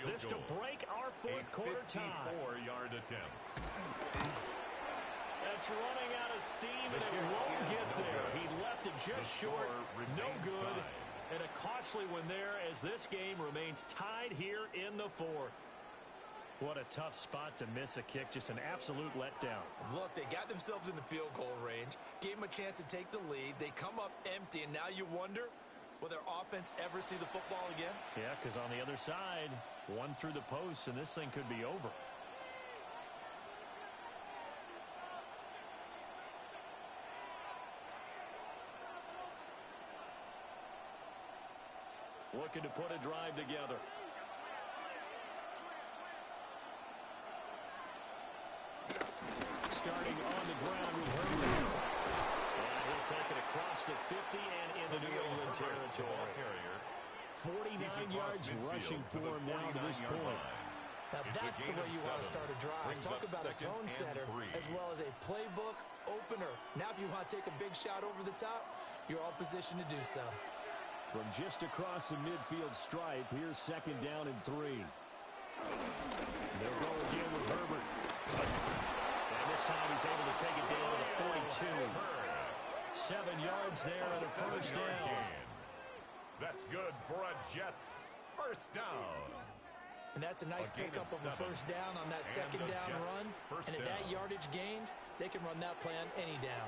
This to break our 4th quarter tie. 54-yard attempt. That's running out of steam, and it won't get there. He left it just short. No good. And a costly one there as this game remains tied here in the 4th. What a tough spot to miss a kick. Just an absolute letdown. Look, they got themselves in the field goal range, gave them a chance to take the lead. They come up empty, and now you wonder, will their offense ever see the football again? Yeah, because on the other side, one through the post, and this thing could be over. Looking to put a drive together. Starting on the ground with Herbert. And he'll take it across the 50 and into New England territory. 49 yards rushing for him now to this point. Now that's the way you want to start a drive. Talk about a tone setter as well as a playbook opener. Now if you want to take a big shot over the top, you're all positioned to do so. From just across the midfield stripe, here's 2nd down and 3. They'll go again with Herbert. And this time he's able to take it down to the 42. 7 yards there and a 1st down. That's good for a Jets 1st down. And that's a nice pickup of a 1st down on that 2nd down run. And at that yardage gained, they can run that play on any down.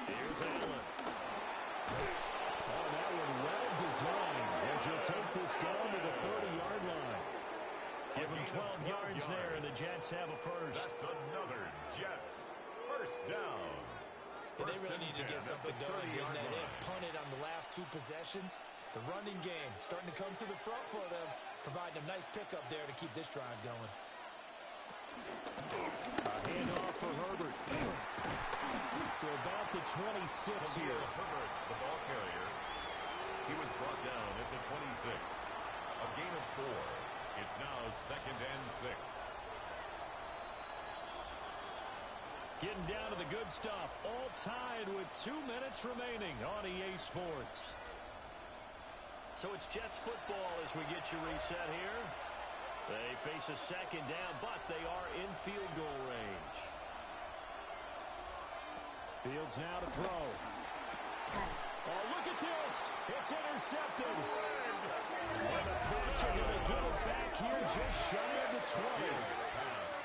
Here's Allen. Oh, that one well designed as he'll take this down to the 30-yard line. Give him 12 yards there, and the Jets have a 1st. That's another Jets 1st down. And they really need to get something done, didn't they? They punted on the last 2 possessions. The running game starting to come to the front for them, providing a nice pickup there to keep this drive going. A handoff for Herbert. To about the 26 here. Herbert, the ball carrier. He was brought down at the 26. A gain of 4. It's now 2nd and 6. Getting down to the good stuff. All tied with 2 minutes remaining on EA Sports. So it's Jets football as we get you reset here. They face a 2nd down, but they are in field goal range. Fields now to throw. Oh, look at this. It's intercepted. And the Pats are going to get it back here just shy of the 20.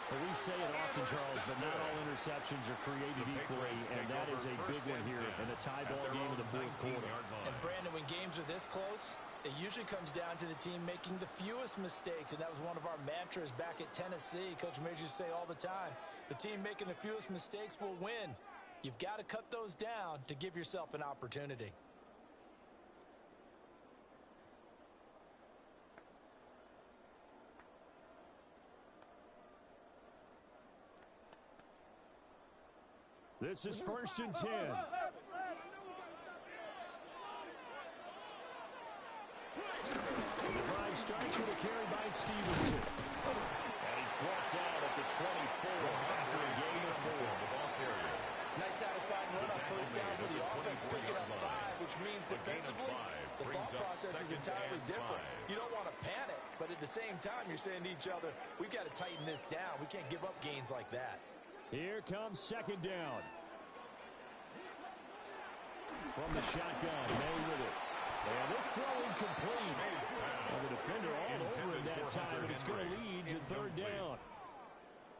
Well, we say it often, Charles, but not all interceptions are created equally, and that is a big one here in a tie ball game in the 4th quarter. And, Brandon, when games are this close, it usually comes down to the team making the fewest mistakes, and that was one of our mantras back at Tennessee. Coach Majors used to say all the time, the team making the fewest mistakes will win. You've got to cut those down to give yourself an opportunity. This is 1st and 10. The drive starts with a carry by Stevenson. And he's brought down at the 24 after a gain of 4. The ball carrier. Nice satisfying run on 1st down for the offense, picking up 5, which means defensively, The thought process is entirely different. You don't want to panic, but at the same time, you're saying to each other, we've got to tighten this down. We can't give up gains like that. Here comes second down. From the shotgun, May with it. And this throw incomplete. And the defender all over it that time, but it's going to lead to third down.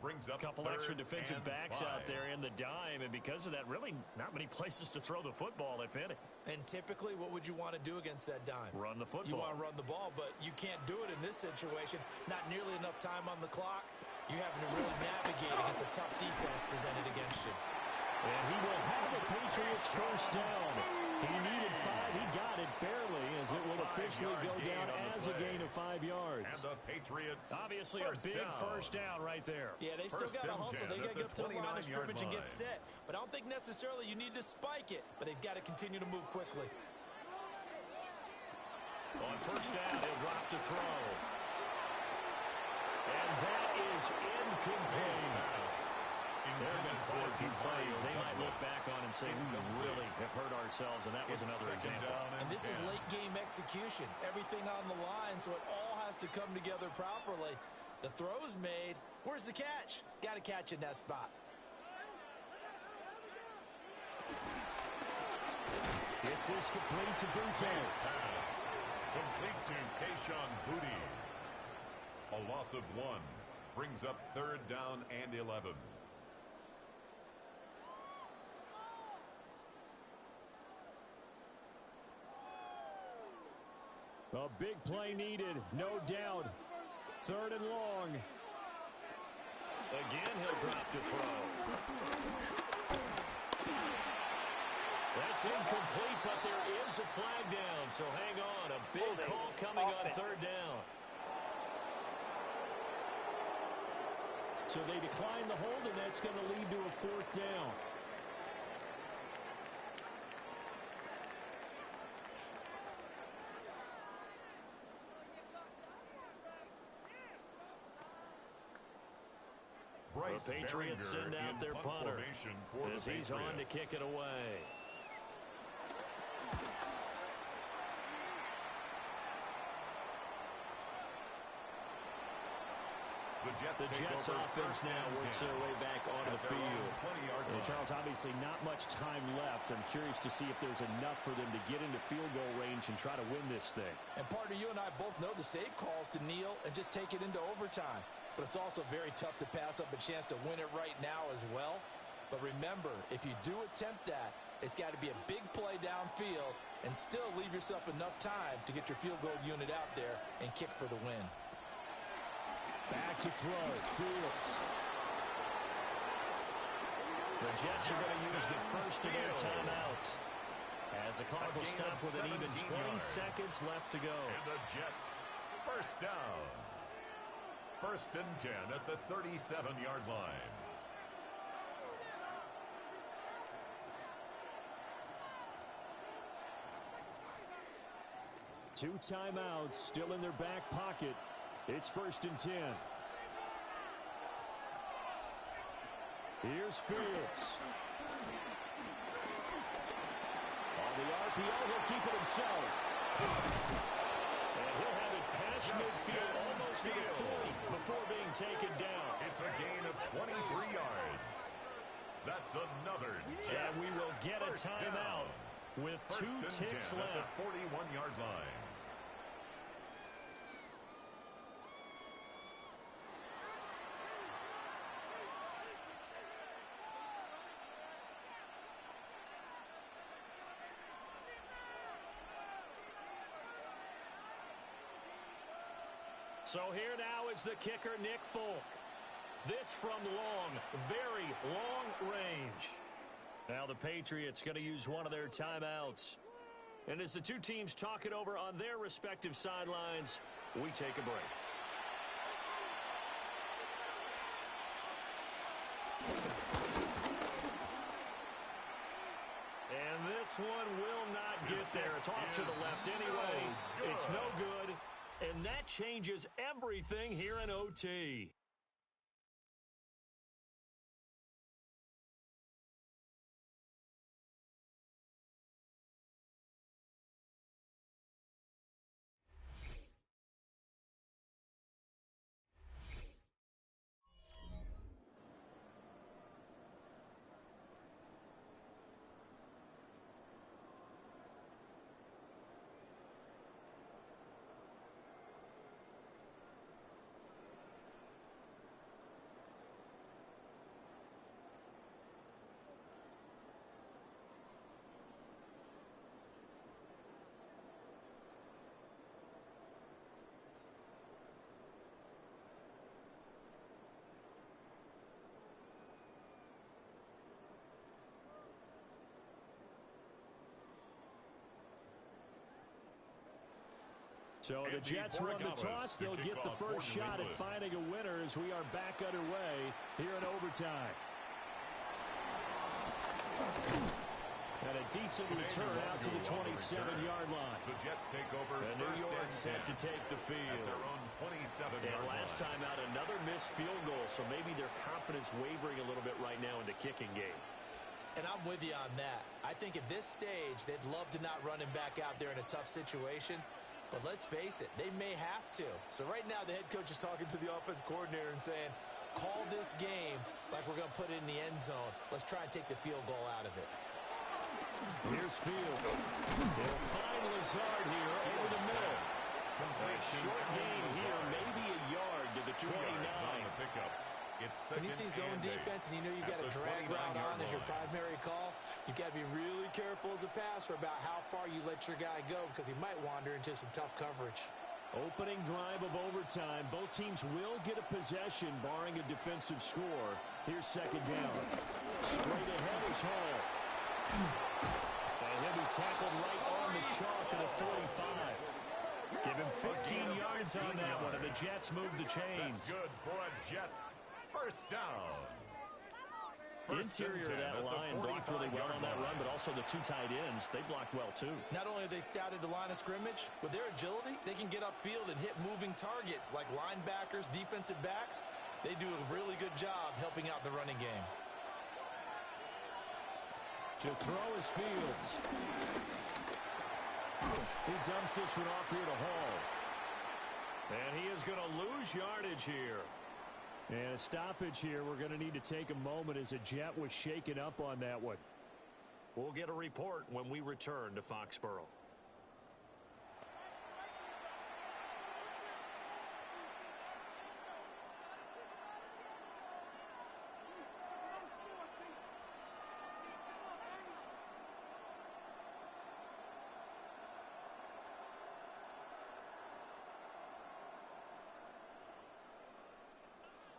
Brings up a couple extra defensive backs out there in the dime, and because of that, really not many places to throw the football, if any. And typically, what would you want to do against that dime? Run the football. You want to run the ball, but you can't do it in this situation. Not nearly enough time on the clock. You having to really navigate against a tough defense presented against you. And he will have the Patriots first down. He needed 5. He got it barely, as it will officially go down as a gain of 5 yards. And the Patriots, obviously a big first down right there. Yeah, they still got to hustle. They got to get up to the line of scrimmage and get set. But I don't think necessarily you need to spike it, but they've got to continue to move quickly. On first down, he'll drop to throw. And that is incomplete. There have been quite a few plays they might look back on and say, we really have hurt ourselves, and that was another example. And this is late-game execution. Everything on the line, so it all has to come together properly. The throw's made. Where's the catch? Got to catch in that spot. It's this complete to Boutte. Pass. Complete to Kayshon Boutte. A loss of 1. Brings up third down and 11. A big play needed, no doubt. Third and long. Again, he'll drop to throw. That's incomplete, but there is a flag down, so hang on. A big call coming on third down. So they decline the hold, and that's going to lead to a fourth down. The Patriots send out their punter as he's on to kick it away. The Jets offense now works their way back onto the field. And Charles, obviously not much time left. I'm curious to see if there's enough for them to get into field goal range and try to win this thing. And partner, you and I both know the safe calls to kneel and just take it into overtime. But it's also very tough to pass up a chance to win it right now as well. But remember, if you do attempt that, it's got to be a big play downfield and still leave yourself enough time to get your field goal unit out there and kick for the win. Back to throw. Fields. The Jets are going to use the first of their timeouts, as the clock will stop with an even 20 seconds left to go. And the Jets, first down. First and 10 at the 37-yard line. Two timeouts still in their back pocket. It's first and 10. Here's Fields. On the RPO, he'll keep it himself. And he'll have it past midfield, almost to the 40 before being taken down. It's a gain of 23 yards. That's another Jets. And we will get a timeout with 2 ticks left. At the 41-yard line. So here now is the kicker, Nick Folk. This from long, very long range. Now the Patriots going to use one of their timeouts. And as the two teams talk it over on their respective sidelines, we take a break. And this one will not get there. It's off to the left anyway. It's no good. And that changes everything here in OT. So the Jets won the toss. They'll get the first shot at finding a winner as we are back underway here in overtime. And a decent return out to the 27-yard line. The Jets take over. And New York set to take the field. At their own 27-yard line. And last time out, another missed field goal, so maybe their confidence wavering a little bit right now in the kicking game. And I'm with you on that. I think at this stage, they'd love to not run him back out there in a tough situation. But let's face it, they may have to. So right now, the head coach is talking to the offense coordinator and saying, call this game like we're going to put it in the end zone. Let's try and take the field goal out of it. Here's Fields. They'll find Lazard here over the middle. A short gain here, maybe a yard to the 29. On the pickup. It's when you see zone defense and you know you've got a drag route on as your primary call, you've got to be really careful as a passer about how far you let your guy go because he might wander into some tough coverage. Opening drive of overtime. Both teams will get a possession, barring a defensive score. Here's second down. Straight ahead is Hall. And he'll be tackled right on the chalk at a 45. Give him 15 yards on that one, and the Jets move the chains. That's good for a Jets. First down. Interior of that line blocked really well on that run, but also the two tight ends, they blocked well too. Not only have they scouted the line of scrimmage, with their agility, they can get upfield and hit moving targets like linebackers, defensive backs. They do a really good job helping out the running game. To throw is Fields. He dumps this one off here to Hall. And he is going to lose yardage here. And a stoppage here. We're going to need to take a moment as a Jet was shaken up on that one. We'll get a report when we return to Foxborough.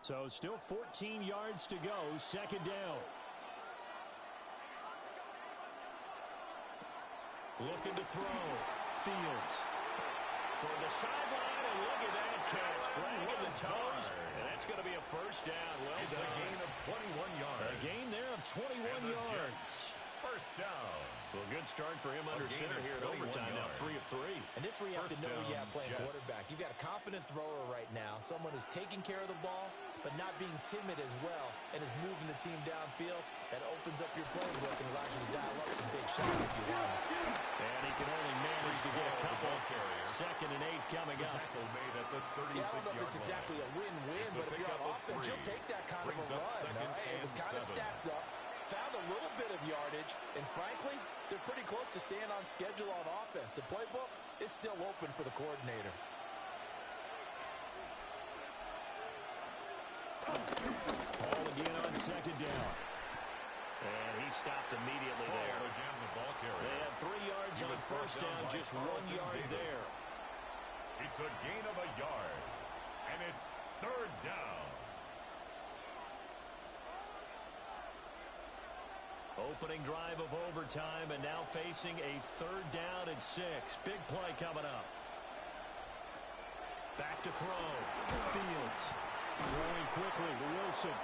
So still 14 yards to go, second down. Looking to throw. Fields. Toward the sideline, and look at that catch. Dragging the toes, and that's going to be a first down. Well it's done. A gain of 21 yards. A gain there of 21 yards. First down. Well, good start for him under center here in overtime. Now 3 of 3. And this is where you have to know you have playing quarterback. You've got a confident thrower right now, someone who's taking care of the ball, but not being timid as well, and is moving the team downfield. That opens up your playbook and allows you to dial up some big shots if you want. And he can only manage to get a couple. Second and 8 coming up. Tackle made at the 36-yard line. I don't know if it's exactly a win-win, but if you're on offense, you'll take that kind of a run. It was kind of stacked up. Found a little bit of yardage, and frankly, they're pretty close to staying on schedule on offense. The playbook is still open for the coordinator. Ball again on second down. And he stopped immediately there. Again, the ball carrier. They had 3 yards on first down, just 1 yard there. It's a gain of a yard, and it's third down. Opening drive of overtime, and now facing a third down and 6. Big play coming up. Back to throw. Fields throwing quickly to Wilson.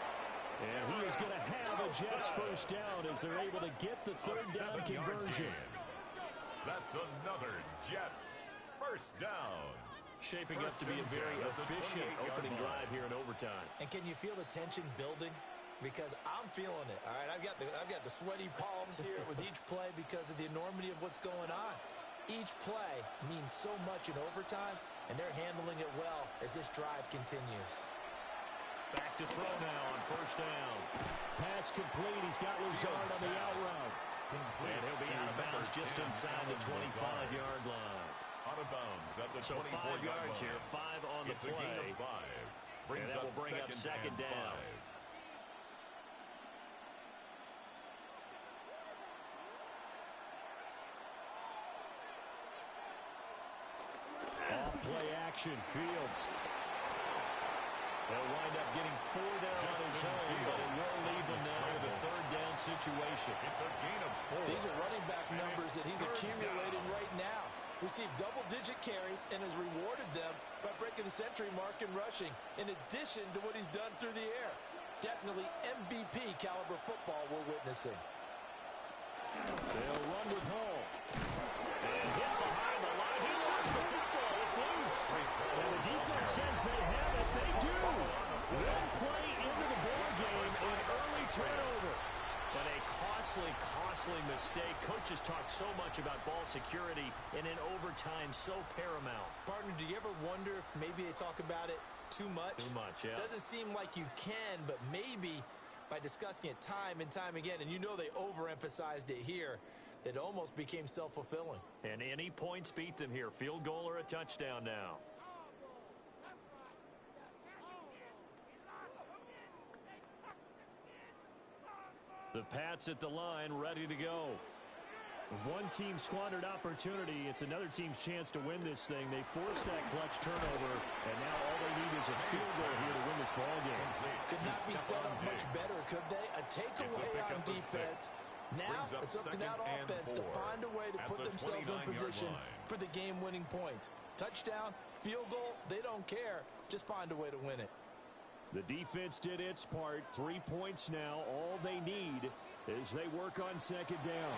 And he is going to have a Jets first down as they're able to get the third down conversion. That's another Jets first down. Shaping up to be a very efficient opening drive here in overtime. And can you feel the tension building? Because I'm feeling it. All right, I've got the sweaty palms here with each play because of the enormity of what's going on. Each play means so much in overtime, and they're handling it well as this drive continues. Back to throw now on first down. Pass complete. He's got Lazard on the out route. And he'll be out of bounds just inside the 25-yard line. Out of bounds at the 24-yard line. So 5 yards here, 5 on the play. It's a gain of 5. And that will bring up second down. Play action. Fields. They'll wind up getting 4 down on his own, but it will leave them now with a third down situation. It's a gain of 4. These are running back numbers that he's accumulating right now. received double-digit carries and has rewarded them by breaking the century mark in rushing, in addition to what he's done through the air. Definitely MVP caliber football we're witnessing. They'll run with Hall. And hit behind the line. He lost the football. It's loose. And the defense says they have it. They do. One play into the ball game, an early turnover. But a costly mistake. Coaches talk so much about ball security, and in overtime, so paramount. Partner, do you ever wonder if maybe they talk about it too much? Too much, yeah. Doesn't seem like you can, but maybe by discussing it time and time again, and you know they overemphasized it here, it almost became self-fulfilling. And any points beat them here. Field goal or a touchdown now. The Pats at the line, ready to go. One team squandered opportunity. It's another team's chance to win this thing. They forced that clutch turnover, and now all they need is a field goal here to win this ball game. Could not be set up much better, could they? A takeaway on defense. Now it's up to that offense to find a way to put themselves in position for the game-winning points. Touchdown, field goal, they don't care. Just find a way to win it. The defense did its part. 3 points now. All they need as they work on second down.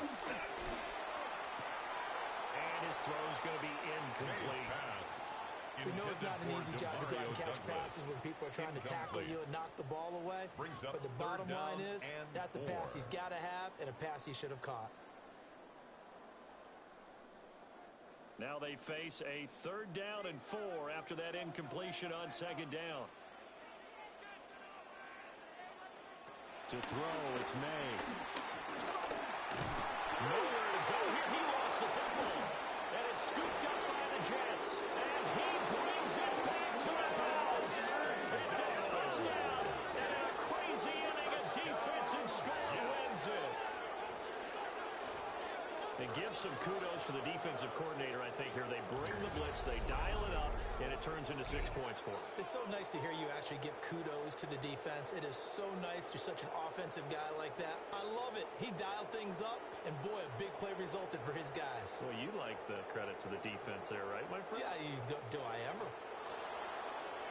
And his throw's going to be incomplete. We know it's not an easy job to go out and catch passes when people are trying to tackle you and knock the ball away. But the bottom line is, that's a pass he's got to have and a pass he should have caught. Now they face a 3rd down and 4 after that incompletion on second down. To throw, it's May. Nowhere to go here. He lost the football. And it's scooped up by the Jets. And he brings it back to the house. It's a touchdown. And in a crazy inning, a defensive score wins it. And give some kudos to the defensive coordinator, I think, here. They bring the blitz, they dial it up, and it turns into 6 points for them. It's so nice to hear you actually give kudos to the defense. It is so nice you're such an offensive guy like that. I love it. He dialed things up, and boy, a big play resulted for his guys. Well, you like the credit to the defense there, right, my friend? Yeah, do I ever?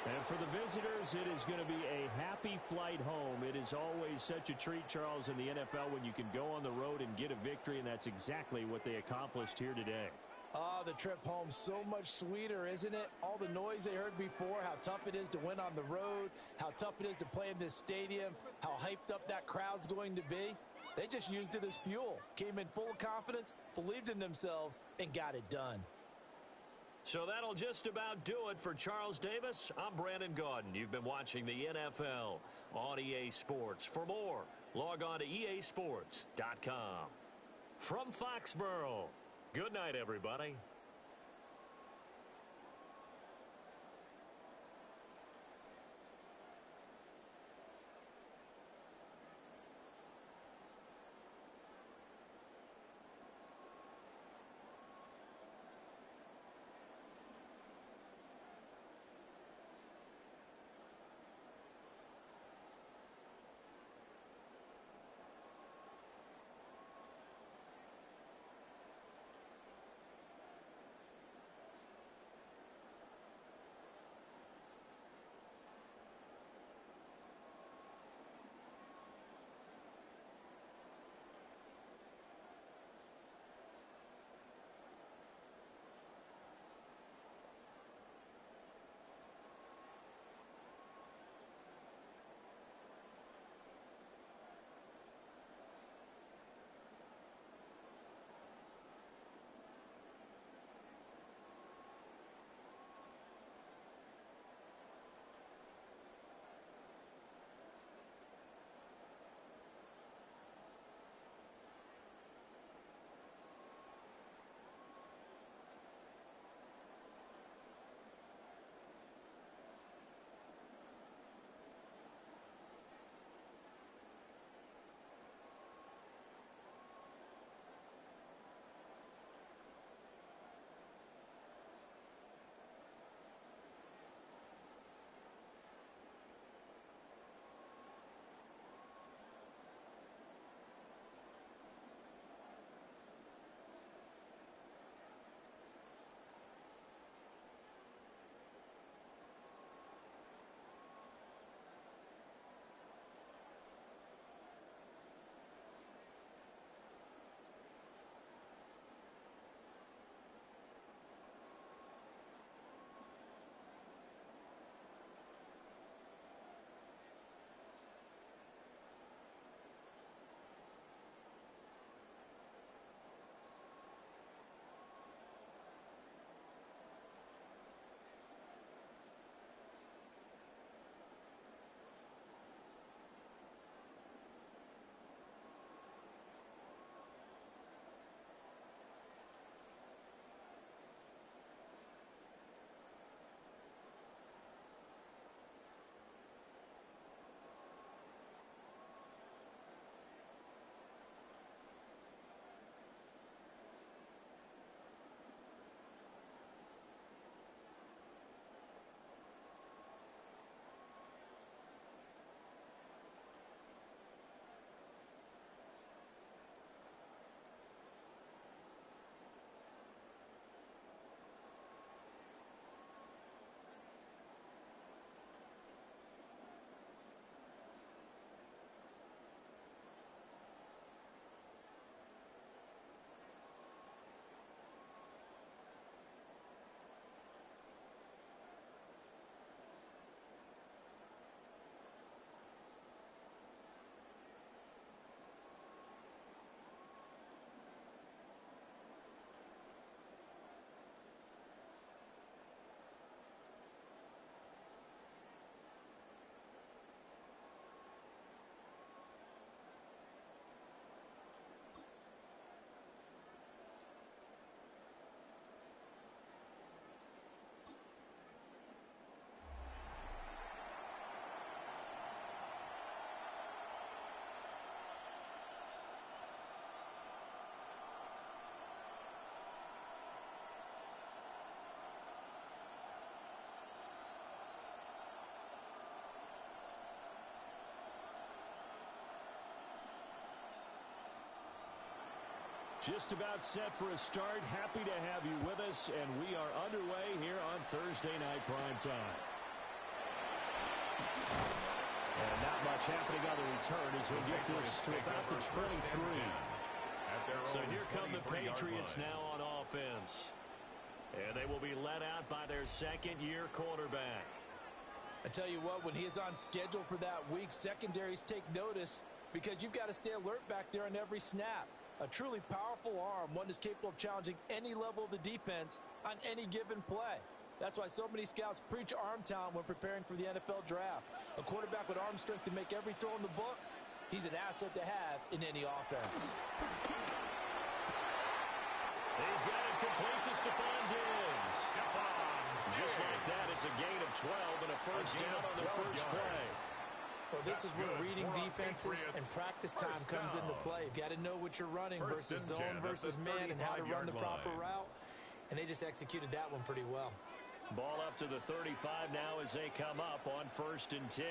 And for the visitors, it is going to be a happy flight home. It is always such a treat, Charles, in the NFL when you can go on the road and get a victory, and that's exactly what they accomplished here today. Oh, the trip home so much sweeter, isn't it? All the noise they heard before, how tough it is to win on the road, how tough it is to play in this stadium, how hyped up that crowd's going to be. They just used it as fuel, came in full of confidence, believed in themselves, and got it done. So that'll just about do it for Charles Davis. I'm Brandon Gaudin. You've been watching the NFL on EA Sports. For more, log on to easports.com. From Foxborough, good night, everybody. Just about set for a start. Happy to have you with us, and we are underway here on Thursday Night Primetime. And not much happening on the return as we get this to about the 23. So here come the Patriots now on offense. And they will be led out by their second-year quarterback. I tell you what, when he is on schedule for that week, secondaries take notice because you've got to stay alert back there on every snap. A truly powerful arm, one that's capable of challenging any level of the defense on any given play. That's why so many scouts preach arm talent when preparing for the NFL draft. A quarterback with arm strength to make every throw in the book, he's an asset to have in any offense. He's got it complete to Stephon Diggs. Just like that, it's a gain of 12 and a first down on their first play. Well, this is where reading defenses and practice time comes into play. You've got to know what you're running versus zone versus man and how to run the proper route. And they just executed that one pretty well. Ball up to the 35 now as they come up on 1st and 10.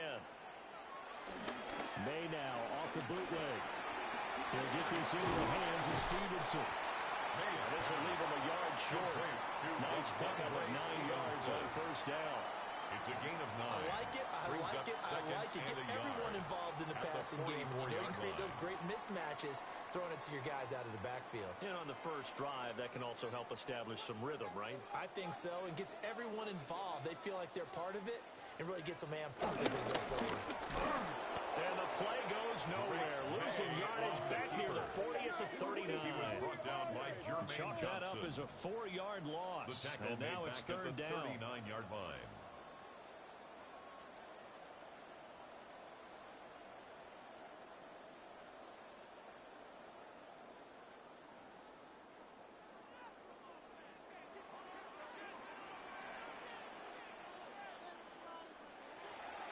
May now off the bootleg. He'll get this into the hands of Stevenson. This will leave him a yard short. Nice pickup of 9 yards on first down. It's a gain of 9. I like it. I like it. I like it. Get everyone involved in the passing game. You know, you can create those great mismatches throwing it to your guys out of the backfield. And on the first drive, that can also help establish some rhythm, right? I think so, and gets everyone involved. They feel like they're part of it and really gets them amped up as they go forward. And the play goes nowhere. Losing yardage back near the 40 at the 39. He was brought down by Jermaine Chalk that up as a 4-yard loss. And now it's third down. 39-yard line.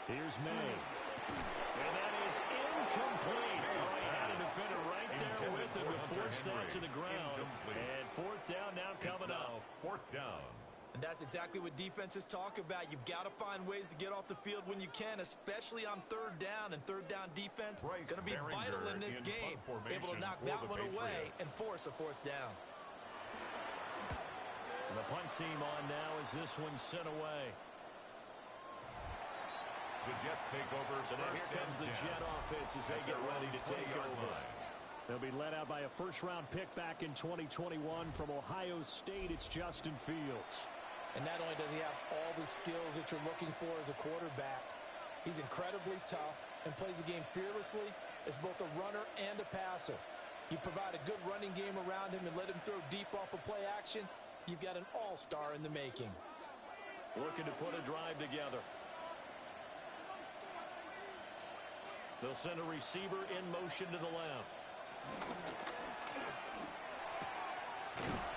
Here's May. And that is incomplete. Oh, he had a defender right there with him to force that to the ground. And fourth down now coming up. Fourth down. And that's exactly what defenses talk about. You've got to find ways to get off the field when you can, especially on third down. And third down defense going to be vital in this game. Able to knock that one away and force a fourth down. And the punt team on now as this one's sent away. The Jets take over. So now here comes the Jet offense as they get ready to take over. They'll be led out by a first-round pick back in 2021 from Ohio State. It's Justin Fields. And not only does he have all the skills that you're looking for as a quarterback, he's incredibly tough and plays the game fearlessly as both a runner and a passer. You provide a good running game around him and let him throw deep off of play action, you've got an all-star in the making. Looking to put a drive together. They'll send a receiver in motion to the left.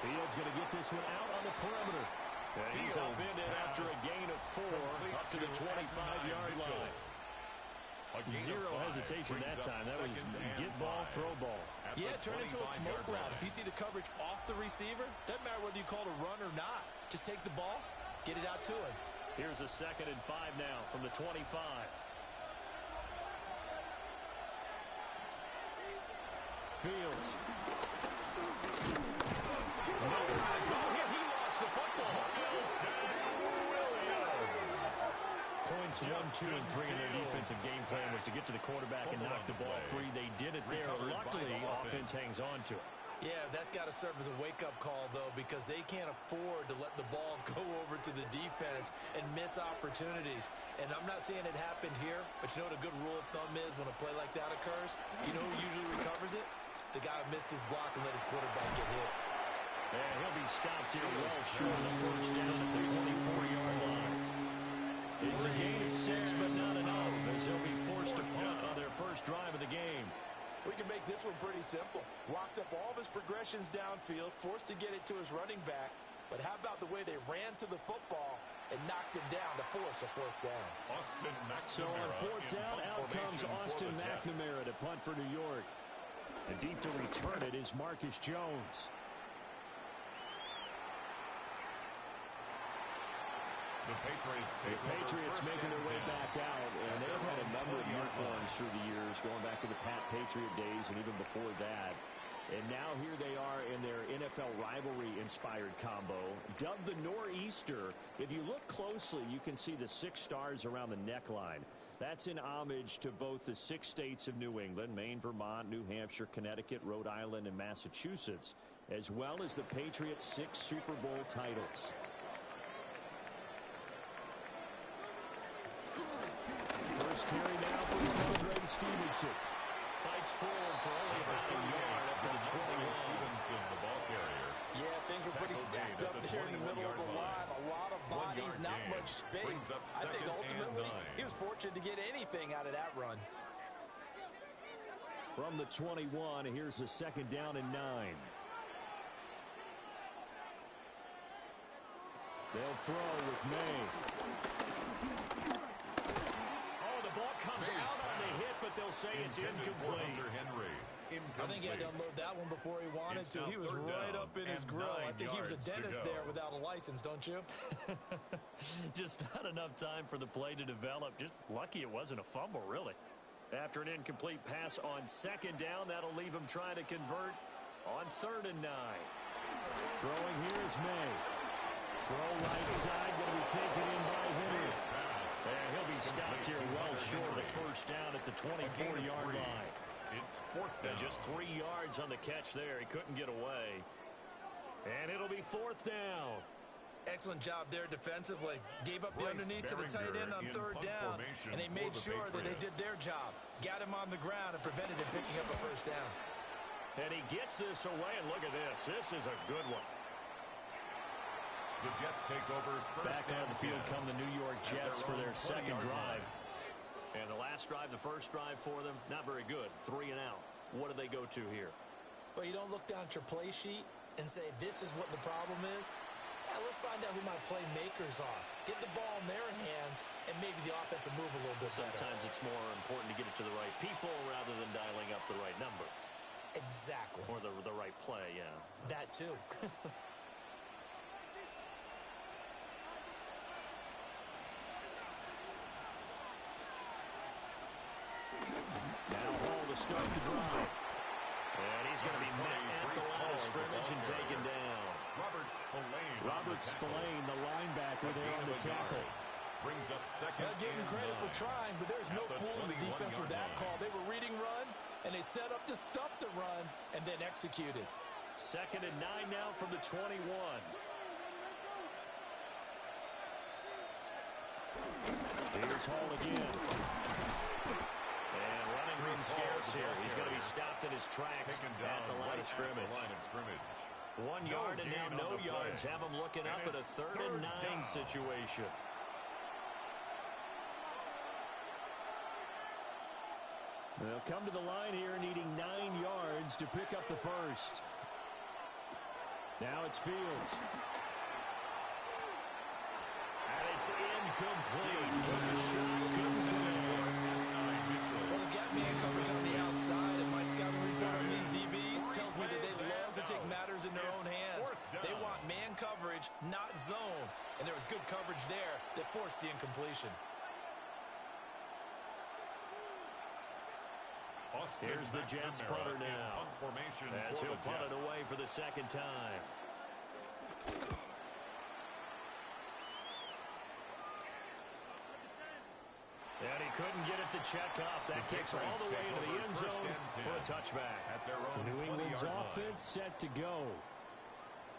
Fields going to get this one out on the perimeter. And he's upended after a gain of 4 up to the 25-yard line. Zero hesitation that time. That was get ball, throw ball. Yeah, turn into a smoke route. If you see the coverage off the receiver, doesn't matter whether you call it a run or not. Just take the ball, get it out to him. Here's a 2nd and 5 now from the 25. Fields. He lost the football. Points 1, 2, and 3 in their defensive game plan was to get to the quarterback and knock the ball free. They did it there. Luckily, offense hangs on to it. Yeah, that's got to serve as a wake-up call, though, because they can't afford to let the ball go over to the defense and miss opportunities. And I'm not saying it happened here, but you know what a good rule of thumb is when a play like that occurs? You know who usually recovers it? The guy who missed his block and let his quarterback get hit. And he'll be stopped here well short of the first down at the 24-yard line. It's a gain of 6, but not enough, as he'll be forced to punt on their first drive of the game. We can make this one pretty simple. Walked up all of his progressions downfield, forced to get it to his running back. But how about the way they ran to the football and knocked him down to force a fourth down? So on fourth down, out comes Austin McNamara to punt for New York. And deep to return it is Marcus Jones. The Patriots making their way back out, and they've had a number of uniforms through the years, going back to the Pat Patriot days and even before that. And now here they are in their NFL rivalry-inspired combo, dubbed the Nor'easter. If you look closely, you can see the 6 stars around the neckline. That's in homage to both the 6 states of New England, Maine, Vermont, New Hampshire, Connecticut, Rhode Island, and Massachusetts, as well as the Patriots' 6 Super Bowl titles. First carry now for Andre Stevenson. Fights forward for only about a yard up to the 20. Stevenson, the ball carrier. Yeah, things were pretty stacked up there in the middle of the line. A lot of bodies, not much space. I think ultimately he was fortunate to get anything out of that run. From the 21, here's a 2nd down and 9. They'll throw with May. Oh, the ball comes out on the hit, but they'll say it's incomplete. I think he had to unload that one before he wanted to. He was right up in his grill. I think he was a dentist there without a license, don't you? Just not enough time for the play to develop. Just lucky it wasn't a fumble, really. After an incomplete pass on 2nd down, that'll leave him trying to convert on 3rd and 9. Throwing here is May. Throw right side, going to be taken in by Henry. And he'll be stopped here well short of the 1st down at the 24-yard line. It's 4th down. Just 3 yards on the catch there. He couldn't get away. And it'll be 4th down. Excellent job there defensively. Gave up the underneath to the tight end on 3rd down, and they made sure that they did their job. Got him on the ground and prevented him picking up a 1st down. And he gets this away, and look at this. This is a good one. The Jets take over. Back on the field come the New York Jets for their 2nd drive. And the last drive, the first drive for them, not very good. 3 and out. What do they go to here? Well, you don't look down at your play sheet and say, this is what the problem is. Yeah, let's find out who my playmakers are. Get the ball in their hands, and maybe the offense will move a little bit better. Sometimes it's more important to get it to the right people rather than dialing up the right number. Exactly. Or the right play, yeah. That too. Now Hall to start the drive. And he's going to be met at the line of scrimmage and taken down. Robert Spillane, the linebacker there on the tackle. Brings up 2nd. I'll give him credit for trying, but there's no fooling the defense with that call. They were reading run, and they set up to stuff the run, and then executed. 2nd and 9 now from the 21. Here's Hall again. And running room scarce here. He's going to be stopped in his tracks at the line of scrimmage. 1 yard and now no yards. Have him looking up at a 3rd and 9 situation. They'll come to the line here needing 9 yards to pick up the first. Now it's Fields. And it's incomplete. Took a shot, couldn't connect. Well, they've got man coverage on the outside, and my scouting report on these DBs tells me that they love to take matters in their own hands. They want man coverage, not zone. And there was good coverage there that forced the incompletion. Here's the Jets punter now, as he'll punt it away for the 2nd time. And he couldn't get it to check up. That kicks all the way into the end zone for a touchback. New England's offense set to go.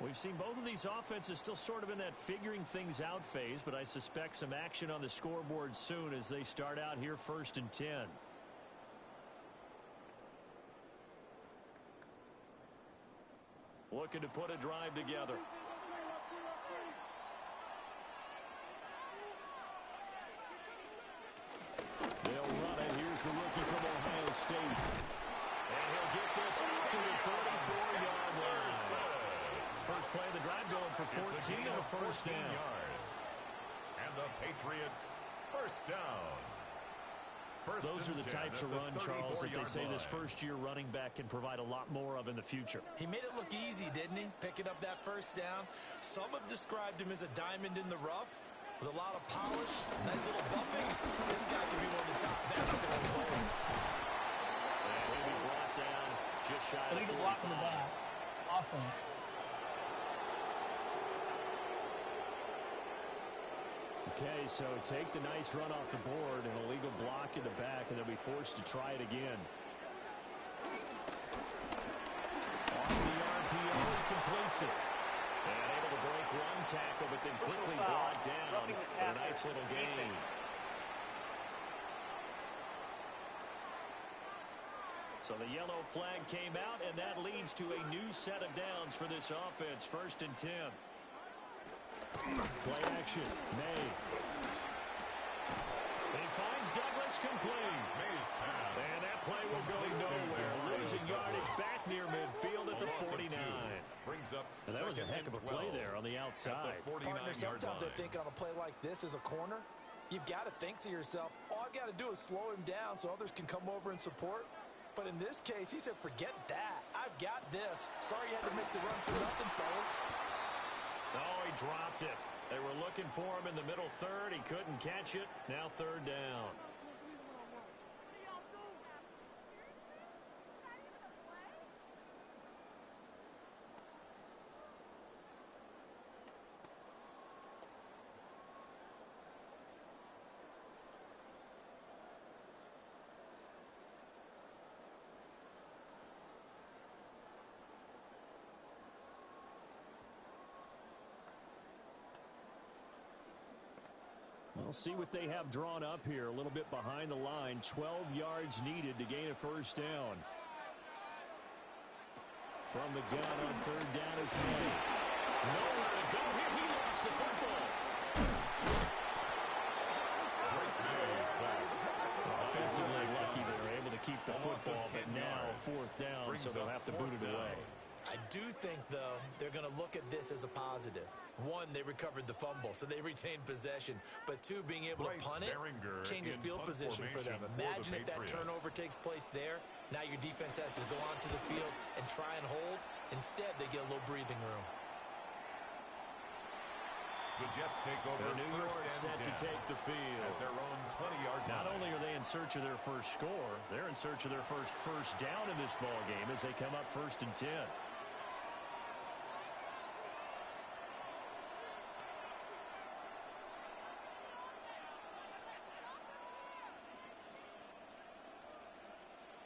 We've seen both of these offenses still sort of in that figuring things out phase, but I suspect some action on the scoreboard soon as they start out here 1st and 10. Looking to put a drive together. They'll run it. Here's the rookie from Ohio State. And he'll get this out to the 44-yard line. First play of the drive going for 14 and a 1st down. And the Patriots 1st down. Those are the types of run, Charles, that they say this first-year running back can provide a lot more of in the future. He made it look easy, didn't he? Picking up that 1st down. Some have described him as a diamond in the rough with a lot of polish, nice little bumping. This guy could be one of the top backs going forward. And he'll be brought down just shy of illegal block in the back. Offense. Okay, so take the nice run off the board, an illegal block in the back, and they'll be forced to try it again. Off the RPO, he completes it. And able to break one tackle, but then quickly brought down for a nice little gain. So the yellow flag came out, and that leads to a new set of downs for this offense. 1st and 10. Play action. May. He finds Douglas complete. May's pass. And that play will go nowhere. Losing yardage back near midfield at the 49. Brings up and that was a heck of a play there on the outside. Partner, sometimes I think on a play like this as a corner, you've got to think to yourself, all I've got to do is slow him down so others can come over and support. But in this case, he said, forget that. I've got this. Sorry you had to make the run for nothing, fellas. Oh, he dropped it. They were looking for him in the middle third. He couldn't catch it. Now 3rd down. We'll see what they have drawn up here. A little bit behind the line. 12 yards needed to gain a 1st down. From the gun on 3rd down is May. Nowhere to go here. He lost the football. Offensively lucky they were able to keep the football, but now 4th down, so they'll have to boot it away. I do think, though, they're going to look at this as a positive. 1, they recovered the fumble, so they retained possession. But 2, being able to punt it changes field position for them. Imagine if that turnover takes place there. Now your defense has to go onto the field and try and hold. Instead, they get a little breathing room. The Jets take over. New York set to take the field. At their own 20-yard line. Not only are they in search of their first score, they're in search of their first down in this ball game as they come up 1st and 10.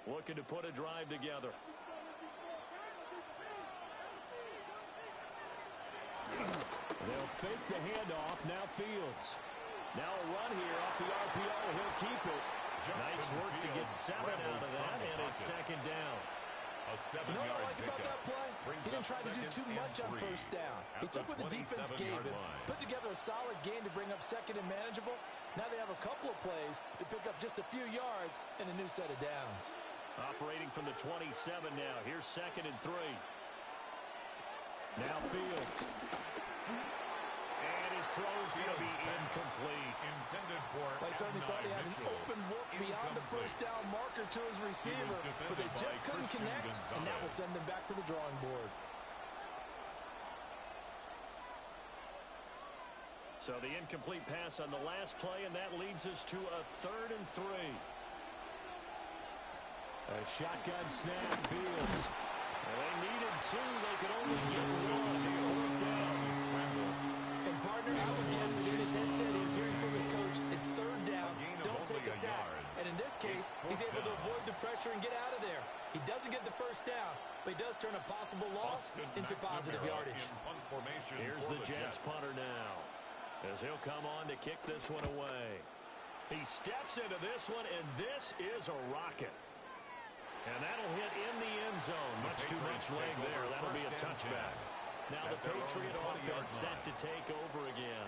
Looking to put a drive together. They'll fake the handoff. Now Fields. Now a run here off the RPO. He'll keep it. Nice work to get 7 out of that, and it's 2nd down. A 7-yard You know what I like about that play? Brings He didn't up try to do 2nd too much and on 3 1st down. He at took the what the defense gave 27-yard him, line. put together a solid gain to bring up 2nd and manageable. Now they have a couple of plays to pick up just a few yards and a new set of downs. Operating from the 27 now. Here's 2nd and 3. Now Fields. And his throw's going to be incomplete. Intended for I certainly thought he had an Mitchell. open look beyond the 1st down marker to his receiver, but they just couldn't connect, and that will send them back to the drawing board. So the incomplete pass on the last play, and that leads us to a 3rd and 3. A shotgun snap, Fields. Well, they needed 2. They could only get 1. 4th down. And partner, I would guess that in his headset he was hearing from his coach, it's 3rd down, don't take a sack. And in this case, he's able to avoid the pressure and get out of there. He doesn't get the 1st down, but he does turn a possible loss into positive yardage. Here's the Jets punter now, as he'll come on to kick this one away. He steps into this one, and this is a rocket. And that'll hit in the end zone. Much too much leg there. That'll be a touchback. Now the Patriot offense set to take over again.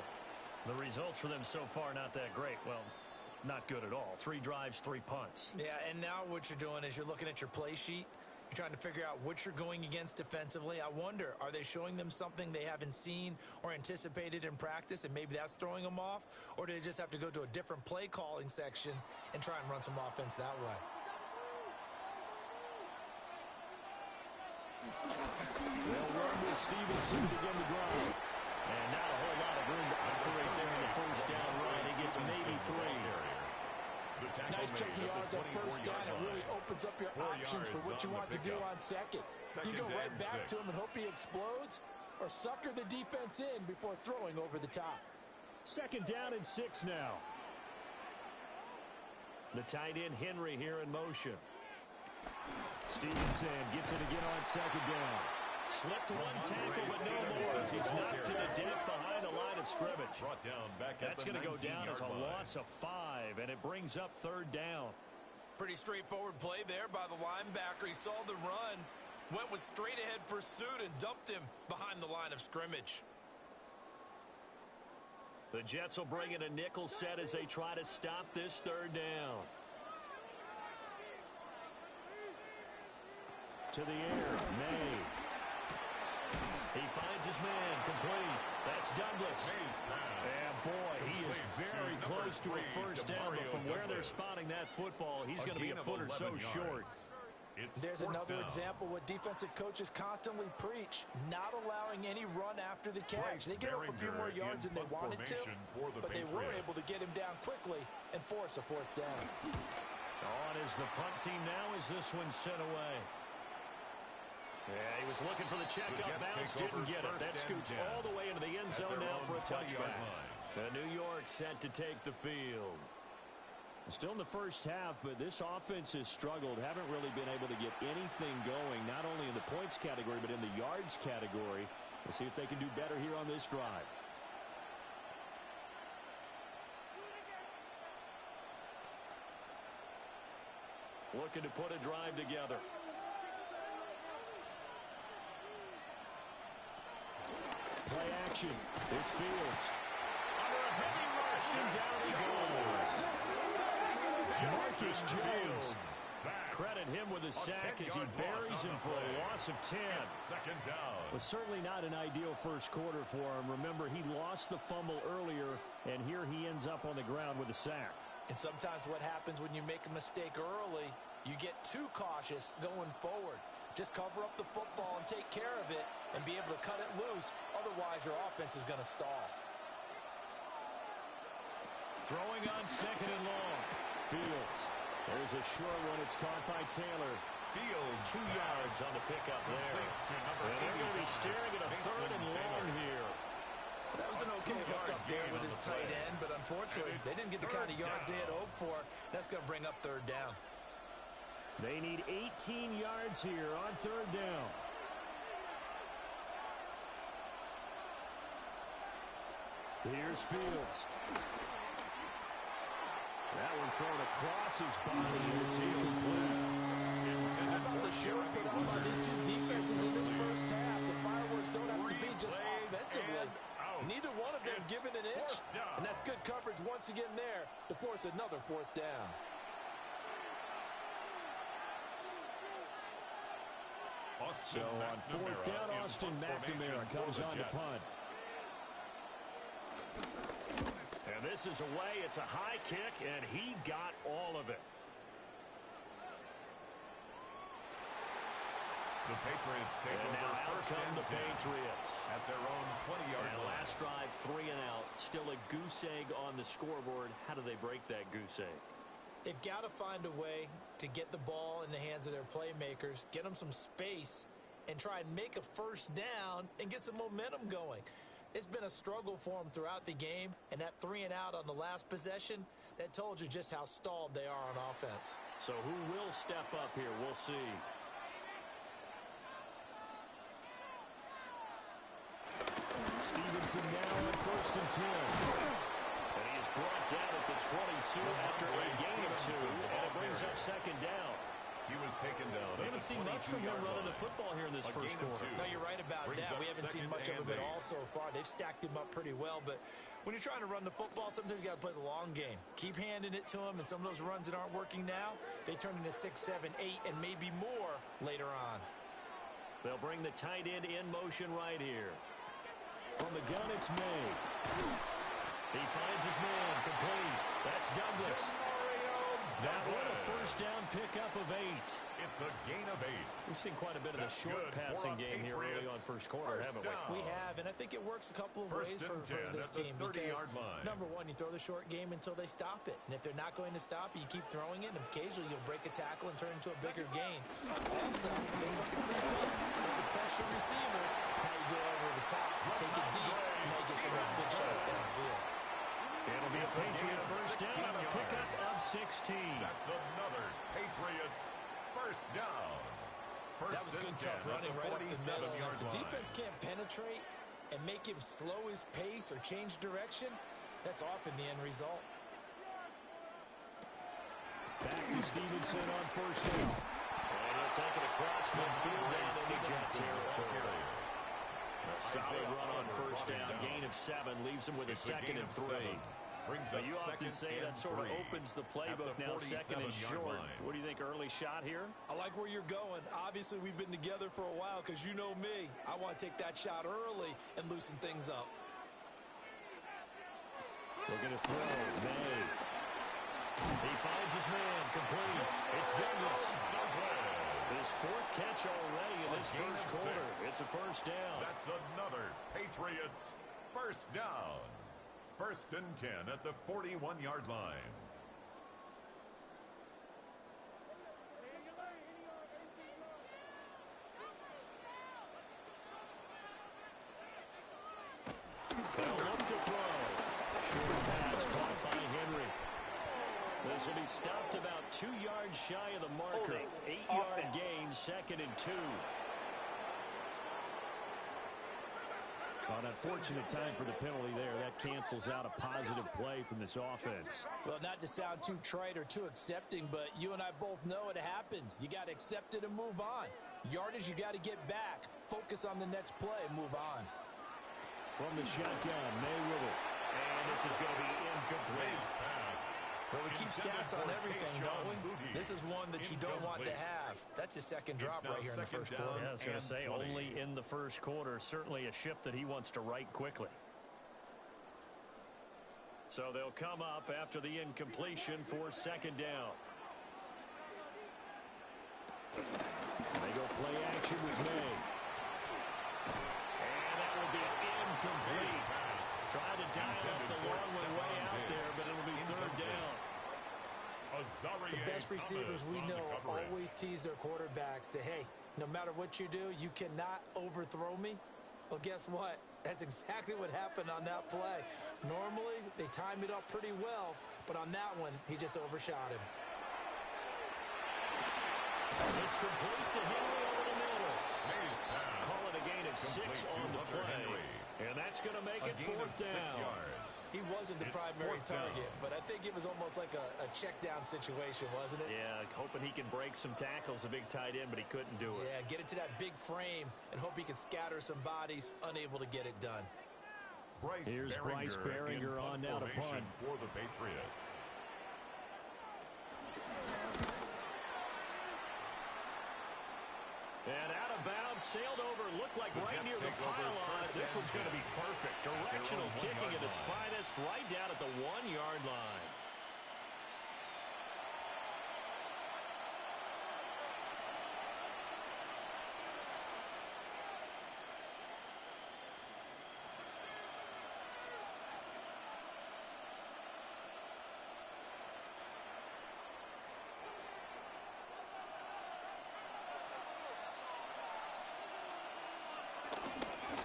The results for them so far not that great. Well, not good at all. 3 drives, 3 punts. Yeah, and now what you're doing is you're looking at your play sheet. You're trying to figure out what you're going against defensively. I wonder, are they showing them something they haven't seen or anticipated in practice, and maybe that's throwing them off? Or do they just have to go to a different play calling section and try and run some offense that way? They'll run with Stevenson to begin the drive. And not a whole lot of room to operate there in the 1st down run. He gets maybe 3. Nice chunky yards on 1st down. It really opens opens up your options for what you want to do on second. You go right back to him and hope he explodes, or sucker the defense in before throwing over the top. 2nd down and 6 now. The tight end Henry here in motion. Stevenson gets it again on 2nd down. Slipped one tackle, but no more as he's knocked to the deck behind the line of scrimmage. Brought down back That's going to go down as a line. loss of 5, and it brings up 3rd down. Pretty straightforward play there by the linebacker. He saw the run, went with straight-ahead pursuit, and dumped him behind the line of scrimmage. The Jets will bring in a nickel set as they try to stop this 3rd down. To the air, May. He finds his man, complete. That's Douglas. And boy, he is very close to a 1st down, but from where they're spotting that football, he's going to be a foot or so short. There's another example what defensive coaches constantly preach, not allowing any run after the catch. They get up a few more yards than they wanted to, but they were able to get him down quickly and force a 4th down. On is the punt team now as this one's sent away. Yeah, he was looking for the check-up bounce, didn't get it. That scoots all the way into the end zone now for a touchback. New York set to take the field. Still in the first half, but this offense has struggled. Haven't really been able to get anything going, not only in the points category, but in the yards category. We'll see if they can do better here on this drive. Looking to put a drive together. Play action. It's Fields. Under a heavy rush, and down he goes. Marcus Jones. Credit him with a sack as he buries him for a loss of 10. 2nd down. Was certainly not an ideal first quarter for him. Remember, he lost the fumble earlier, and here he ends up on the ground with a sack. And sometimes what happens when you make a mistake early, you get too cautious going forward. Just cover up the football and take care of it and be able to cut it loose. Otherwise, your offense is going to stall. Throwing on 2nd and long. Fields. There's a short one. It's caught by Taylor. Fields 2 yards on the pickup there. And they're going to be staring at a 3rd and long here. That was an okay hookup there with his tight end, but unfortunately, they didn't get the kind of yards they had hoped for. That's going to bring up 3rd down. They need 18 yards here on 3rd down. Here's Fields. That one thrown across his body, and it's incomplete. How about the show put on by these two defenses in this first half? The fireworks don't have to be just offensively. Neither one of them giving an inch, and that's good coverage once again there to force another 4th down. So on 4th down, Austin McNamara comes on to punt. And this is away. It's a high kick, and he got all of it. The Patriots take and over now out 1st come and the 10 Patriots. At their own 20-yard and line. Last drive, 3 and out. Still a goose egg on the scoreboard. How do they break that goose egg? They've got to find a way to get the ball in the hands of their playmakers, get them some space, and try and make a 1st down and get some momentum going. It's been a struggle for them throughout the game, and that 3 and out on the last possession, that told you just how stalled they are on offense. So who will step up here? We'll see. Stevenson now on 1st and 10. And he is brought down at the 22 after a gain of 2, and it brings up 2nd down. He was taken down. We haven't seen much from him running the football here in this first quarter. No, you're right about that. We haven't seen much of him at all so far. They've stacked him up pretty well, but when you're trying to run the football, sometimes you got to play the long game. Keep handing it to him, and some of those runs that aren't working now, they turn into 6, 7, 8, and maybe more later on. They'll bring the tight end in motion right here. From the gun, it's May. He finds his man, complete. That's Douglas. That one a first down pickup of 8. It's a gain of 8. We've seen quite a bit of the short passing game here early on first quarter, haven't we? We have, and I think it works a couple of ways for this team. Because, number one, you throw the short game until they stop it. And if they're not going to stop it, you keep throwing it, and occasionally you'll break a tackle and turn into a bigger gain. Also, they start to creep up, start to pressure receivers. Now you go over the top, take it deep, and now you get some of those big shots downfield. It'll be a Patriot first down on a pickup of 16. That's another Patriots first down. That was good tough running right up the middle. If the defense can't penetrate and make him slow his pace or change direction, that's often the end result. Back to Stevenson on first down. And he'll take it across midfield and into jet territory. A solid run on first down. Gain of 7 leaves him with a second and 3. But you often say that sort of opens the playbook now, second and short. What do you think, early shot here? I like where you're going. Obviously, we've been together for a while because you know me. I want to take that shot early and loosen things up. Looking to throw. May. He finds his man. Complete. It's Douglas. His 4th catch already in this first quarter. It's a first down. That's another Patriots first down. First and 10 at the 41-yard line. They'll look to throw. Short pass caught by Henry. This will be stopped about 2 yards shy of the marker. 8-yard gain, second and 2. An unfortunate time for the penalty there. That cancels out a positive play from this offense. Well, not to sound too trite or too accepting, but you and I both know it happens. You got to accept it and move on. Yardage, you got to get back. Focus on the next play and move on. From the shotgun, May with it. And this is going to be incomplete. Well, we keep stats on everything, don't we? This is one that you don't want to have. That's his second drop right here in the first quarter. Yeah, I was going to say, only in the first quarter. Certainly a ship that he wants to right quickly. So they'll come up after the incompletion for second down. They go play action with May. And that will be incomplete. Try to dial up the long one way out there, but it'll be third down. The best receivers we know always tease their quarterbacks that, hey, no matter what you do, you cannot overthrow me. Well, guess what? That's exactly what happened on that play. Normally, they time it up pretty well, but on that one, he just overshot him. It's complete to Henry over the middle. Call it a gain of 6 on the play. And that's going to make it fourth down. He wasn't the primary target, but I think it was almost like a check down situation, wasn't it? Yeah, hoping he can break some tackles, a big tight end, but he couldn't do it. Yeah, get it to that big frame and hope he can scatter some bodies, unable to get it done. Here's Bryce Behringer on now to punt. For the Patriots. And out of bounds, sailed over, looked like right near the pylon. This one's going to be perfect. Directional kicking at its finest, right down at the 1-yard line.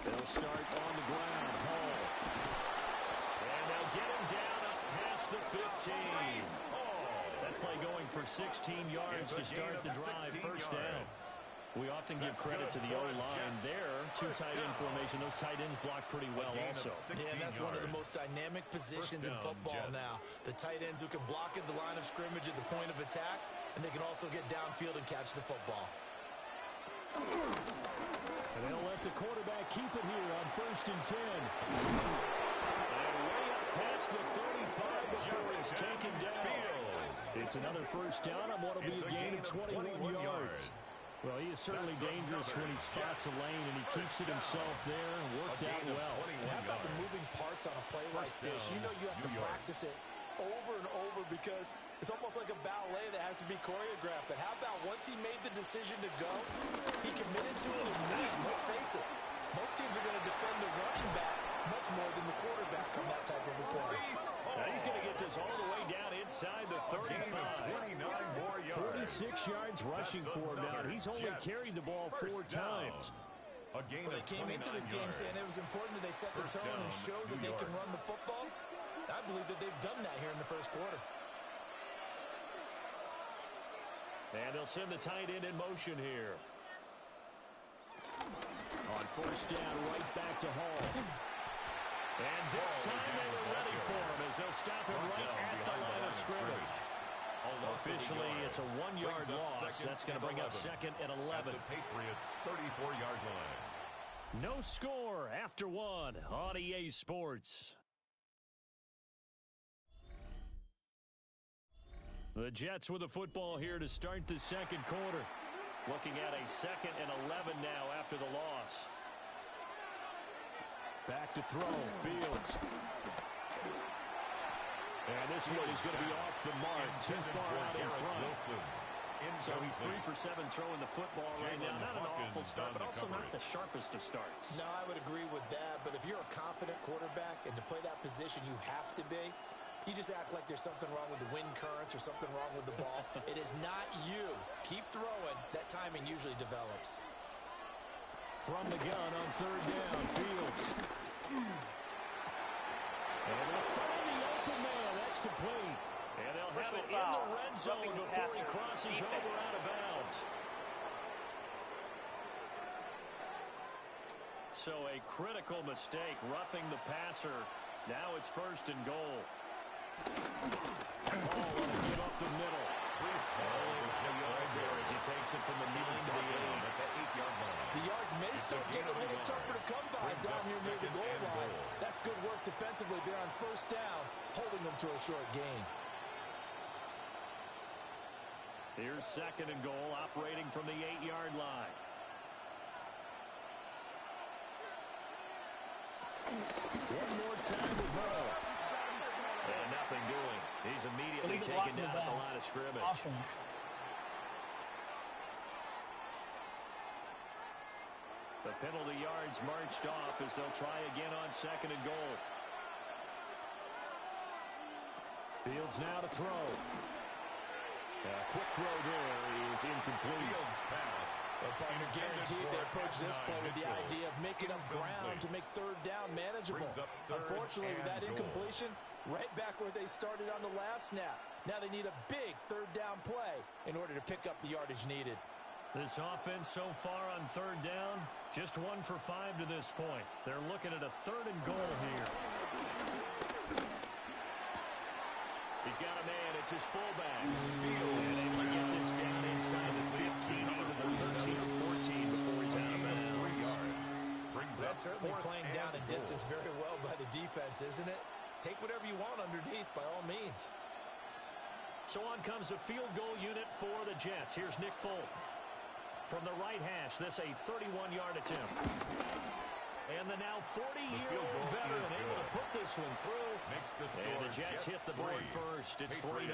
They'll start on the ground. Hall. And they'll get him down up past the 15. That play going for 16 yards to start the drive. First down. We often give credit to the O-line there. 2 tight end formation. Those tight ends block pretty well also. Yeah, that's one of the most dynamic positions in football now. The tight ends who can block at the line of scrimmage at the point of attack, and they can also get downfield and catch the football. And they'll let the quarterback keep it here on first and 10. And way up past the 35 before it's taken down. It's another first down on what will be a gain of 21 yards. Well, he is certainly dangerous when he spots a lane, and he keeps it himself there and worked out well. And how about the moving parts on a play like this? You know you have to practice it over and over because It's almost like a ballet that has to be choreographed. But how about once he made the decision to go, he committed to it and knew. Let's face it, most teams are going to defend the running back much more than the quarterback on that type of a play. Now he's going to get this all the way down inside the 35. 46 yards rushing for him now. He's only carried the ball 4 times. Well, they came into this game saying it was important that they set the tone and show that they can run the football. I believe that they've done that here in the first quarter. And they'll send the tight end in motion here. On first down, right back to Hall. And this time they were ready for him as they'll stop him right at the line of scrimmage. Officially, it's a 1-yard loss. That's going to bring up second and 11. The Patriots' 34-yard line. No score after 1 on EA Sports. The Jets with the football here to start the second quarter. Looking at a second and 11 now after the loss. Back to throw, Fields. And this one is going to be off the mark, too far out in front. So he's 3 for 7 throwing the football right now. Not an awful start, but also not the sharpest of starts. No, I would agree with that. But if you're a confident quarterback and to play that position, you have to be. You just act like there's something wrong with the wind currents or something wrong with the ball. It is not you. Keep throwing. That timing usually develops. From the gun on third down, Fields. And they'll find the open man. That's complete. And they'll have it in the red zone before he crosses over out of bounds. So a critical mistake, roughing the passer. Now it's first and goal. Give up the middle. As he takes it from the 9 to the 8 at the 8-yard line. The yards may start getting a little tougher to come by down here near the goal line. That's good work defensively there on first down, holding them to a short gain. Here's second and goal, operating from the 8-yard line. One more time with Hall. And nothing doing. He's immediately taken down at the line of scrimmage. Offense. The penalty yards marched off as they'll try again on second and goal. Fields now to throw. A quick throw there is incomplete. Fields pass. Well, partner, guaranteed they approach this point with the idea of making up ground to make third down manageable. Unfortunately, with that incompletion, right back where they started on the last snap. Now they need a big third down play in order to pick up the yardage needed. This offense so far on third down, just 1 for 5 to this point. They're looking at a third and goal here. He's got a man. It's his fullback. And able to get this down inside the 15, even the 13 or 14 before he's out of bounds. That's certainly playing down in distance very well by the defense, isn't it? Take whatever you want underneath by all means. So on comes the field goal unit for the Jets. Here's Nick Folk. From the right hash, this a 31-yard attempt. And the now 40-year-old veteran able to put this one through. And the Jets hit the board first. It's 3-0.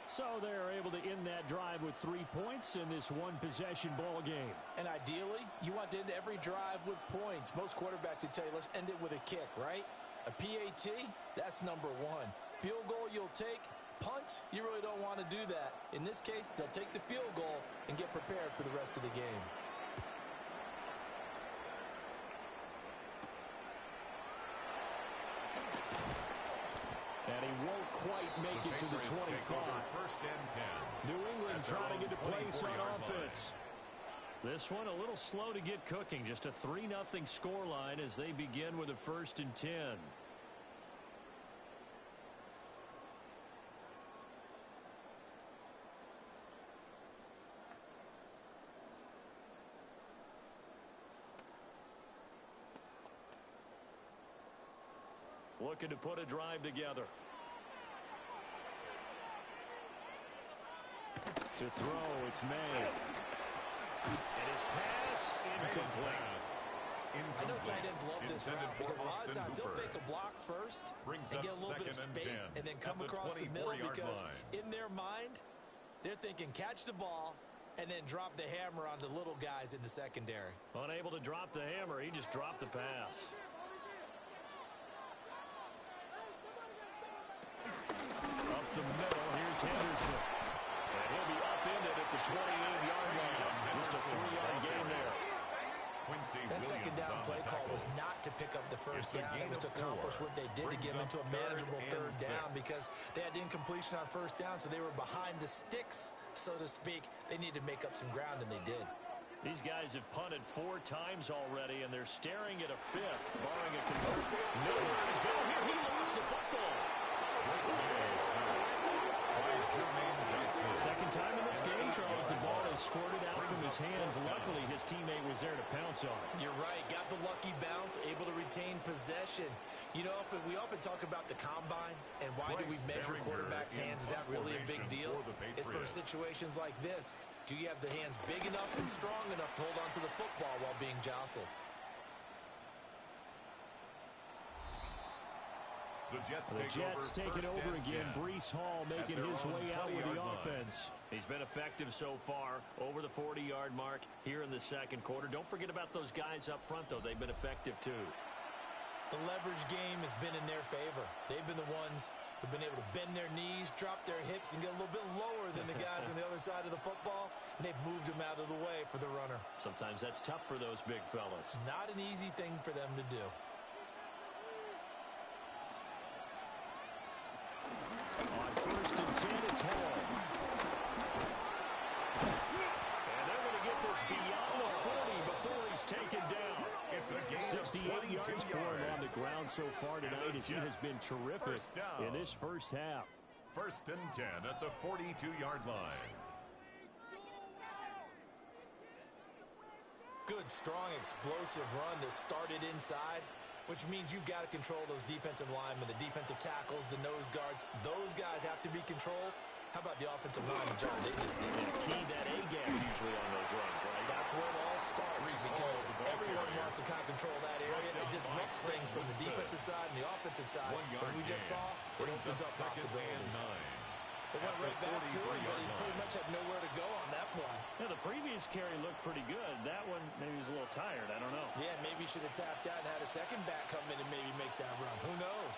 So they're able to end that drive with 3 points in this one-possession ball game. And ideally, you want to end every drive with points. Most quarterbacks would tell you, let's end it with a kick, right? A PAT, that's number 1. Field goal you'll take. Punts, you really don't want to do that. In this case, they'll take the field goal and get prepared for the rest of the game. And he won't quite make it to the 25. First and 10. New England trying to get to place on offense. This one a little slow to get cooking. Just a 3-0 scoreline as they begin with a first and 10. Looking to put a drive together. To throw, it's May. And his pass incomplete. I know tight ends love this route because a lot of times they'll fake a block first and get a little bit of space and then come across the middle because in their mind, they're thinking catch the ball and then drop the hammer on the little guys in the secondary. Unable to drop the hammer, he just dropped the pass. Up the middle, here's Henderson. And he'll be upended at the 28-yard line. Just a 3-yard gain there. That second down play call was not to pick up the first down. It was to accomplish what they did to get them into a manageable third down because they had incompletion on first down, so they were behind the sticks, so to speak. They needed to make up some ground, and they did. These guys have punted 4 times already, and they're staring at a 5th, barring a conversion. Nowhere to go here. He lost the football. Second time in this game, Charles, the ball is squirted out from his hands. Luckily, his teammate was there to pounce on it. You're right. Got the lucky bounce, able to retain possession. You know, we often talk about the combine and why do we measure quarterbacks' hands? Is that really a big deal? It's for situations like this. Do you have the hands big enough and strong enough to hold on to the football while being jostled? The Jets take it over again. Breece Hall making his way out with the offense. He's been effective so far, over the 40-yard mark here in the second quarter. Don't forget about those guys up front, though. They've been effective, too. The leverage game has been in their favor. They've been the ones who've been able to bend their knees, drop their hips, and get a little bit lower than the guys on the other side of the football, and they've moved them out of the way for the runner. Sometimes that's tough for those big fellas. Not an easy thing for them to do. On 1st and 10, it's Hall. And they're going to get this beyond the 40 before he's taken down. It's a gain 68 yards for him on the ground so far tonight as he has been terrific in this first half. 1st and 10 at the 42-yard line. Good, strong, explosive run that started inside, which means you've got to control those defensive linemen, the defensive tackles, the nose guards. Those guys have to be controlled. How about the offensive line job they just did? Key that A-gap usually on those runs, right? That's where it all starts because everyone wants to kind of control that area. It disrupts things from the defensive side and the offensive side. As we just saw, it opens up possibilities. They went right back to him, but he pretty much had nowhere to go on that play. Yeah, the previous carry looked pretty good. That one, maybe he was a little tired. I don't know. Yeah, maybe he should have tapped out and had a second back come in and maybe make that run. Who knows?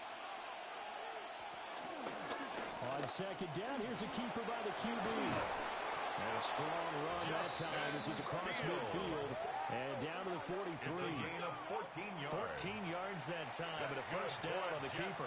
On second down, here's a keeper by the QB. And a strong run that time as he's across midfield and down to the 43. It's a gain of 14 yards. 14 yards that time, but a first down on the keeper.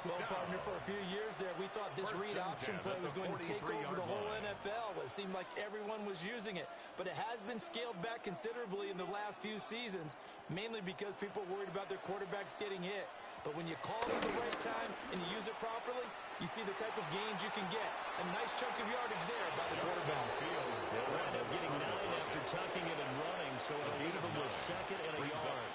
Well, partner, for a few years there, we thought this read option play was going to take over the whole NFL. It seemed like everyone was using it. But it has been scaled back considerably in the last few seasons, mainly because people are worried about their quarterbacks getting hit. But when you call it at the right time and you use it properly, you see the type of gains you can get. A nice chunk of yardage there by the quarterback. They'll wind up getting 9 after tucking it and running, so it'll leave him with second and a yard.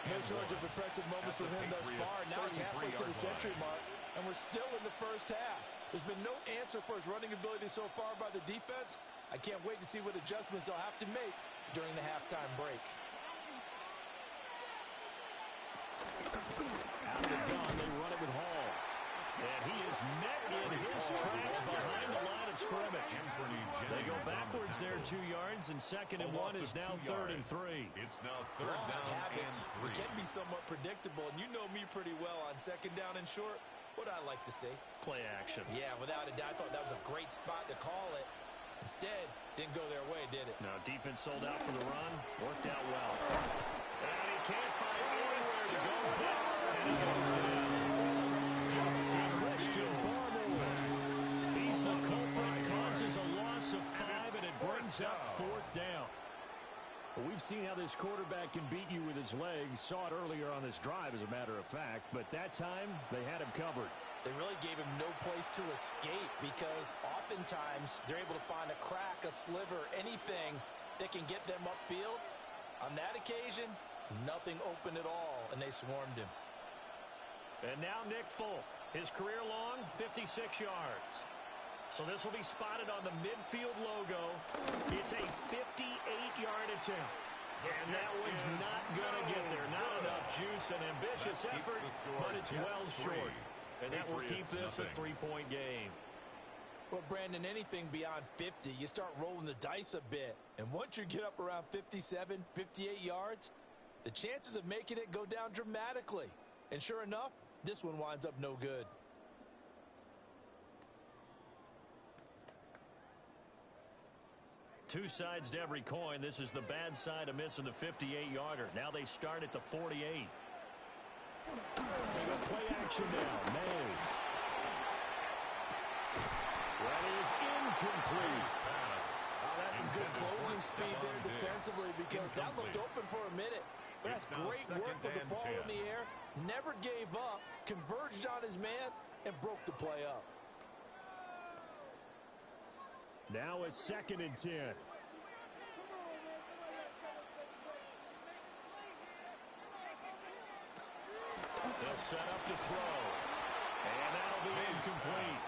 No shortage of impressive moments for him thus far. Now he's halfway to the century mark, and we're still in the first half. There's been no answer for his running ability so far by the defense. I can't wait to see what adjustments they'll have to make during the halftime break. Out of the gun, they run it with Hall. And he is met in his tracks behind the line of scrimmage. They go backwards there 2 yards, and 2nd and 1 is now 3rd and 3. It's now 3rd down habits. and 3. We can be somewhat predictable, and you know me pretty well on 2nd down and short. What I like to see. Play action. Yeah, without a doubt, I thought that was a great spot to call it. Instead, didn't go their way, did it? Now, defense sold out for the run. Worked out well. And he can't find anywhere to go with it. And he goes down. Christian Barmore. He's the culprit. Causes a loss of 5, and it brings up 4th down. Well, we've seen how this quarterback can beat you with his legs. Saw it earlier on this drive, as a matter of fact. But that time, they had him covered. They really gave him no place to escape because oftentimes they're able to find a crack, a sliver, anything that can get them upfield. On that occasion, nothing open at all, and they swarmed him. And now Nick Folk. His career long, 56 yards. So this will be spotted on the midfield logo. It's a 58-yard attempt. And that one's not going to get there. Not enough juice, an ambitious effort, but it's well short. And that will keep this a three-point game. Well, Brandon, anything beyond 50, you start rolling the dice a bit. And once you get up around 57, 58 yards, the chances of making it go down dramatically. And sure enough, this one winds up no good. Two sides to every coin. This is the bad side of missing the 58-yarder. Now they start at the 48. They go play action now. May. That is incomplete. Oh, that's some good closing speed there defensively because that looked open for a minute. That's great work with the ball in the air. Never gave up, converged on his man, and broke the play up. Now a 2nd and 10. They'll set up to throw. And that'll be incomplete.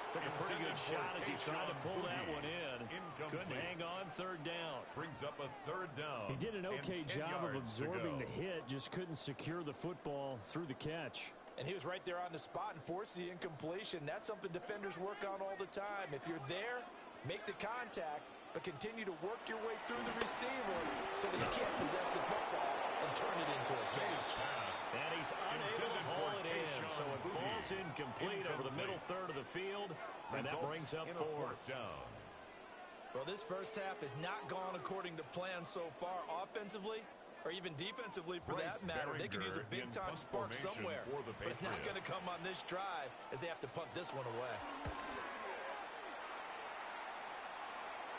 Took a pretty good shot as he tried to pull that one in. Couldn't hang on 3rd down. Brings up a 3rd down. He did an okay job of absorbing the hit, just couldn't secure the football through the catch. And he was right there on the spot and forced the incompletion. That's something defenders work on all the time. If you're there, make the contact, but continue to work your way through the receiver so that you can't possess the football and turn it into a catch. And he's unable to haul it in, so it falls incomplete over the middle third of the field, and that brings up 4th down. Well, this first half has not gone according to plan so far offensively or even defensively for that matter. They could use a big-time spark somewhere, but it's not going to come on this drive as they have to punt this one away.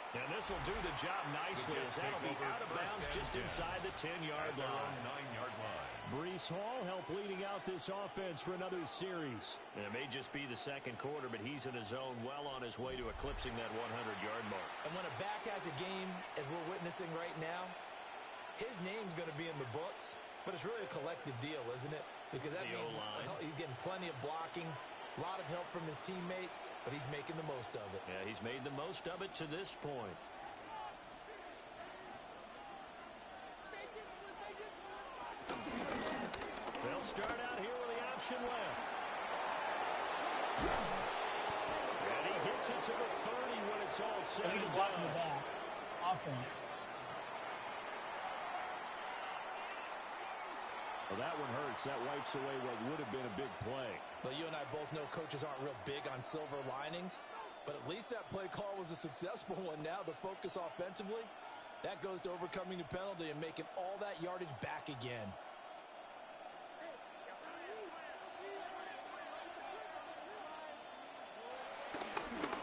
And this will do the job nicely as that'll be out of bounds just inside the 10-yard line. 9-yard line. Breece Hall helped leading out this offense for another series. And it may just be the 2nd quarter, but he's in his zone well on his way to eclipsing that 100-yard mark. And when a back has a game, as we're witnessing right now, his name's going to be in the books, but it's really a collective deal, isn't it? Because that means he's getting plenty of blocking, a lot of help from his teammates, but he's making the most of it. Yeah, he's made the most of it to this point. They'll start out here with the option left. And he gets it to the 30 when it's all said and done. Block in the back. Offense. Well, that one hurts. That wipes away what would have been a big play. Well, you and I both know coaches aren't real big on silver linings, but at least that play call was a successful one. Now the focus offensively, that goes to overcoming the penalty and making all that yardage back again.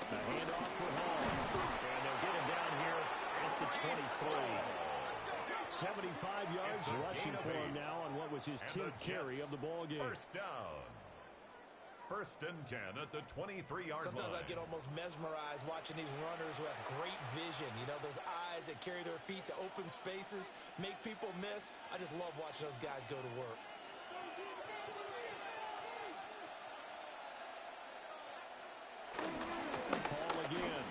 A handoff for Hall. And they'll get him down here at the 23. 75 yards rushing for him now on what was his 10th carry of the ball game. 1st down. 1st and 10 at the 23-yard line. Sometimes I get almost mesmerized watching these runners who have great vision. You know, those eyes that carry their feet to open spaces, make people miss. I just love watching those guys go to work. Hall again.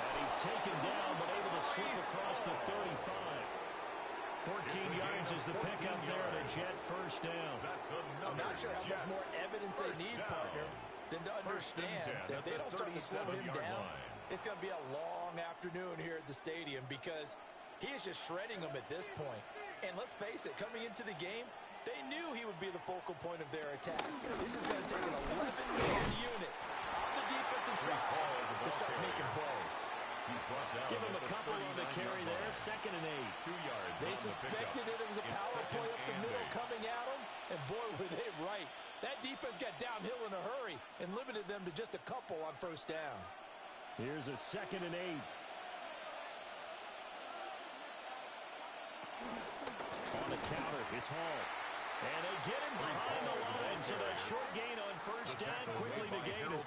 And he's taken down, but able to slip across the 35. 14 yards is the pickup there and a Jet 1st down. I'm not sure how much more evidence they need, partner, than to understand that if they don't start to slow him down, it's going to be a long afternoon here at the stadium because he is just shredding them at this point. And let's face it, coming into the game, they knew he would be the focal point of their attack. This is going to take an 11-man unit on the defensive side to start making plays. Give him a couple on the carry there. 2nd and 8. 2 yards. They suspected it was a power play up the middle coming at them, and boy, were they right. That defense got downhill in a hurry and limited them to just a couple on 1st down. Here's a 2nd and 8. On the counter, it's Hall. And they get him behind the line, so that short gain on 1st down quickly negated.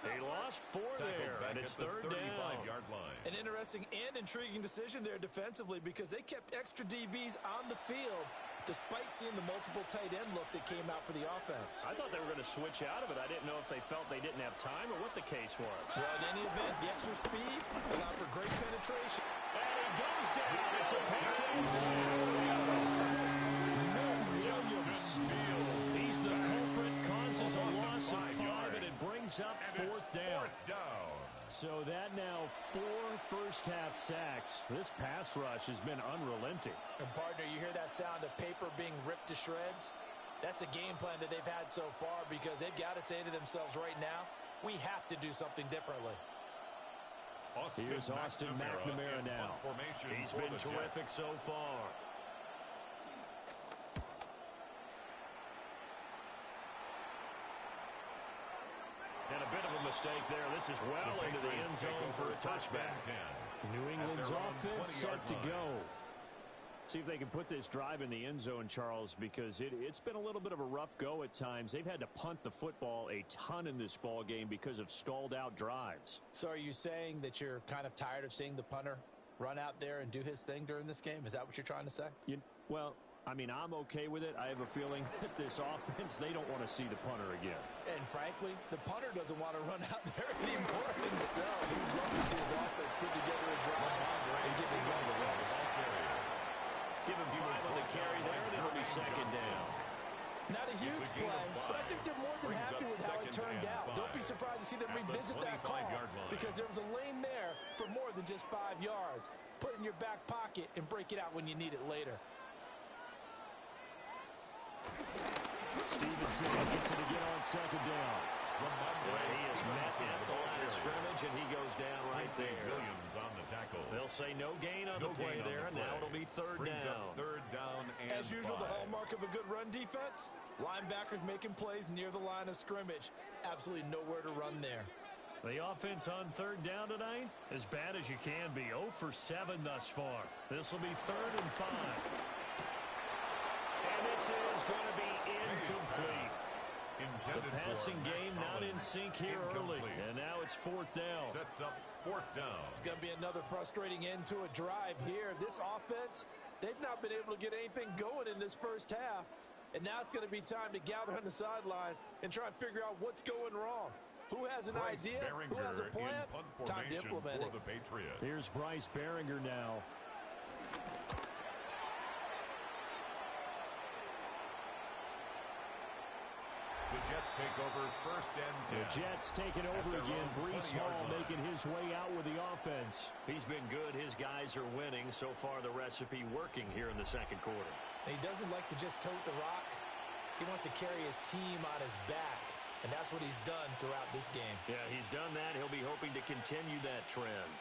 They lost 4 there, and it's 3rd down. An interesting and intriguing decision there defensively because they kept extra DBs on the field despite seeing the multiple tight end look that came out for the offense. I thought they were going to switch out of it. I didn't know if they felt they didn't have time or what the case was. Well, in any event, the extra speed allowed for great penetration. And he it goes down. It's a Patriots sack. Williams. He's the culprit, causes a loss of 5, and it brings up fourth down. So that now 4 first-half sacks. This pass rush has been unrelenting. And, partner, you hear that sound of paper being ripped to shreds? That's the game plan that they've had so far because they've got to say to themselves right now, we have to do something differently. Here's Austin McNamara now. He's been terrific so far. And a bit of a mistake there. This is well into the end zone for a touchback. New England's offense set to go. See if they can put this drive in the end zone, Charles, because it's been a little bit of a rough go at times. They've had to punt the football a ton in this ball game because of stalled out drives. So are you saying that you're kind of tired of seeing the punter run out there and do his thing during this game? Is that what you're trying to say? Well, I mean, I'm okay with it. I have a feeling that this offense, they don't want to see the punter again. And frankly, the punter doesn't want to run out there anymore himself. He'd love to see his offense put together a drive and give his men the rest. Give him 5 on the carry there, and it'll be second down. Not a huge play, but I think they're more than happy with how it turned out. Don't be surprised to see them revisit that call because there was a lane there for more than just 5 yards. Put it in your back pocket and break it out when you need it later. Stevenson gets it again on second down. He is met at the line of scrimmage, and he goes down right there. Williams on the tackle. They'll say no gain on the play there, and now it'll be third down. Third down and As usual, the hallmark of a good run defense, linebackers making plays near the line of scrimmage. Absolutely nowhere to run there. The offense on third down tonight, as bad as you can be. 0 for 7 thus far. This will be 3rd and 5. And this is going to be incomplete. The passing game not in sync here early, and now it's 4th down. Sets up 4th down. It's going to be another frustrating end to a drive here. This offense, they've not been able to get anything going in this first half. And now it's going to be time to gather on the sidelines and try and figure out what's going wrong. Who has an idea? Who has a plan? Time to implement it. The Patriots. Here's Bryce Behringer now. The Jets take over 1st and 10. The Jets taking over again. Breece Hall making his way out with the offense. He's been good. His guys are winning. So far, the recipe working here in the second quarter. He doesn't like to just tote the rock. He wants to carry his team on his back, and that's what he's done throughout this game. Yeah, he's done that. He'll be hoping to continue that trend.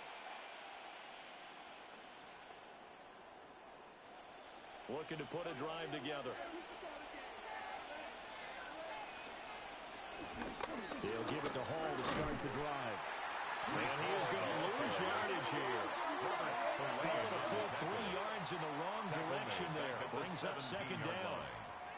Looking to put a drive together. They'll give it to Hall to start the drive. And he is going to lose yardage here. Called a full 3 yards in the wrong direction there. Brings up second down.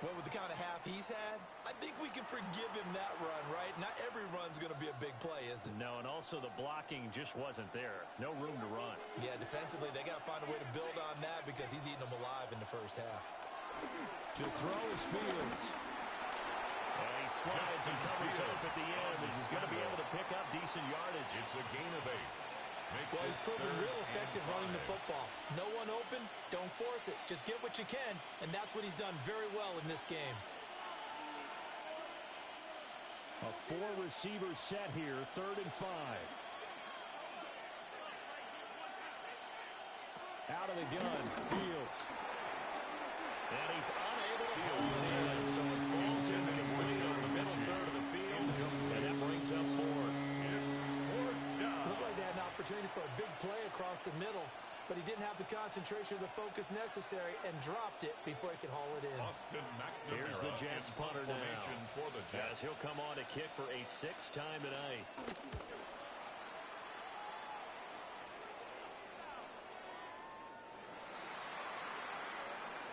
Well, with the kind of half he's had, I think we can forgive him that run, right? Not every run's going to be a big play, is it? No, and also the blocking just wasn't there. No room to run. Yeah, defensively, they got to find a way to build on that because he's eating them alive in the first half. To throw is Fields. And he slides and covers up at the end. He's going to be able to pick up decent yardage. It's a gain of 8. Well, he's proven real effective running the football. No one open, don't force it. Just get what you can, and that's what he's done very well in this game. A 4-receiver set here, 3rd and 5. Out of the gun, Fields. And he's unable to pull it in, so it falls incomplete on the middle third of the field, and that brings up 4th. Looked like they had an opportunity for a big play across the middle, but he didn't have the concentration or the focus necessary and dropped it before he could haul it in. Here's the Jets punter now. For the Jets. As he'll come on to kick for a 6th time tonight.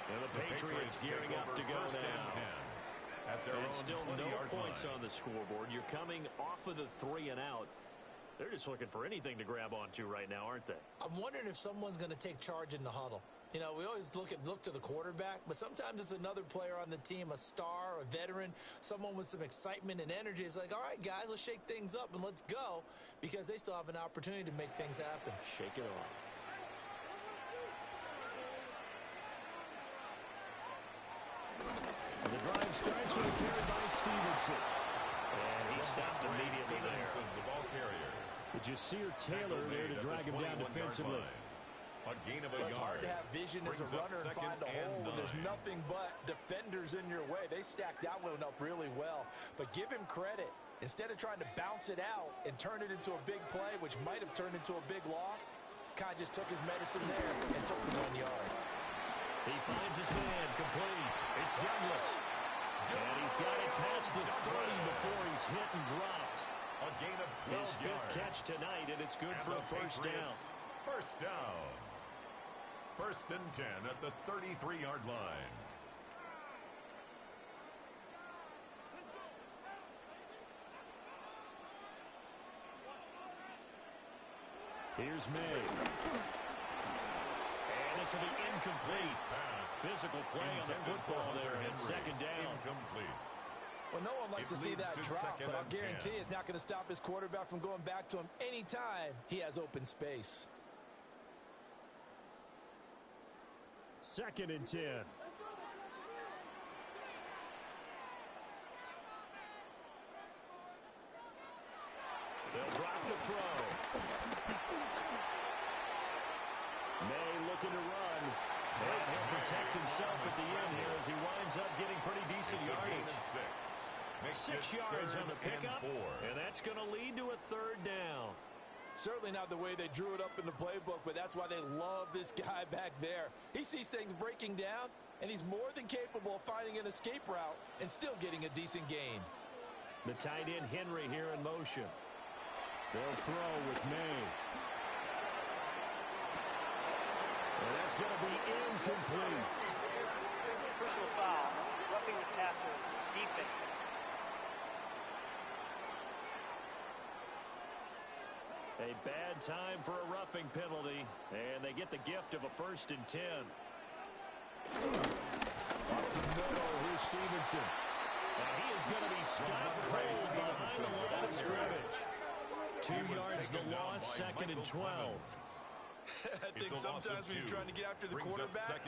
And the Patriots gearing up to go now. And still no points on the scoreboard. You're coming off of the 3 and out. They're just looking for anything to grab onto right now, aren't they? I'm wondering if someone's going to take charge in the huddle. You know, we always look to the quarterback, but sometimes it's another player on the team, a star, a veteran, someone with some excitement and energy. It's like, all right, guys, let's shake things up and let's go, because they still have an opportunity to make things happen. Shake it off. starts with a carry by Stevenson. And he stopped immediately there. The ball carrier. Did you see Taylor there to drag him down defensively? A gain of a It's hard to have vision as a runner and find a hole when there's nothing but defenders in your way. They stacked that one up really well. But give him credit. Instead of trying to bounce it out and turn it into a big play, which might have turned into a big loss, Kai just took his medicine there and took the 1 yard. He finds his man complete. It's Douglas. And he's got it past the 30 before he's hit and dropped. A gain of 12 His fifth yards. catch tonight, and it's good for a first down. First down. First and 10 at the 33-yard line. Here's May. And this will be incomplete. Physical play on the football there, and second down. Incomplete. Well, no one likes to see that drop, but I'll guarantee it's not going to stop his quarterback from going back to him anytime he has open space. Second and 10. They'll drop the throw. May looking to run. And he'll protect himself at the end here as he winds up getting pretty decent yardage. 6 yards on the pickup, and that's going to lead to a third down. Certainly not the way they drew it up in the playbook, but that's why they love this guy back there. He sees things breaking down, and he's more than capable of finding an escape route and still getting a decent gain. The tight end Henry here in motion. They'll throw with May. And that's going to be incomplete. Personal foul, roughing the passer, defense. A bad time for a roughing penalty, and they get the gift of a first and 10. Up the middle, here's Stevenson. And he is going to be stopped cold behind the line of scrimmage. 2 yards the loss, second and 12. I think sometimes when you're trying to get after the quarterback,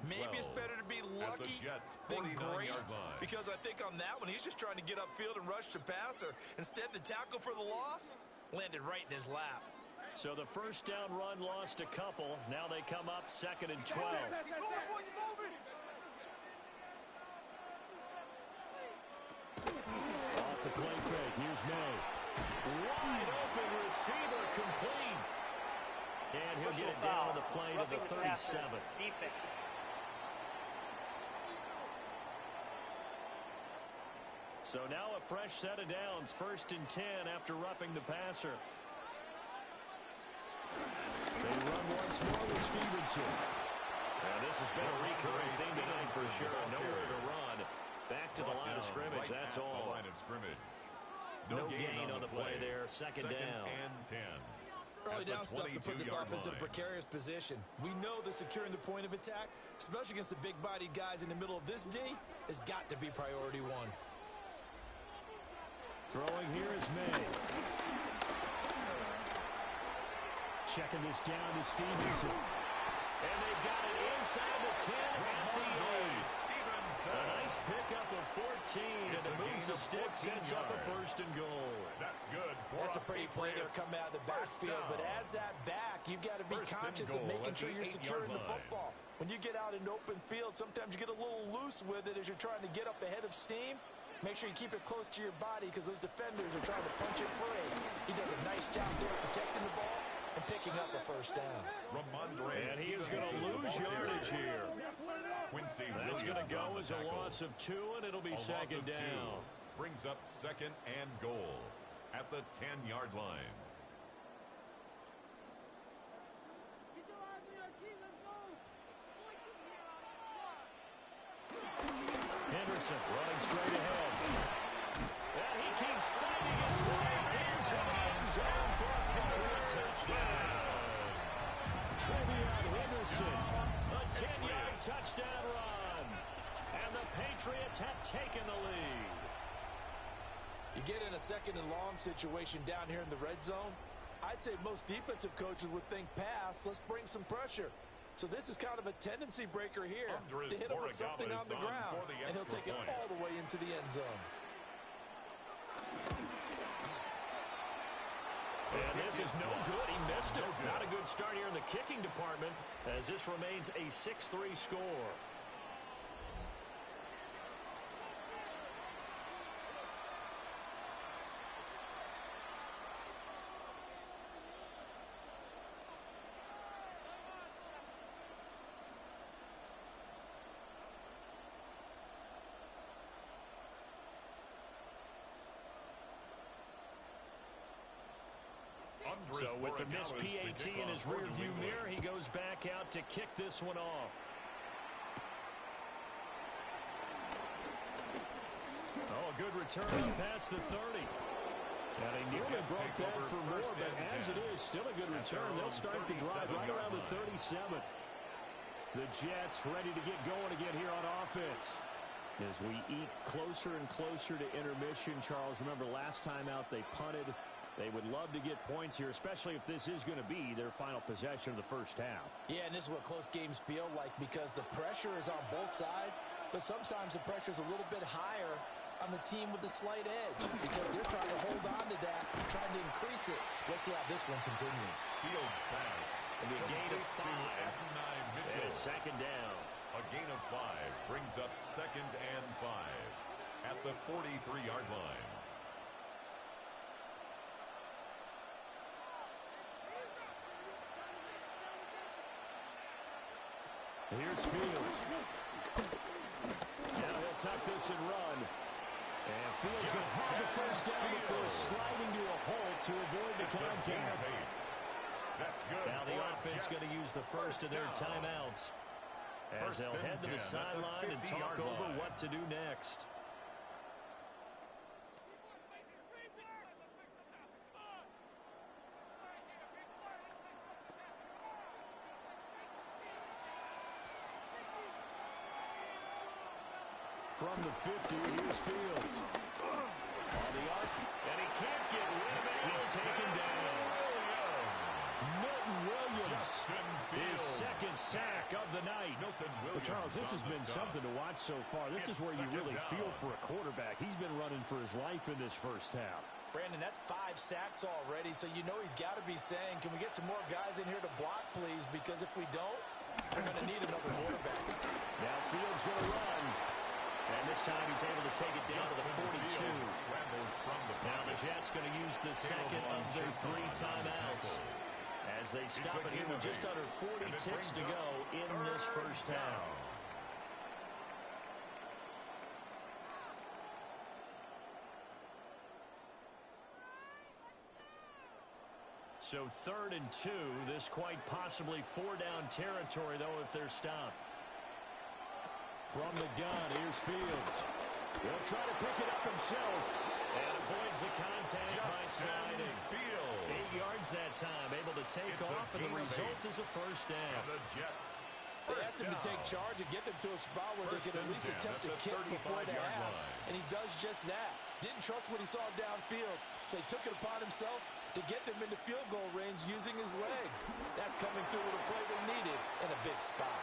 maybe it's better to be lucky than great. Because I think on that one, he's just trying to get upfield and rush the passer. Instead, the tackle for the loss landed right in his lap. So the first down run lost a couple. Now they come up second and 12. Off the play fake. Here's May. Wide open receiver complete. And he'll get it down on the play to the 37. Defense. So now a fresh set of downs. First and 10 after roughing the passer. They run once more with Stevenson. And this has been a recurring theme tonight for sure. Nowhere to run. Back to the line of scrimmage. That's all. No gain on the play there. Second down. And 10. Early down stuff to put this offense in a precarious position. We know that securing the point of attack, especially against the big-bodied guys in the middle of this D, has got to be priority one. Throwing here is May. Checking this down to Stevenson. And they've got it inside the 10 at the 8. A nice pickup of 14, and it moves the stick, sets up a first and goal. That's good. That's a pretty play there coming out of the backfield. But as that back, you've got to be conscious of making sure you're securing the football. When you get out in open field, sometimes you get a little loose with it as you're trying to get up ahead of steam. Make sure you keep it close to your body because those defenders are trying to punch it free. He does a nice job there protecting the ball and picking up a first down. And he is going to lose yardage here. That's going to go as a loss of 2, and it'll be second down. Brings up second and goal at the 10-yard line. Henderson running straight ahead. And he keeps fighting his way into the end zone for a Patriot touchdown. Trevion Henderson, a 10-yard touchdown run. And the Patriots have taken the lead. You get in a second and long situation down here in the red zone, I'd say most defensive coaches would think pass, let's bring some pressure. So this is kind of a tendency breaker here to hit him with something on the ground, and he'll take it all the way into the end zone. And this is no good. He missed it. Not a good start here in the kicking department as this remains a 6-3 score. So with the missed PAT in his rearview mirror, he goes back out to kick this one off. Oh, a good return past the 30. And they nearly broke that for more, but as it is, still a good return. They'll start the drive right around the 37. The Jets ready to get going again here on offense. As we eke closer and closer to intermission, Charles, remember last time out they punted. They would love to get points here, especially if this is going to be their final possession of the first half. Yeah, and this is what close games feel like because the pressure is on both sides, but sometimes the pressure is a little bit higher on the team with the slight edge because they're trying to hold on to that, trying to increase it. Let's see how this one continues. Fields pass. And a gain of 5. And it's second down. A gain of 5 brings up 2nd and 5 at the 43-yard line. Here's Fields. Now he'll tuck this and run. And Fields going to have the first down before sliding to a hole to avoid the contact. That's good. Now the offense going to use the first of their timeouts as they'll head to the sideline and talk over what to do next. From the 50, here's Fields. On the arc, and he can't get rid of it. He's taken down. Milton Williams, his second sack of the night. But Charles, this has been something to watch so far. This is where you really feel for a quarterback. He's been running for his life in this first half. Brandon, that's 5 sacks already, so you know he's got to be saying, can we get some more guys in here to block, please? Because if we don't, we're going to need another quarterback. Now Fields going to run. And this time he's able to take it down to the 42. Now the Jets going to use the second of their 3 timeouts as they stop it here with just under 40 ticks to go in this first half. So 3rd and 2. This quite possibly 4-down territory, though, if they're stopped. From the gun, here's Fields. He'll try to pick it up himself and avoids the contact by sliding. 8 yards that time, able to take off, and the result is a first down. The Jets. They asked him to take charge and get them to a spot where they could at least attempt to kick before the half, and he does just that. Didn't trust what he saw downfield, so he took it upon himself to get them into field goal range using his legs. That's coming through with a play they needed in a big spot.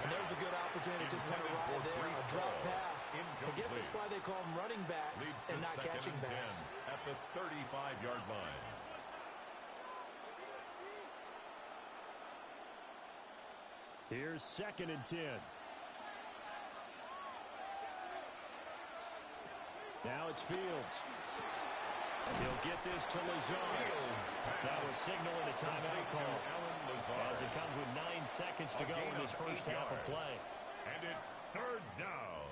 And there's a good opportunity just to ride there, a drop pass. I guess that's why they call them running backs and not catching backs. At the 35-yard line. Here's 2nd and 10. Now it's Fields. He'll get this to Lazard. That was signaling a timeout call as it comes with 9 seconds to go in this first half of play. And it's 3rd down.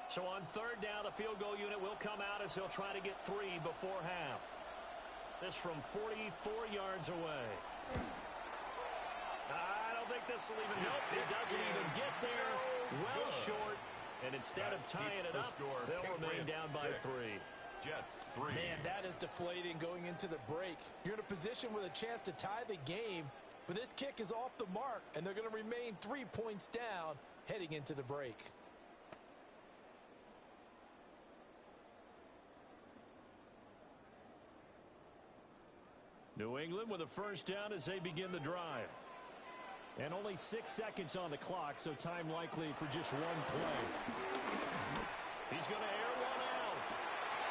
So on 3rd down, the field goal unit will come out as they'll try to get 3 before half. This from 44 yards away. I don't think this will even... Nope, it doesn't even get there. Well short. And instead of tying it up, they'll remain down by 3. Jets 3. Man, that is deflating going into the break. You're in a position with a chance to tie the game, But this kick is off the mark, and they're going to remain 3 points down heading into the break. New England with a first down as they begin the drive. And only 6 seconds on the clock, so time likely for just one play. He's going to air one out.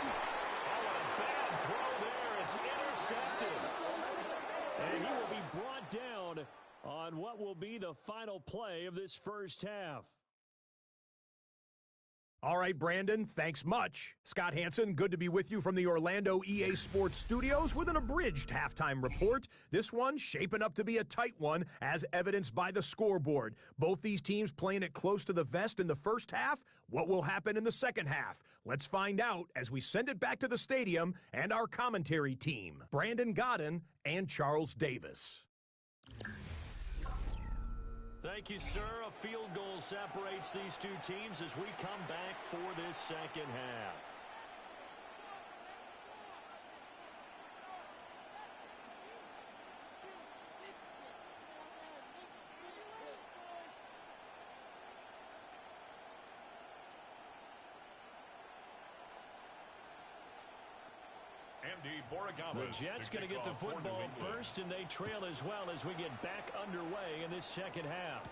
Oh, what a bad throw there. It's intercepted. And he will be brought down on what will be the final play of this first half. All right, Brandon, thanks much. Scott Hanson, good to be with you from the Orlando EA Sports Studios with an abridged halftime report. This one shaping up to be a tight one, as evidenced by the scoreboard. Both these teams playing it close to the vest in the first half. What will happen in the second half? Let's find out as we send it back to the stadium and our commentary team, Brandon Godden and Charles Davis. Thank you, sir. A field goal separates these two teams as we come back for this second half. The Jets going to get the football first, and they trail as well as we get back underway in this second half.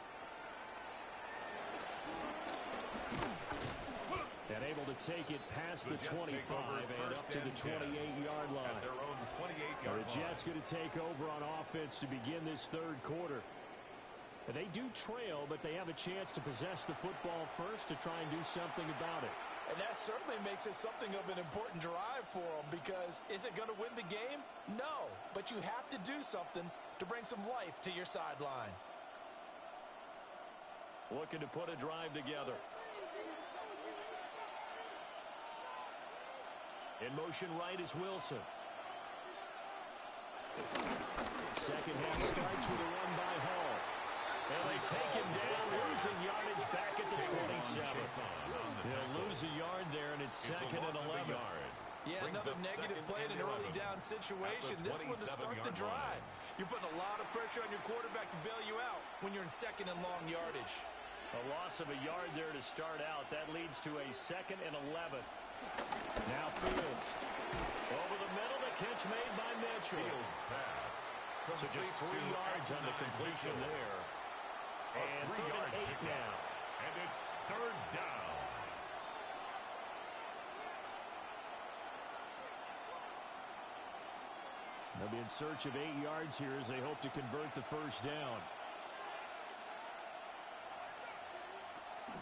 And able to take it past the 25 and up to the 28-yard line. The Jets going to take over on offense to begin this third quarter. They do trail, but they have a chance to possess the football first to try and do something about it. And that certainly makes it something of an important drive for them, because is it going to win the game? No, but you have to do something to bring some life to your sideline. Looking to put a drive together. In motion right is Wilson. Second half starts with a run by Hall. And they take him down, losing yardage back at the 27. They'll lose a yard there, and it's second and 11. Yeah, another negative play in an early down situation. This one to start the drive. You're putting a lot of pressure on your quarterback to bail you out when you're in second and long yardage. A loss of a yard there to start out. That leads to a second and 11. Now Fields. Over the middle, the catch made by Mitchell. So just 3 yards on the completion there. And 3rd and 8 now. And it's third down. They'll be in search of 8 yards here as they hope to convert the first down.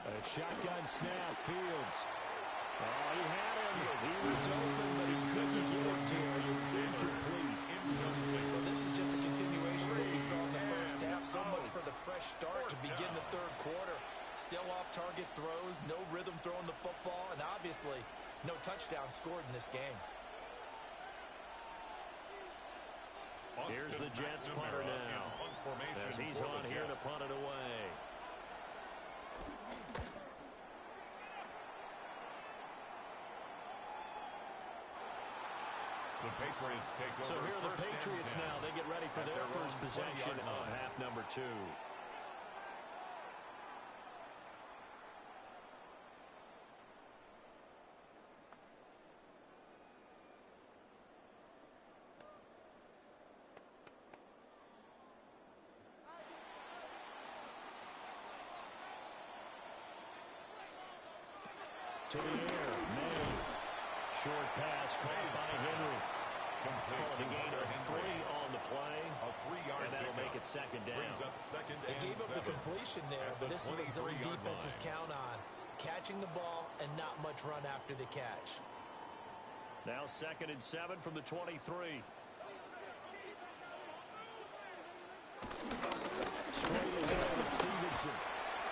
A shotgun snap, Fields. Oh, he had him. He was open, but he couldn't get it to him. It's incomplete. Well, this is just a continuation of what we saw in the first half. So much for the fresh start to begin the third quarter. Still off-target throws, no rhythm throwing the football, and obviously no touchdown scored in this game. Here's the Jets punter now, as he's on here to punt it away. The Patriots take over. So here are the Patriots now. They get ready for their first possession of half number 2. To the air, May. Short pass caught by Henry. Calling a gain of 3 on the play. A 3-yard and that'll make it second down. Brings up second They gave up 7. the completion there, but this is what zone defenses count on. Catching the ball and not much run after the catch. Now 2nd and 7 from the 23. Straight ahead with Stevenson.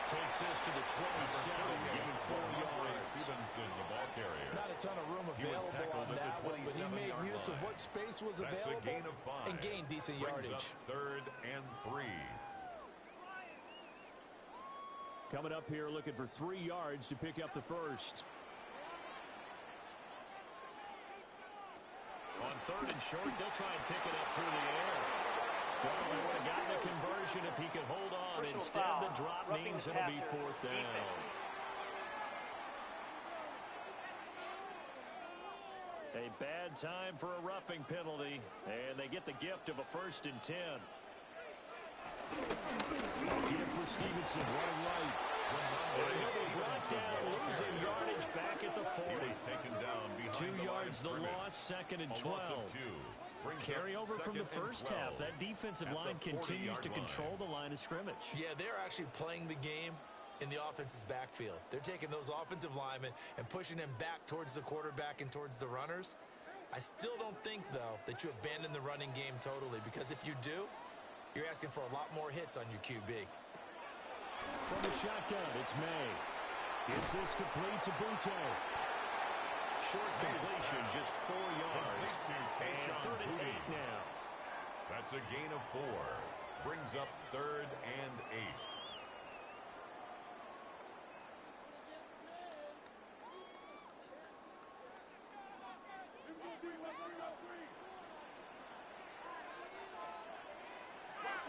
Takes this to the 27, gain 4 yards. Stevenson, the ball carrier. Not a ton of room available on that one, but he made use of what space was available. That's a gain of 5. And gained decent yardage. Brings up 3rd and 3. Coming up here looking for 3 yards to pick up the first. On 3rd and short, they'll try and pick it up through the air. Well, they would have gotten a conversion if he could hold on. Personal Instead, foul. the drop Roughing means the it'll be passer. 4th down. Defense. A bad time for a roughing penalty, and they get the gift of a 1st and 10. Again for Stevenson, running right. And he'll be brought down, losing yardage back at the 40. He was taken down behind 2 the yards the line of loss, 2nd and A 12. loss of 2. Brings Carry up over from the 2nd and first 12 half. That defensive at line the 40-yard continues to line. control the line of scrimmage. Yeah, they're actually playing the game in the offense's backfield. They're taking those offensive linemen and pushing them back towards the quarterback and towards the runners. I still don't think, though, that you abandon the running game totally, because if you do, you're asking for a lot more hits on your QB. From the shotgun, it's May. Gets this complete to Butte. Short completion, just 4 yards. And 3rd and 8 now. That's a gain of 4. Brings up 3rd and 8.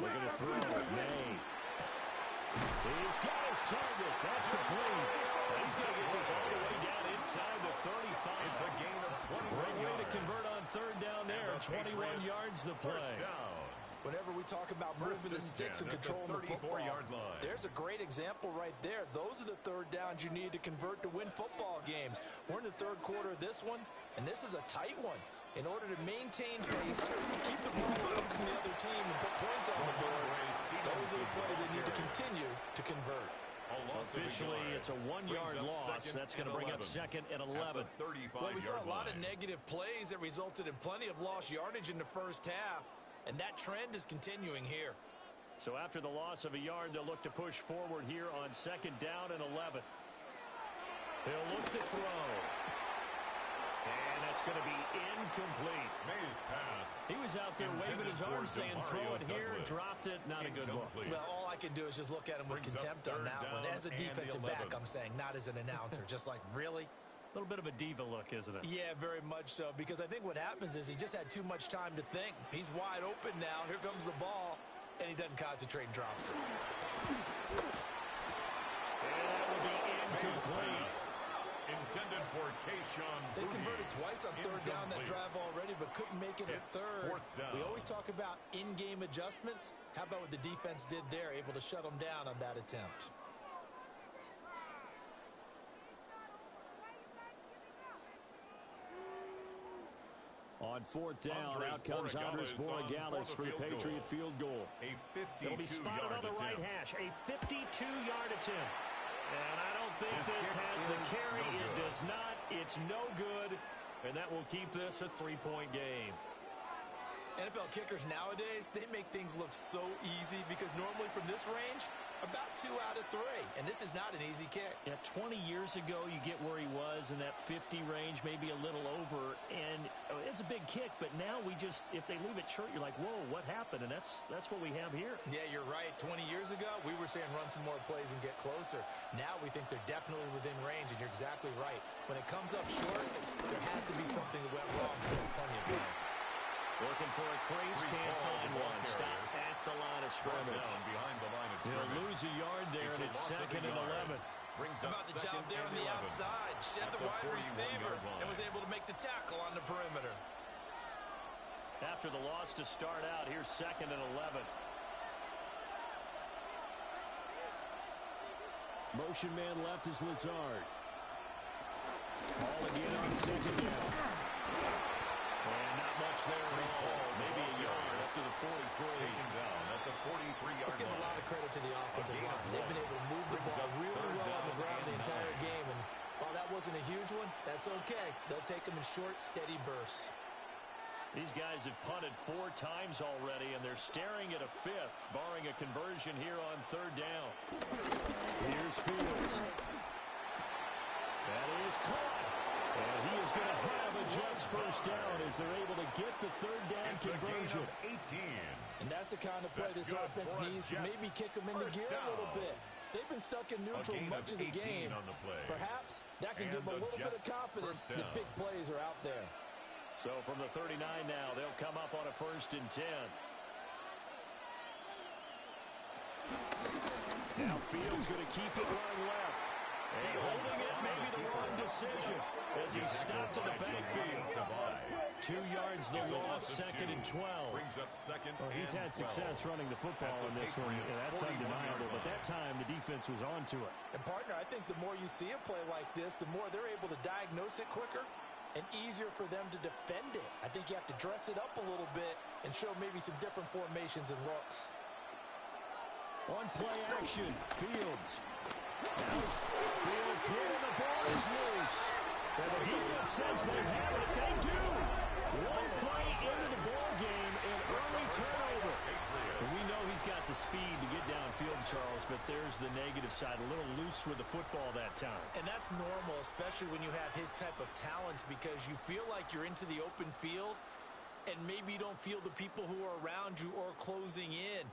Looking to throw. May. He's got his target. That's complete. He's going to get this all the way down inside the 35. It's a gain of 21 Great way to yards. convert on 3rd down there. 21 yards the play. First down. Whenever we talk about moving the sticks and controlling the football, line. there's a great example right there. Those are the 3rd downs you need to convert to win football games. We're in the 3rd quarter of this one, and this is a tight one. In order to maintain pace, keep the ball away from the other team, and put points on the board, those are the plays they need to continue to convert. Officially, it's a 1-yard loss. That's going to bring up 2nd and 11. Well, we saw a lot of negative plays that resulted in plenty of lost yardage in the first half, and that trend is continuing here. So after the loss of a yard, they'll look to push forward here on 2nd down and 11. He'll look to throw. And that's going to be incomplete. May's pass. He was out there waving his arms saying, throw it here, dropped it, not a good look. Well, all I can do is just look at him with contempt on that one. As a defensive back, I'm saying, not as an announcer. Just like, really? A little bit of a diva look, isn't it? Yeah, very much so, because I think what happens is he just had too much time to think. He's wide open now. Here comes the ball, and he doesn't concentrate and drops it. And that will be incomplete. Intended for Kayshawn. They converted twice on 3rd down that drive already, but couldn't make it a 3rd. We always talk about in-game adjustments. How about what the defense did there, able to shut them down on that attempt? On 4th down, out comes Andres Borregales for the Patriot field goal. It'll be spotted on the right hash. A 52-yard attempt. And I don't think this has the carry. It does not. It's no good. And that will keep this a 3-point game. NFL kickers nowadays, they make things look so easy because normally from this range, about 2 out of 3. And this is not an easy kick. Yeah, 20 years ago, you get where he was in that 50 range, maybe a little over. And it's a big kick, but now we just, if they leave it short, you're like, whoa, what happened? And that's what we have here. Yeah, you're right. 20 years ago, we were saying run some more plays and get closer. Now we think they're definitely within range, and you're exactly right. When it comes up short, there has to be something that went wrong. Plenty of time. Looking for a crease, can't find one. Stopped at the line of scrimmage. Behind the line of He'll lose a yard there, and it's 2nd and 11. How about the job there on the outside? Shed the wide receiver and was able to make the tackle on the perimeter. After the loss to start out, here's 2nd and 11. Motion man left is Lazard. Ball again on 2nd down. And not much there at all. Maybe a yard up to the 43. Taken down at the 43-yard line. Let's give a lot of credit to the offensive line. They've been able to move the ball really well on the ground the entire game. And while that wasn't a huge one, that's okay. They'll take them in short, steady bursts. These guys have punted 4 times already, and they're staring at a 5th, barring a conversion here on 3rd down. Here's Fields. That is caught. And he is going to have a Jets first down as they're able to get the 3rd down conversion. 18. And that's the kind of play this offense needs to maybe kick them into gear a little bit. They've been stuck in neutral much of the game. Perhaps that can give them a little bit of confidence that big plays are out there. So from the 39 now, they'll come up on a 1st and 10. Now Fields going to keep it running left. And holding it may be the wrong decision as he stopped in the backfield. 2 yards the loss, 2nd and 12. Well, he's had success running the football in this one. Yeah, that's undeniable, but that time the defense was on to it. And, partner, I think the more you see a play like this, the more they're able to diagnose it quicker and easier for them to defend it. I think you have to dress it up a little bit and show maybe some different formations and looks. On play action, Fields. Now Fields hit and the ball is loose. And the defense says they have it. They do. One play into the ball game, an early turnover. And we know he's got the speed to get downfield, Charles, but there's the negative side. A little loose with the football that time. And that's normal, especially when you have his type of talents, because you feel like you're into the open field and maybe you don't feel the people who are around you or closing in.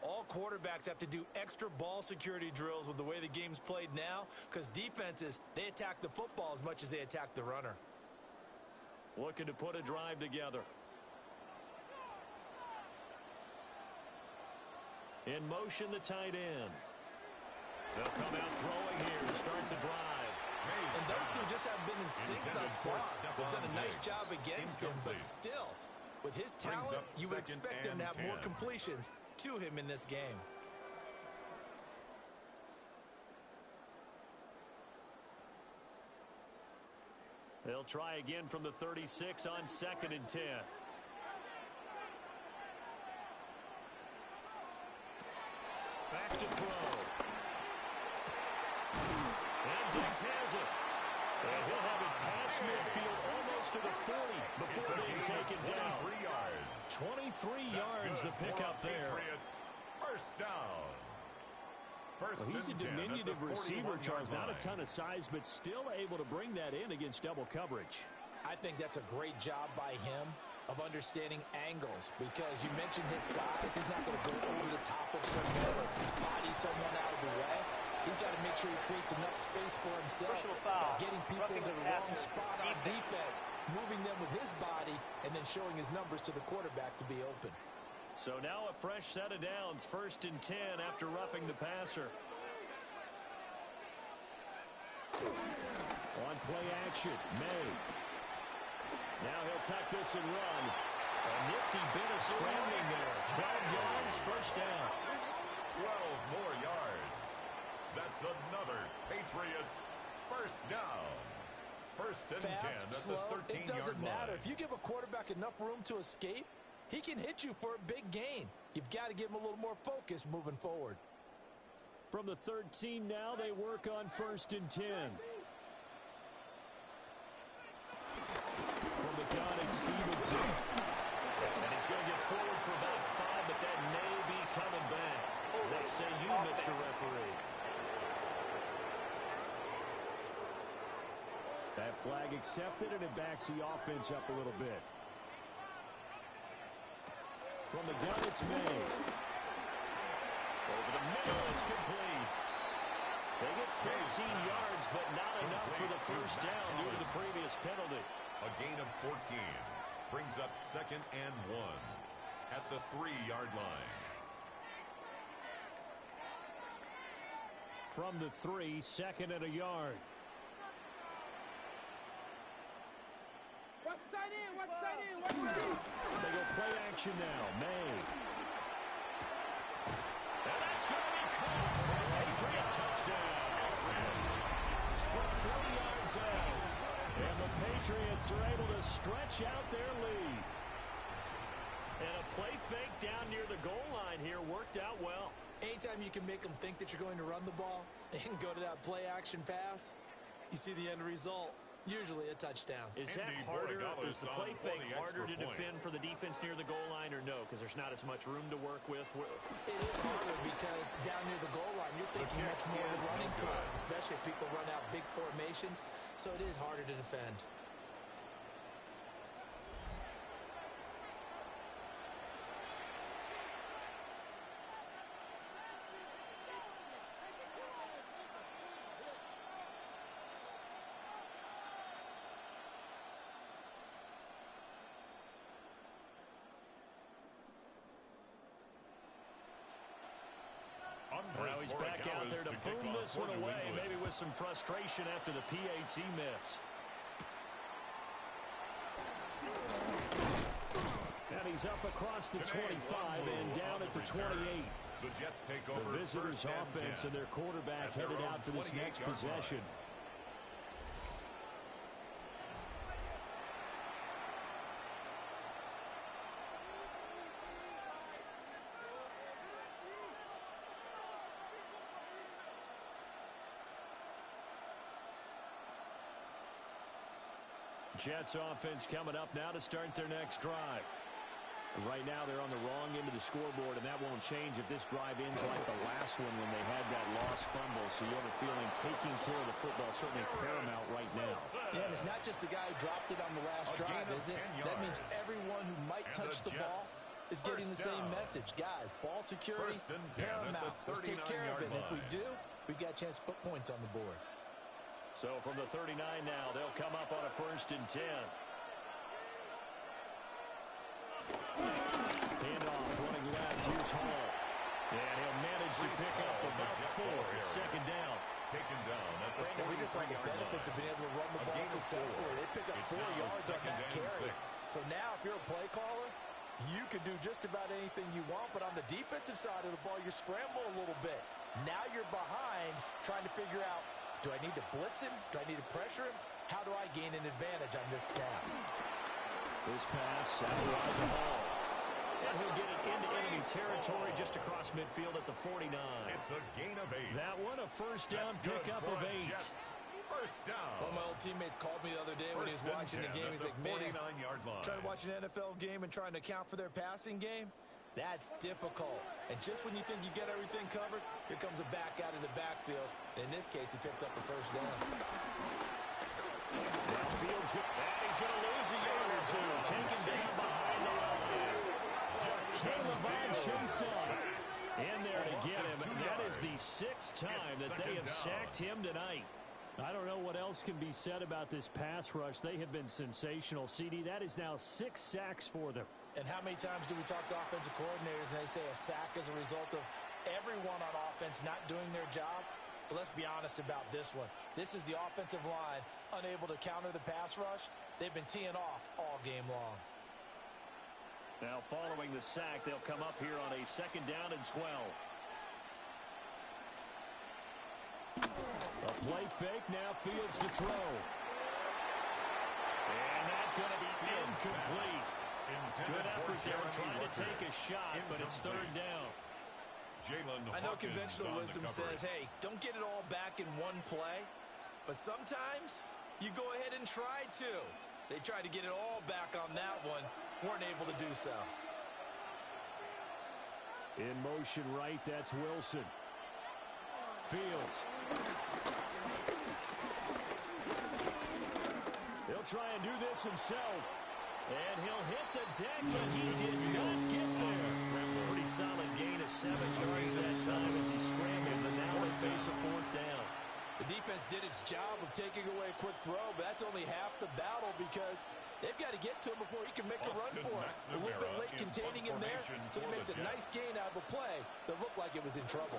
All quarterbacks have to do extra ball security drills with the way the game's played now, because defenses, they attack the football as much as they attack the runner. Looking to put a drive together. In motion, the tight end. They'll come out throwing here to start the drive. And those two just haven't been in sync thus far. They've done a nice job against him, but still, with his talent, you would expect them to have more completions to him in this game. They'll try again from the 36 on 2nd and 10. Back to throw. And Diggs has it. And he'll have it past midfield almost to the 40 before being taken down. 23 yards the pickup there. First down. Well, he's a diminutive receiver, Charles. Not a ton of size, but still able to bring that in against double coverage. I think that's a great job by him of understanding angles, because you mentioned his size. He's not going to go over the top of someone or body someone out of the way. He's got to make sure he creates enough space for himself by getting people into the wrong spot on defense, moving them with his body, and then showing his numbers to the quarterback to be open. So now a fresh set of downs, 1st and 10 after roughing the passer. On play action, May. Now he'll tuck this and run. A nifty bit of scrambling there. 12 yards, 1st down. 12 more yards. That's another Patriots 1st down. 1st and 10 at the 13-yard line. It doesn't matter. If you give a quarterback enough room to escape, he can hit you for a big gain. You've got to give him a little more focus moving forward. From the 13 now, they work on 1st and 10. From the gun, it's Stevenson. And he's going to get forward for about 5, but that may be coming back. Let's say you, Mr. Referee. That flag accepted, and it backs the offense up a little bit. From the gun, it's May. Over the middle, it's complete. They get 13 yards, but not enough for the 1st down due to the previous penalty. A gain of 14 brings up 2nd and 1 at the 3-yard line. From the 3, 2nd and a yard. Watch tight end, watch tight end, watch tight end. They go play action now. May. And that's going to be caught for a Patriot touchdown. From 30 yards out. And the Patriots are able to stretch out their lead. And a play fake down near the goal line here worked out well. Anytime you can make them think that you're going to run the ball and go to that play action pass, you see the end result. Usually a touchdown. Is that harder? Is the play fake harder to defend for the defense near the goal line, or no? Because there's not as much room to work with. It is harder because down near the goal line, you're thinking much more of a running play, especially if people run out big formations. So it is harder to defend. Well, he's He's back out there to boom this one away, maybe with some frustration after the PAT miss. And he's up across the 25 and down at the 28. The Jets take over the visitors' offense and their quarterback headed out for this next possession. Jets offense coming up now to start their next drive. Right now they're on the wrong end of the scoreboard, and that won't change if this drive ends like the last one when they had that lost fumble. So you have a feeling taking care of the football certainly paramount right now. Yeah, and it's not just the guy who dropped it on the last drive, is it? That means everyone who might touch the ball is getting the same message. Guys, ball security, paramount. Let's take care of it. And if we do, we've got a chance to put points on the board. So from the 39 now, they'll come up on a 1st and 10. Handoff, running left, here's Hall. And he'll manage to pick up about 4. It's 2nd down. Taken down at the Brandon, we just saw the benefits of being able to run the ball successfully. They pick up 4 yards on that carry. So now if you're a play caller, you can do just about anything you want, but on the defensive side of the ball, you scramble a little bit. Now you're behind trying to figure out, do I need to blitz him? Do I need to pressure him? How do I gain an advantage on this snap? This pass out wide the ball. And he'll get it into enemy territory just across midfield at the 49. It's a gain of 8. That one a 1st down pickup of 8. First down. One of my old teammates called me the other day when he was watching the game. He's like, man, trying to watch an NFL game and trying to account for their passing game? That's difficult. And just when you think you get everything covered, here comes a back out of the backfield. And in this case, he picks up a 1st down. Now Fields, and he's going to lose a yard or 2. Taken down behind the line. Caleb Chason in there to get him. That is the 6th time that they have sacked him tonight. I don't know what else can be said about this pass rush. They have been sensational. CD, that is now 6 sacks for them. And how many times do we talk to offensive coordinators and they say a sack is a result of everyone on offense not doing their job? But let's be honest about this one. This is the offensive line unable to counter the pass rush. They've been teeing off all game long. Now following the sack, they'll come up here on a 2nd down and 12. A play fake, now Fields to throw. And that's going to be incomplete. Good effort there trying to take a shot, but it's 3rd down. I know conventional wisdom says, hey, don't get it all back in one play. But sometimes you go ahead and try to. They tried to get it all back on that one. Weren't able to do so. In motion right, that's Wilson. Fields. He'll try and do this himself. And he'll hit the deck, but he did not get there. Pretty solid gain of 7 yards that time as he scrambled, and now they face a 4th down. The defense did its job of taking away a quick throw, but that's only half the battle because they've got to get to him before he can make a run for it. A little bit late containing him there, so he makes a nice gain out of a play that looked like it was in trouble.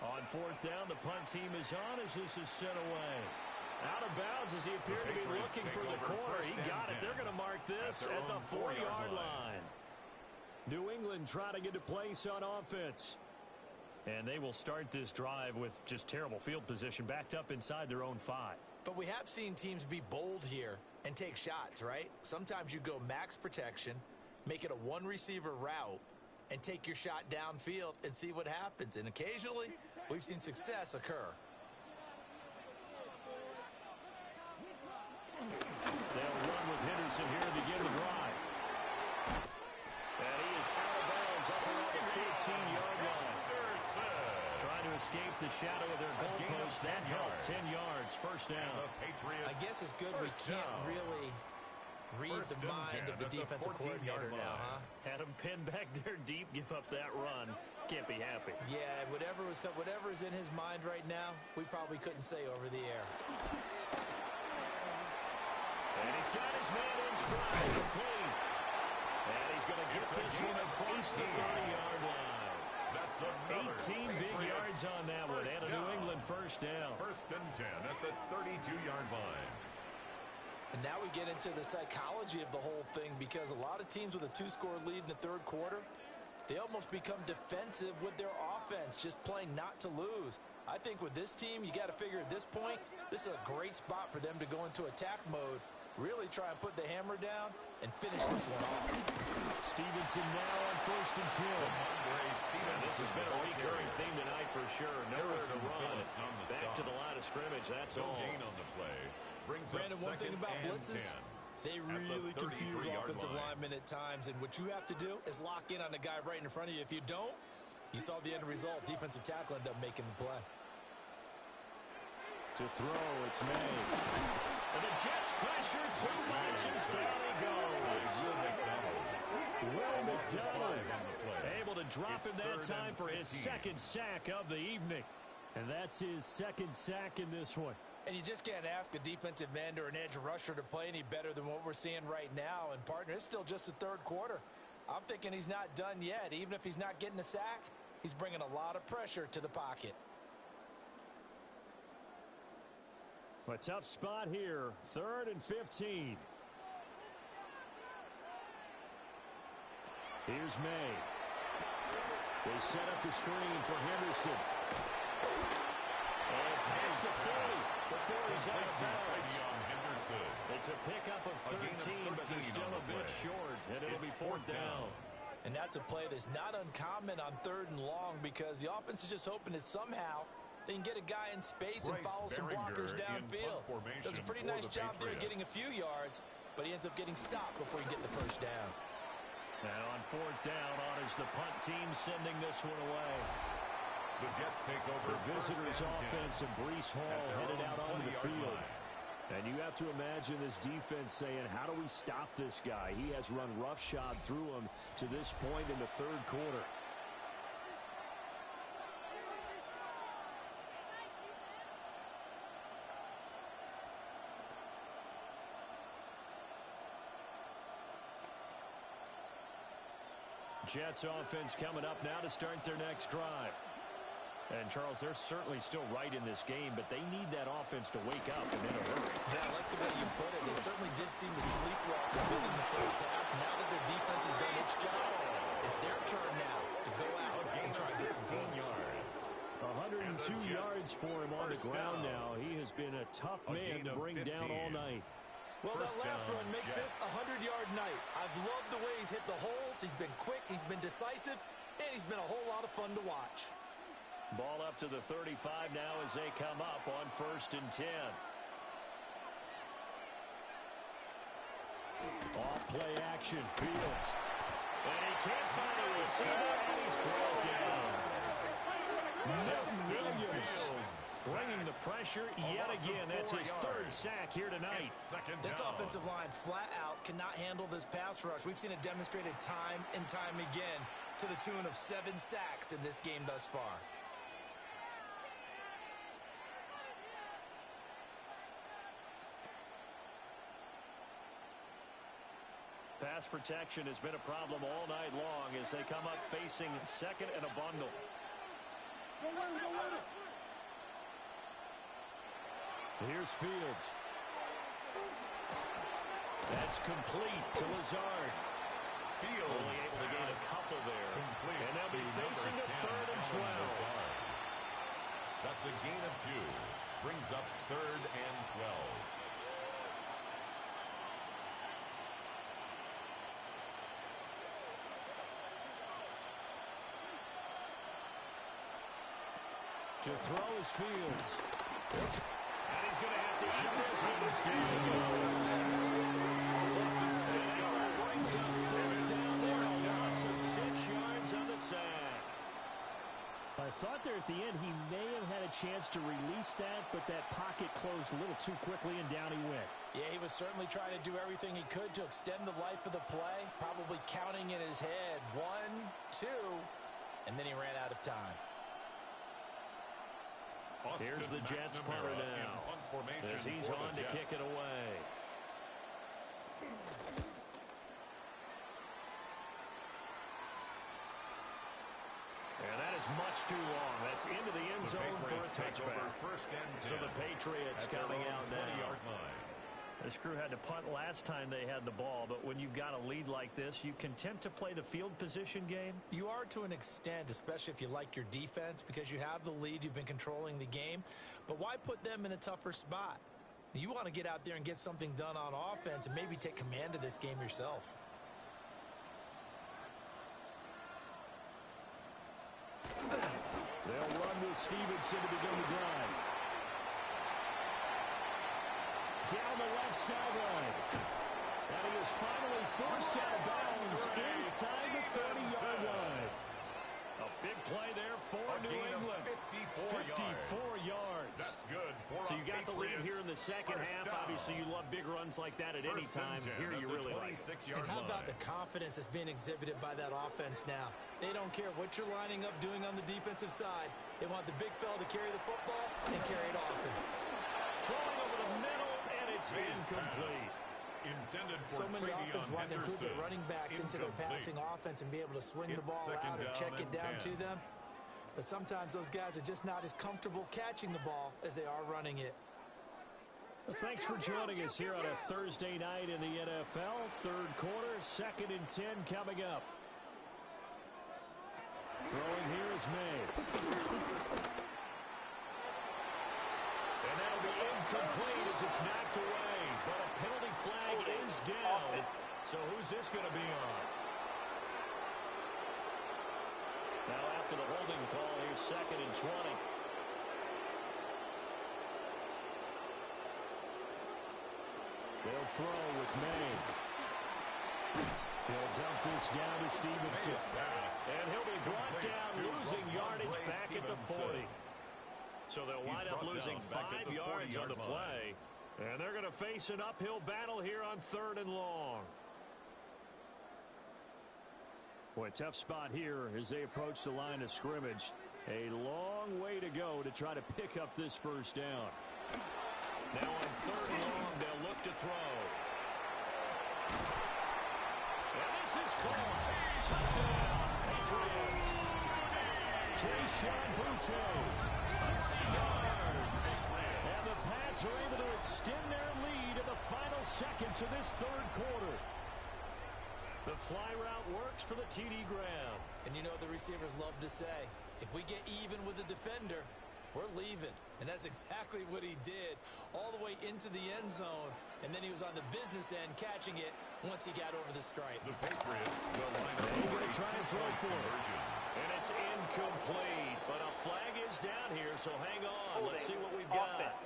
On 4th down, the punt team is on as this is sent away. Out of bounds as he appeared to be looking for the corner. He got it. They're going to mark this at the 4-yard line. New England trying to get a place on offense. And they will start this drive with just terrible field position, backed up inside their own 5. But we have seen teams be bold here and take shots, right? Sometimes you go max protection, make it a 1-receiver route, and take your shot downfield and see what happens. And occasionally, we've seen success occur. They'll run with Henderson here to begin the drive. And he is out of bounds up around the 15-yard line. Trying to escape the shadow of their goalpost. That helped. 10 yards, 1st down. I guess it's good we can't really read the mind of the defensive coordinator now, huh? Had him pinned back there deep, give up that run. Can't be happy. Yeah, whatever is in his mind right now, we probably couldn't say over the air. And he's got his man in stride, complete. And he's going to get this one across the 30-yard line. That's another 18 big Patriots yards on that one, and a New England first down. 1st and 10 at the 32-yard line. And now we get into the psychology of the whole thing, because a lot of teams with a 2-score lead in the third quarter, they almost become defensive with their offense, just playing not to lose. I think with this team, you got to figure at this point, this is a great spot for them to go into attack mode, really try and put the hammer down and finish this one off. Stevenson now on 1st and 10. This has been a recurring theme tonight for sure. Nowhere to run. Back to the line of scrimmage. That's all. Gain on the play. Brandon, one thing about blitzes, they really confuse offensive linemen at times, and what you have to do is lock in on the guy right in front of you. If you don't, you saw the end result. Defensive tackle ended up making the play. To throw, it's made. And the Jets pressure too much, and down he goes. Will McDonald able to drop him that time for his 2nd sack of the evening. And that's his 2nd sack in this one. And you just can't ask a defensive end or an edge rusher to play any better than what we're seeing right now. And, partner, it's still just the 3rd quarter. I'm thinking he's not done yet. Even if he's not getting a sack, he's bringing a lot of pressure to the pocket. A tough spot here. 3rd and 15. Here's May. They set up the screen for Henderson. And past the 40. Before he's out of bounds. It's a pickup of 13, but they're still a bit short, and it'll be 4th down. And that's a play that's not uncommon on 3rd and long, because the offense is just hoping that somehow they can get a guy in space and follow some blockers downfield. Does a pretty nice job there getting a few yards, but he ends up getting stopped before he get the 1st down. Now on 4th down, honors the punt team sending this one away. The Jets take over. The visitors' offense and Breece Hall headed out onto the field. And you have to imagine this defense saying, how do we stop this guy? He has run roughshod through him to this point in the 3rd quarter. Jets offense coming up now to start their next drive. And, Charles, they're certainly still right in this game, but they need that offense to wake up and in a hurry. Yeah, I like the way you put it. They certainly did seem to sleepwalk a bit in the 1st half. Now that their defense has done its job, it's their turn now to go out and try to get some points. 102 yards for him on the ground now. He has been a tough man to bring down all night. Well, that last run makes this a 100-yard night. I've loved the way he's hit the holes. He's been quick, he's been decisive, and he's been a whole lot of fun to watch. Ball up to the 35 now as they come up on 1st and 10. Off play action, Fields. And he can't find a receiver, and he's brought down. Williams bringing the pressure yet again. That's his 3rd sack here tonight. This offensive line flat out cannot handle this pass rush. We've seen it demonstrated time and time again to the tune of 7 sacks in this game thus far. Pass protection has been a problem all night long as they come up facing 2nd and a bundle. Here's Fields. That's complete to Lazard. Fields only able to gain a couple there. And they'll be facing a 3rd and 12. That's a gain of 2. Brings up 3rd and 12. To throw is Fields. And he's going to have to eat this. He was down. Brings up 3rd down there. A loss of 6 yards on the sack. I thought there at the end he may have had a chance to release that, but that pocket closed a little too quickly, and down he went. Yeah, he was certainly trying to do everything he could to extend the life of the play, probably counting in his head 1, 2, and then he ran out of time. Here's the Jets punter now as he's on to kick it away. And that is much too long. That's into the end zone for a touchback. So the Patriots coming out now. This crew had to punt last time they had the ball, but when you've got a lead like this, you content to play the field position game? You are to an extent, especially if you like your defense, because you have the lead, you've been controlling the game. But why put them in a tougher spot? You want to get out there and get something done on offense and maybe take command of this game yourself. They'll run with Stevenson to begin the drive. Down the left sideline. And he is finally forced out of bounds inside the 30-yard line. A big play there for New England. 54 yards. That's good. So you got the lead here in the second half. Obviously, you love big runs like that at any time. Here you really like it. And how about the confidence that's being exhibited by that offense now? They don't care what you're lining up doing on the defensive side. They want the big fella to carry the football and carry it often. Throwing over the middle, and it's incomplete. So many offenses want to include their running backs into their passing offense and be able to swing the ball out or check it down to them. But sometimes those guys are just not as comfortable catching the ball as they are running it. Well, thanks for joining us here on a Thursday night in the NFL. Third quarter, 2nd and 10 coming up. Throwing here is May. And that'll be incomplete as it's knocked away. But a penalty flag is down. So who's this going to be on? Now after the holding call, here's 2nd and 20. They'll throw with May. He'll dump this down to Stevenson. And he'll be brought down, losing yardage back at the 40. So they'll wind up losing 5 yards on the play. And they're going to face an uphill battle here on 3rd and long. Boy, tough spot here as they approach the line of scrimmage. A long way to go to try to pick up this first down. Now on 3rd and long, they'll look to throw. And this is caught. Touchdown, Patriots. Keyshawn Boutte, 30 yards. And the Pats are able to extend their lead in the final seconds of this 3rd quarter. The fly route works for the TD Graham. And you know the receivers love to say, if we get even with the defender, we're leaving. And that's exactly what he did, all the way into the end zone. And then he was on the business end catching it once he got over the stripe. The Patriots will line up. They're going to try and throw for it. And it's incomplete. But a flag is down here, so hang on. Let's see what we've got.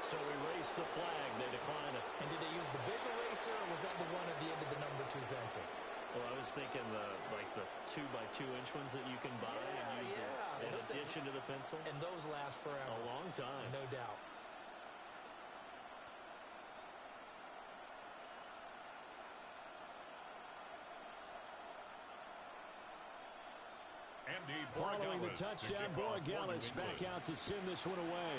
So erase the flag. They decline it. And did they use the big eraser, or was that the one at the end of the number 2 pencil? Well, I was thinking the 2x2-inch ones that you can buy and use in addition to the pencil. And those last forever. A long time. No doubt. Following the touchdown, Borregales back out to send this one away.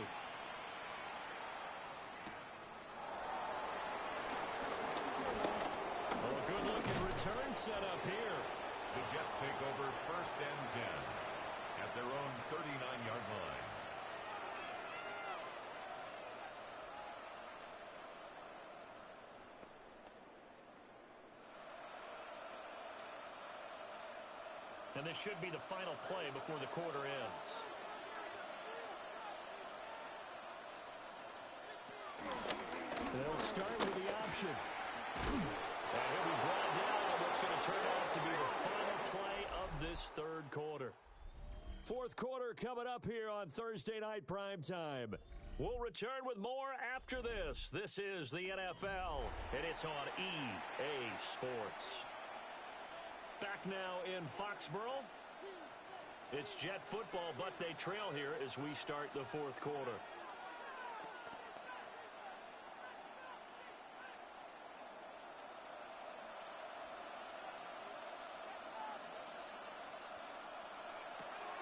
A good-looking return set up here. The Jets take over 1st and 10 at their own 39-yard line. And this should be the final play before the quarter ends. They'll start with the option. And he'll be brought down on what's going to turn out to be the final play of this 3rd quarter. 4th quarter coming up here on Thursday Night Primetime. We'll return with more after this. This is the NFL, and it's on EA Sports. Back now in Foxborough. It's Jet football, but they trail here as we start the 4th quarter.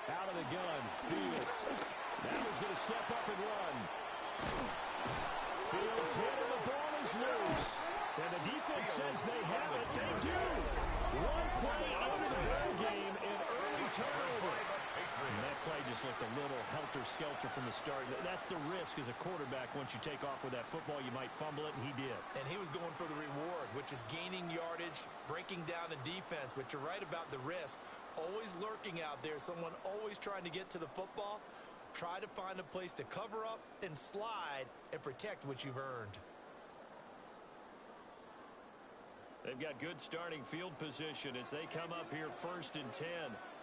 Out of the gun, Fields. Now he's going to step up and run. Fields hit and the ball is loose. And the defense says they have it. They do. One play out of the ball game, an early turnover. And that play just looked a little helter-skelter from the start. That's the risk as a quarterback. Once you take off with that football, you might fumble it, and he did. And he was going for the reward, which is gaining yardage, breaking down the defense. But you're right about the risk. Always lurking out there, someone always trying to get to the football. Try to find a place to cover up and slide and protect what you've earned. They've got good starting field position as they come up here 1st and 10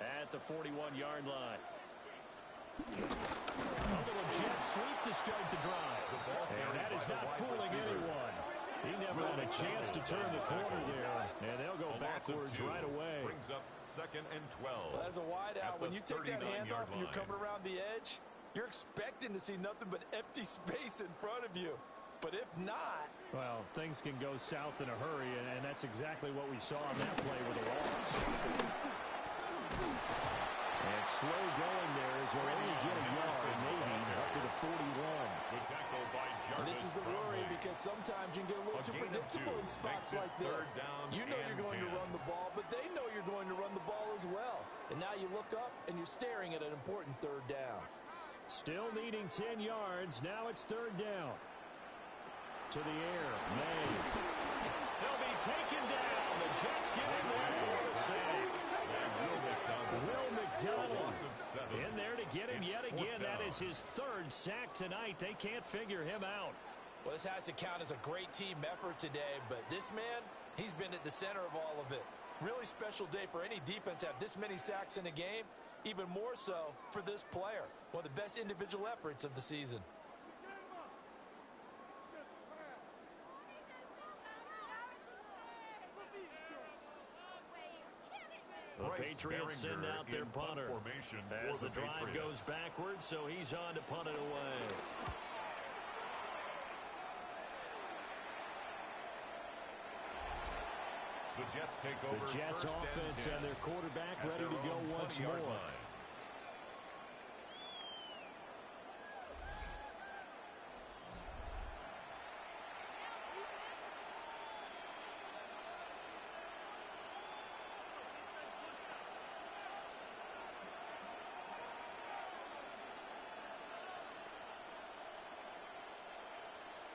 at the 41-yard line. A little jet sweep to start the drive. And that is not fooling anyone. He never had a chance to turn the corner there. And they'll go backwards right away. Brings up 2nd and 12. Well, as a wide out, when you take that handoff and you're coming around the edge, you're expecting to see nothing but empty space in front of you. But if not... Well, things can go south in a hurry, and that's exactly what we saw on that play with a loss. And slow going there as they'll only get a yard, maybe up to the 41. The tackle by Jarvis. And this is the worry because sometimes you can get a little too predictable in spots like this. You know you're going to run the ball, but they know you're going to run the ball as well. And now you look up and you're staring at an important 3rd down. Still needing 10 yards. Now it's 3rd down. To the air, May. He'll be taken down. The Jets get him there for the sack. Will McDonald in there to get him yet again. That is his 3rd sack tonight. They can't figure him out. Well, this has to count as a great team effort today, but this man, he's been at the center of all of it. Really special day for any defense to have this many sacks in a game. Even more so for this player. One of the best individual efforts of the season. The Patriots send out their punter as the drive goes backwards, so he's on to punt it away. The Jets take over. The Jets offense and their quarterback ready to go once more.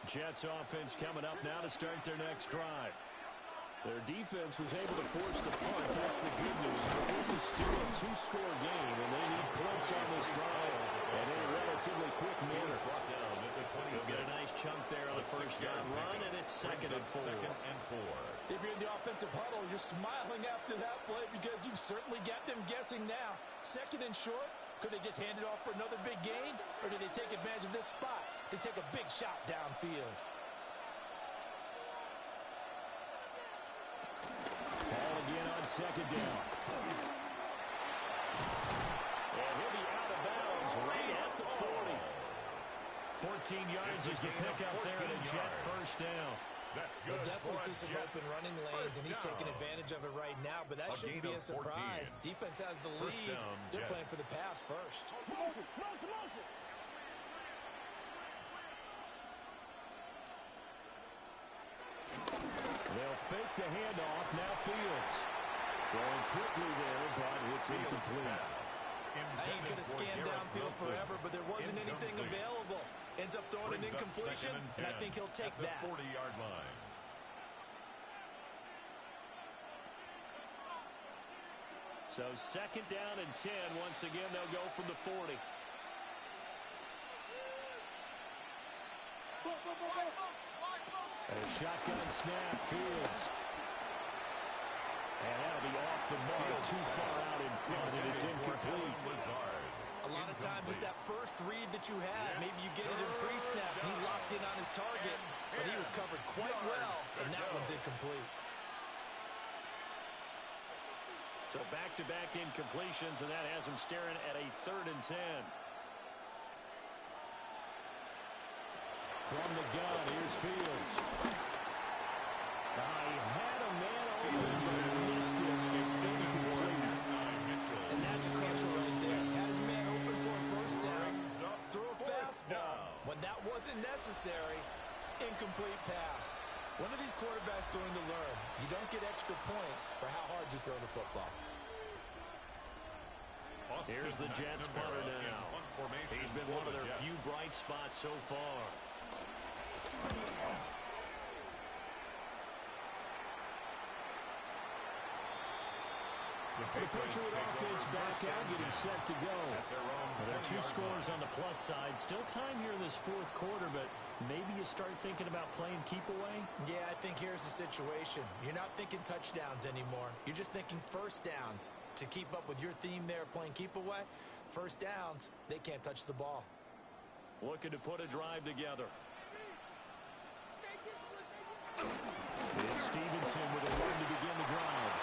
Jets offense coming up now to start their next drive. Their defense was able to force the punt. That's the good news. But this is still a 2-score game, and they need points on this drive and in a relatively quick manner. They'll get a nice chunk there on the 1st down run, and it's 2nd and 4. If you're in the offensive huddle, you're smiling after that play because you've certainly got them guessing now. 2nd and short. Could they just hand it off for another big gain, or did they take advantage of this spot to take a big shot downfield? Ball again on 2nd down. And he'll be out of bounds right at the 40. 14 yards is the pickup there at a Jet 1st down. That's good. We'll definitely see some open running lanes, and he's taking advantage of it right now, but that shouldn't be a surprise. Defense has the lead. They're playing for the pass first. They'll fake the handoff. Now Fields. Going quickly there, but it's incomplete. He could have scanned downfield forever, but there wasn't anything available. Ends up throwing an incompletion, and I think he'll take that. 40-yard line. So 2nd down and 10. Once again, they'll go from the 40. A shotgun snap, Fields. And that'll be off the mark, too far out in front, and it's incomplete. A lot of times it's that first read that you have. Maybe you get it in pre-snap. He locked in on his target, but he was covered quite well, and that one's incomplete. So back-to-back incompletions, and that has him staring at a 3rd and 10. From the gun, here's Fields. He had a man open, but he missed it. It's incomplete. And that's a crusher right there. Had his man open for a 1st down. Threw a fastball. When that wasn't necessary, incomplete pass. When are these quarterbacks going to learn? You don't get extra points for how hard you throw the football. Here's the Jets punter now. He's been one of their few bright spots so far. The Patriot offense back out, getting set to go. There are 2 scores on the plus side. Still time here in this fourth quarter, but maybe you start thinking about playing keep away? Yeah, I think here's the situation. You're not thinking touchdowns anymore. You're just thinking first downs. To keep up with your theme there, playing keep away, first downs, they can't touch the ball. Looking to put a drive together. It's Stevenson with a run to begin the drive.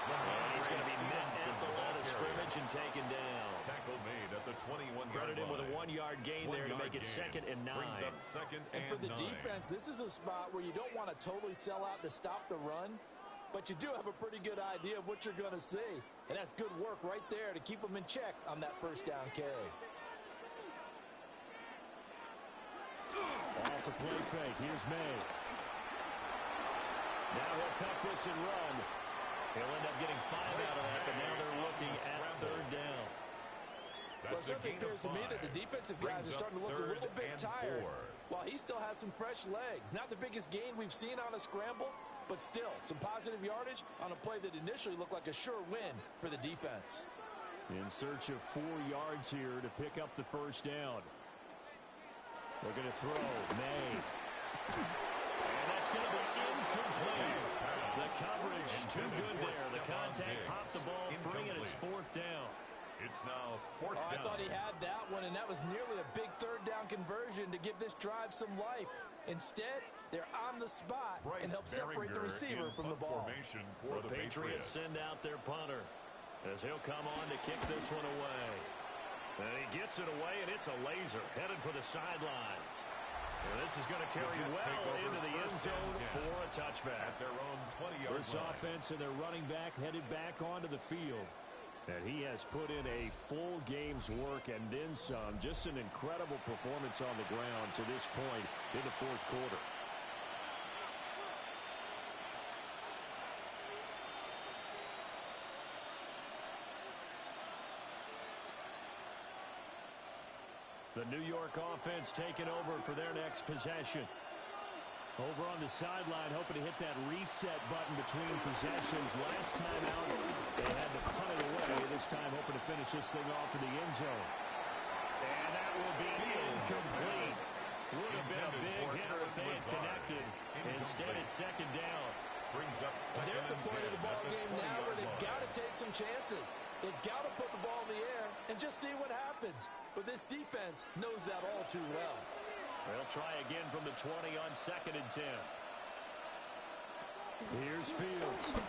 And he's going to be met at the line of scrimmage and taken down. Tackle made at the 21-yard Credit him with a line. 1-yard gain there to make it 2nd and 9. Brings up 2nd and 9. And for the defense, this is a spot where you don't want to totally sell out to stop the run, but you do have a pretty good idea of what you're going to see. And that's good work right there to keep them in check on that first down carry. Off the play fake. Here's May. Now he'll tuck this and run. He'll end up getting 5 out of that, but now they're looking at 3rd down. Well, it certainly appears to me that the defensive guys are starting to look a little bit tired, while he still has some fresh legs. Not the biggest gain we've seen on a scramble, but still some positive yardage on a play that initially looked like a sure win for the defense. In search of 4 yards here to pick up the first down. Looking to throw. May. And that's going to be incomplete. The coverage too good there. The contact popped the ball free, and it's 4th down. It's now 4th down. I thought he had that one, and that was nearly a big 3rd down conversion to give this drive some life. Instead, they're on the spot and help separate the receiver from the ball. For the Patriots send out their punter as he'll come on to kick this one away. And he gets it away, and it's a laser headed for the sidelines. And this is going to carry well into the end zone for a touchback. At their own 20-yard This line. offense and their running back headed back onto the field. And he has put in a full game's work and then some. Just an incredible performance on the ground to this point in the fourth quarter. The New York offense taking over for their next possession. Over on the sideline, hoping to hit that reset button between possessions. Last time out, they had to punt it away. This time, hoping to finish this thing off in the end zone. And that will be incomplete. Would have been a big hitter if they had connected. Instead, it's 2nd down. Brings up 2nd They're at the point of the ball game now where they've got to take some chances. They've got to put the ball in the air and just see what happens. But this defense knows that all too well. They'll try again from the 20 on 2nd and 10. Here's Fields. The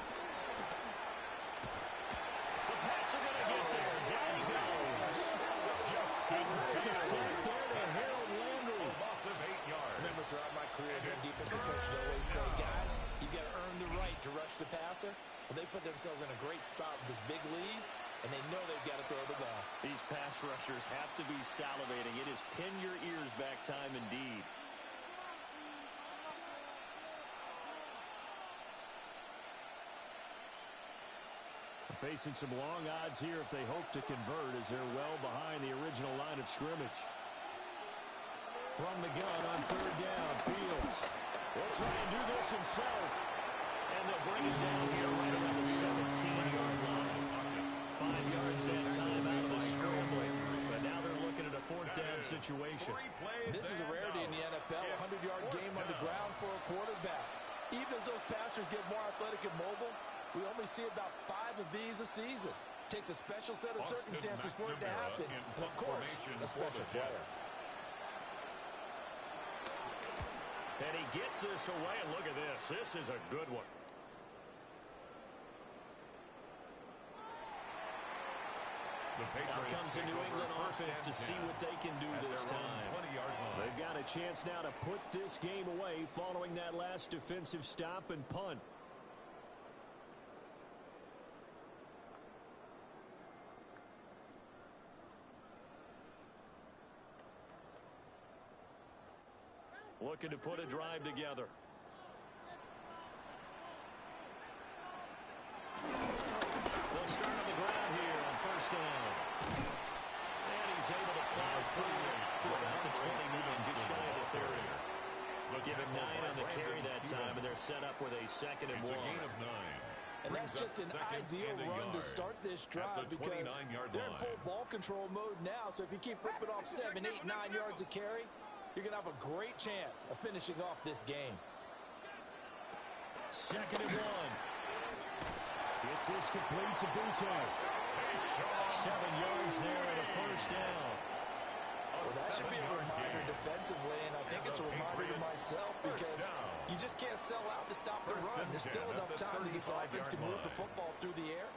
Pats are going to get there. Down he goes. The sack there to Harold Landry. A loss of 8 yards. Remember, throughout my career as a defensive coach, they always say, guys, you got to earn the right to rush the passer. Well, they put themselves in a great spot with this big lead, and they know they've got to throw the ball. These pass rushers have to be salivating. It is pin your ears back time indeed. Facing some long odds here if they hope to convert, as they're well behind the original line of scrimmage. From the gun on 3rd down, Fields will try and do this himself. And they'll bring it down here right around the 17-yard line. 5 yards that time out of the scramble. But now they're looking at a 4th down situation. This is a rarity in the NFL, a 100-yard game on the ground for a quarterback. Even as those passers get more athletic and mobile, we only see about 5 of these a season. Takes a special set of circumstances for it to happen. And, of course, a special player. And he gets this away, and look at this. This is a good one. Now comes the New England offense to see what they can do this time. They've got a chance now to put this game away following that last defensive stop and punt. Looking to put a drive together. carry that time, and they're set up with a 2nd and 1. It's a gain of 9. And that's just an ideal run to start this drive because they're in full ball control mode now. So if you keep ripping off 7, 8, 9 yards of carry, you're going to have a great chance of finishing off this game. 2nd and 1. It's this complete to Butte. 7 yards there and a first down. Well, that should be a reminder defensively, and I think it's a reminder to myself because you just can't sell out to stop the run. There's still enough time that this offense can move the football through the air,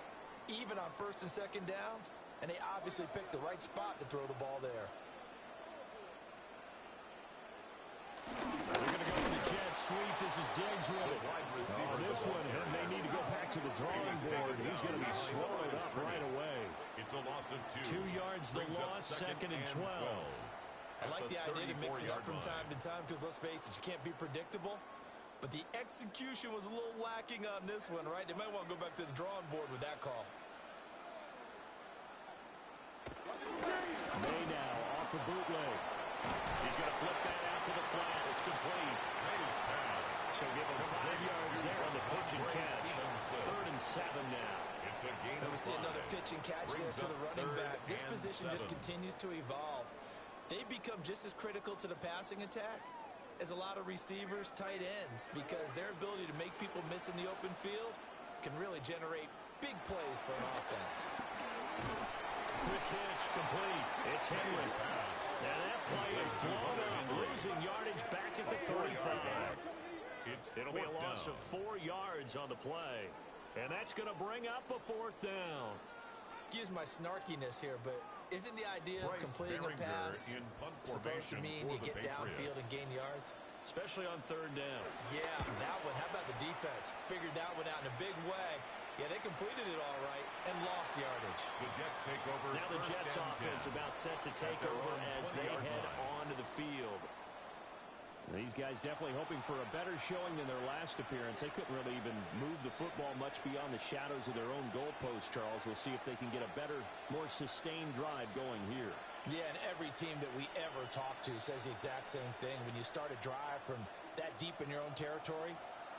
even on 1st and 2nd downs, and they obviously picked the right spot to throw the ball there. They're going to go with the jet sweep. This is Diggs with it. This one may need to go back to the drawing board. He's going to be swallowed up right away. It's a loss of 2. 2 yards the loss, 2nd and 12. I like the idea to mix it up from time to time because, let's face it, you can't be predictable. But the execution was a little lacking on this one, right? They might want to go back to the drawing board with that call. May now off the bootleg. He's going to flip that out to the flat. It's complete. Nice pass. She'll give him 5 yards there on the pitch and catch. 3rd and 7 now. It's a gain of 5. We see another pitch and catch there to the running back. This position just continues to evolve. They become just as critical to the passing attack as a lot of receivers, tight ends, because their ability to make people miss in the open field can really generate big plays for an offense. Quick hitch, complete. It's Henry. Now that play is blown up, losing yardage back at the 35. It'll be a loss of 4 yards on the play, and that's going to bring up a 4th down. Excuse my snarkiness here, but isn't the idea of completing a pass supposed to mean you get downfield and gain yards? Especially on 3rd down. Yeah, that one. How about the defense? Figured that one out in a big way. Yeah, they completed it all right and lost yardage. The Jets take over. Now the Jets offense about set to take over as they head onto the field. These guys definitely hoping for a better showing than their last appearance. They couldn't really even move the football much beyond the shadows of their own goalpost, Charles. We'll see if they can get a better, more sustained drive going here. Yeah, and every team that we ever talk to says the exact same thing. When you start a drive from that deep in your own territory,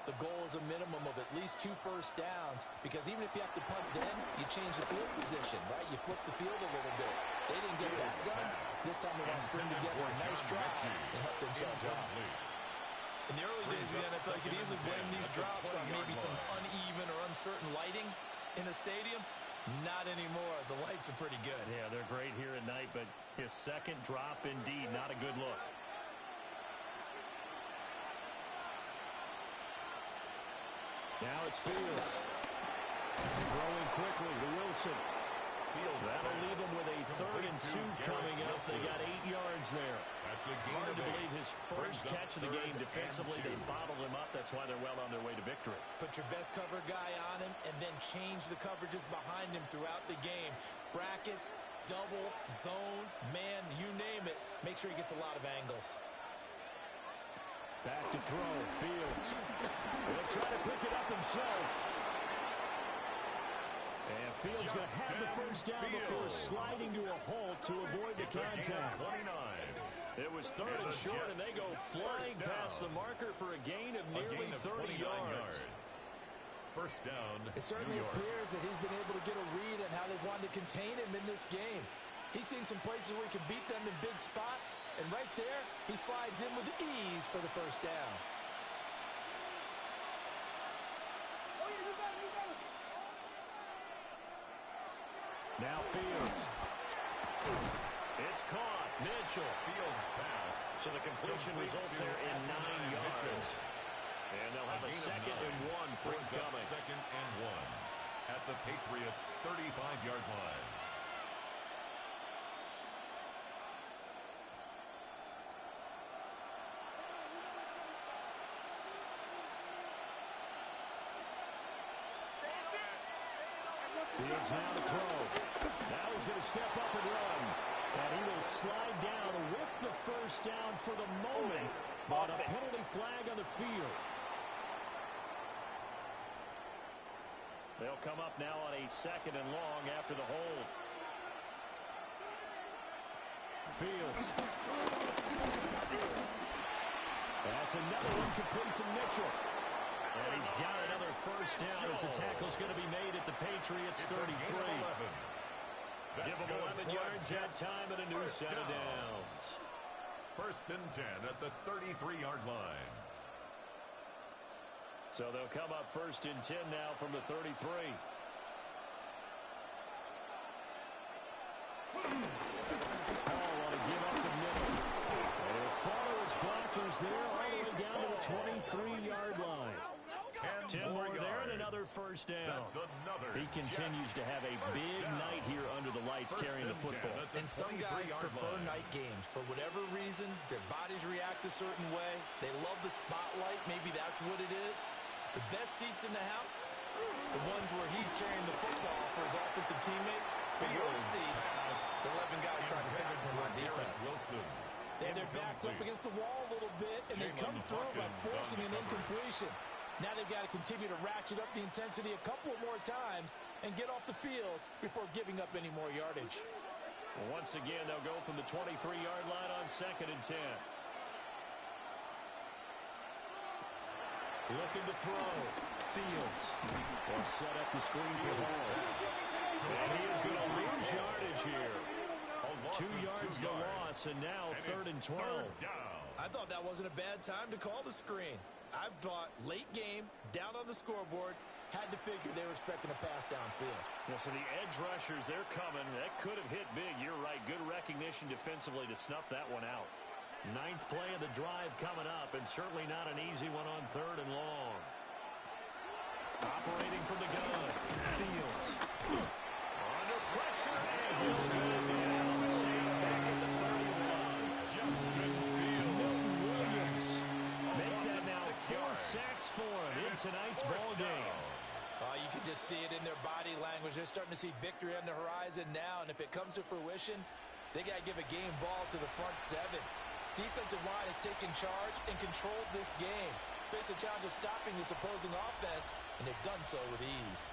the goal is a minimum of at least 2 first downs, because even if you have to punt then, you change the field position, right? You flip the field a little bit. They didn't get that done. This time they want to string together a nice drive and help themselves out. In the early days of the NFL, you could easily blame these drops on maybe some uneven or uncertain lighting in a stadium. Not anymore. The lights are pretty good. Yeah, they're great here at night, but his 2nd drop, indeed, not a good look. Now it's Fields. Throwing quickly to Wilson. That'll leave him with a 3rd and 2 coming up. They got 8 yards there. That's a gain Hard of to 8. believe his first catch of the game defensively. They bottled him up. That's why they're well on their way to victory. Put your best cover guy on him and then change the coverages behind him throughout the game. Brackets, double, zone, man, you name it. Make sure he gets a lot of angles. Back to throw. Fields. He'll try to pick it up himself. And Fields going to have the first down before sliding to a halt to avoid the contact. It was 3rd and short, and they go flying past the marker for a gain of nearly 30 yards. First down. It certainly appears that he's been able to get a read on how they've wanted to contain him in this game. He's seen some places where he can beat them in big spots, and right there, he slides in with ease for the first down. Now Fields. It's caught. Mitchell. Fields pass. So the completion results there in 9 yards. And they'll have a 2nd and 1 forthcoming. 2nd and 1 at the Patriots' 35-yard line. Fields now to throw. Now he's going to step up and run. And he will slide down with the first down for the moment. But a penalty flag on the field. They'll come up now on a 2nd and long after the hold. Fields. That's It's another one complete to Mitchell. And he's got another first down as the tackle's going to be made at the Patriots 33. Give him 11 yards that time and a new set of downs. First and 10 at the 33-yard line. So they'll come up first and 10 now from the 33. Want to give up the middle. They'll follow his blockers there all the way down to the 23-yard line. 10 more there and another first down. He continues to have a big night here under the lights carrying the football. And some guys prefer night games. For whatever reason, their bodies react a certain way. They love the spotlight. Maybe that's what it is. The best seats in the house, the ones where he's carrying the football for his offensive teammates. The worst seats, the 11 guys trying to tackle him on defense. They have their backs up against the wall a little bit, and they come through by forcing an incompletion. Now they've got to continue to ratchet up the intensity a couple more times and get off the field before giving up any more yardage. Once again, they'll go from the 23-yard line on second and 10. Looking to throw. Fields will set up the screen for Hall. And he is going to lose yardage here. 2 yards to loss, and now third and 12. I thought that wasn't a bad time to call the screen. I've thought late game, down on the scoreboard, had to figure they were expecting a pass downfield. Yeah, so the edge rushers, they're coming. That could have hit big. You're right. Good recognition defensively to snuff that one out. 9th play of the drive coming up, and certainly not an easy one on third and long. Operating from the gun. Fields. Under pressure, and he'll go down. Saints back at the 31. Justin Fields. Williams. Make that now 4 sacks for him in tonight's ball game. You can just see it in their body language. They're starting to see victory on the horizon now, and if it comes to fruition, they got to give a game ball to the front 7. Defensive line has taken charge and controlled this game. Face a challenge of stopping this opposing offense, and they've done so with ease.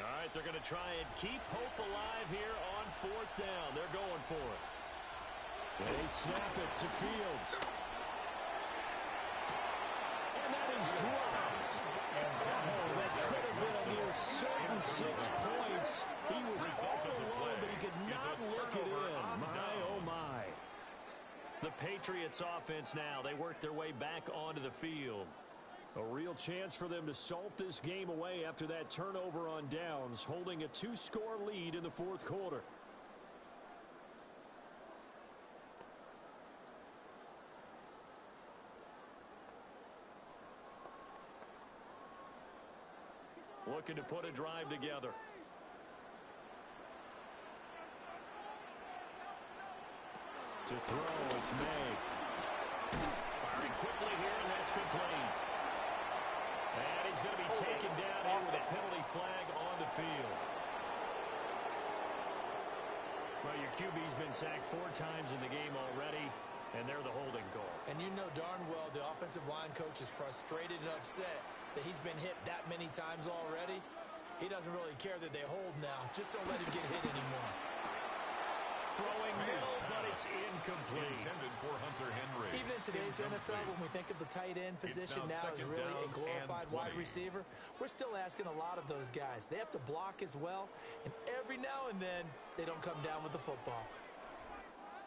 All right, they're going to try and keep hope alive here on 4th down. They're going for it. They snap it to Fields. And that is dropped. Oh, that could have been a near certain 6 points. He was all alone, but he could not look it in. My, oh, my. The Patriots offense now, they work their way back onto the field. A real chance for them to salt this game away after that turnover on downs, holding a 2-score lead in the 4th quarter. Looking to put a drive together. To throw, it's May. Firing quickly here, and that's complete. And he's going to be taken down here with a penalty flag on the field. Well, your QB's been sacked 4 times in the game already, and they're the holding call. And you know darn well the offensive line coach is frustrated and upset that he's been hit that many times already. He doesn't really care that they hold now. Just don't let him get hit anymore. Throwing middle, but it's incomplete. Intended for Hunter Henry. Even in today's NFL, when we think of the tight end position now as really a glorified wide receiver, we're still asking a lot of those guys. They have to block as well, and every now and then, they don't come down with the football.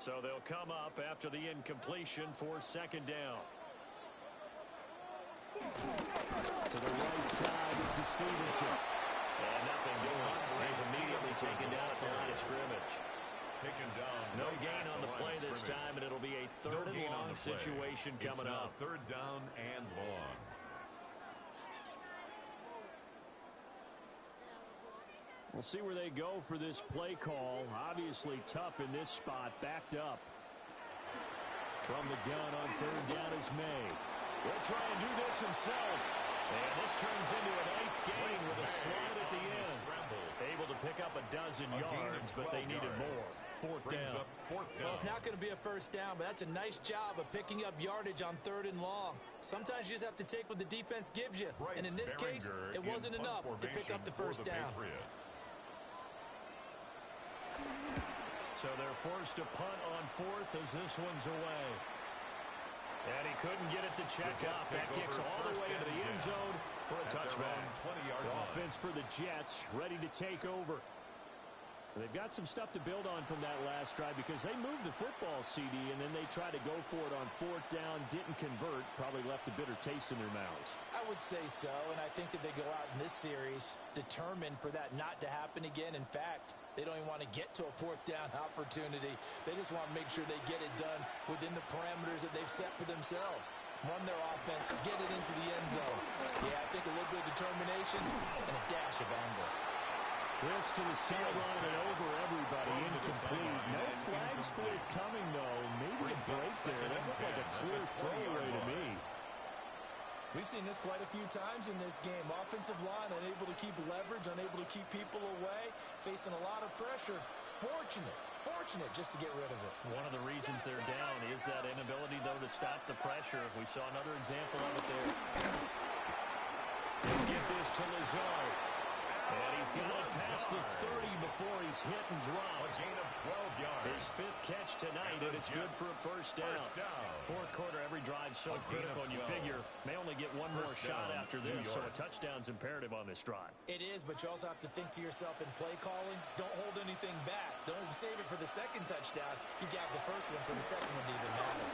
So they'll come up after the incompletion for 2nd down. To the right side is the Stevenson. And nothing doing. He's immediately taken down at the line of scrimmage. Taken down. No gain on the play this time, and it'll be a 3rd and long situation coming up. 3rd down and long. We'll see where they go for this play call. Obviously tough in this spot, backed up. From the gun on 3rd down is May. He'll try and do this himself. And this turns into a nice gain with a slide at the end. Able to pick up a dozen yards, but they needed more. 4th down. Well, it's not going to be a first down, but that's a nice job of picking up yardage on 3rd and long. Sometimes you just have to take what the defense gives you. And in this case, it wasn't enough to pick up the first down. So So they're forced to punt on fourth as this one's away. And he couldn't get it to check up. That kicks all the way to the end zone for a touchback. The offense for the Jets ready to take over. They've got some stuff to build on from that last drive because they moved the football, CD, and then they tried to go for it on fourth down, didn't convert, probably left a bitter taste in their mouths. I would say so, and I think that they go out in this series determined for that not to happen again. In fact, they don't even want to get to a fourth down opportunity. They just want to make sure they get it done within the parameters that they've set for themselves. Run their offense, get it into the end zone. Yeah, I think a little bit of determination and a dash of anger. Wrist to the sideline and over everybody, incomplete. No flags forthcoming, though. Maybe a break there. That looked like a clear throwaway to me. We've seen this quite a few times in this game. Offensive line unable to keep leverage, unable to keep people away, facing a lot of pressure. Fortunate just to get rid of it. One of the reasons they're down is that inability, though, to stop the pressure. We saw another example of it there. Get this to Lazard. And he's got it past the 30 before he's hit and dropped. A gain of 12 yards. His fifth catch tonight, and it's good for a first down. Fourth quarter, every drive's so critical, and you figure may only get one more shot after this, so a touchdown's imperative on this drive. It is, but you also have to think to yourself in play calling, don't hold anything back. Don't save it for the second touchdown. You got the first one for the second one to even matter.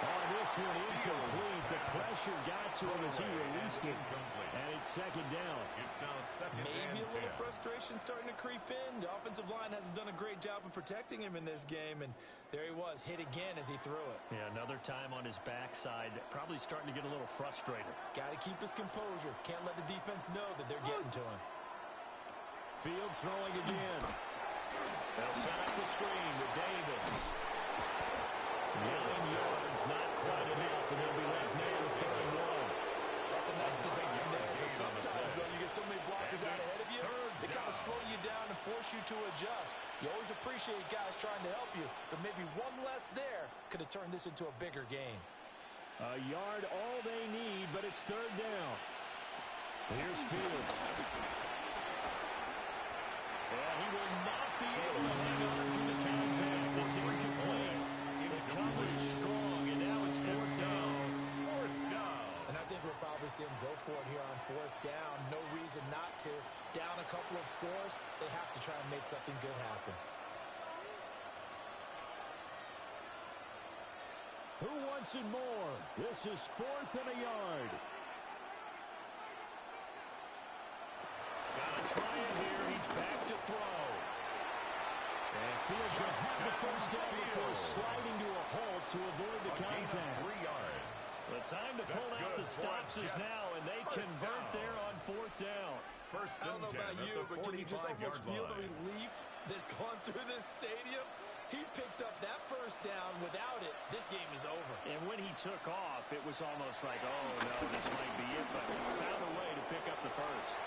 On this one, incomplete. The pressure got to him as he released it. And it's second down. It's now second Maybe and a little 10. frustration starting to creep in. The offensive line hasn't done a great job of protecting him in this game. And there he was, hit again as he threw it. Yeah, another time on his backside. Probably starting to get a little frustrated. Got to keep his composure. Can't let the defense know that they're getting to him. Fields throwing again. They'll set up the screen with Davis. 9 yards, not quite enough, and they'll be left there with 31. That's a nice design there. But sometimes, though, you get so many blockers out ahead of you, they kind of slow you down and force you to adjust. You always appreciate guys trying to help you, but maybe one less there could have turned this into a bigger game. A yard all they need, but it's third down. Here's Fields. And he will not be able to hang on to the contact. It's incomplete. The coverage strong, and now it's fourth down. Fourth down. And I think we'll probably see him go for it here on fourth down. No reason not to. Down a couple of scores, they have to try and make something good happen. Who wants it more? This is fourth and a yard. Gotta try it here. He's back to throw. And Fields going to have the first down before sliding to a halt to avoid the contact. 3 yards. The time to pull out the stops is now, and they convert there on fourth down. First I don't know about you, but can you just almost feel the relief that's gone through this stadium? He picked up that first down. Without it, this game is over. And when he took off, it was almost like, oh, no, this might be it, but found a way to pick up the first.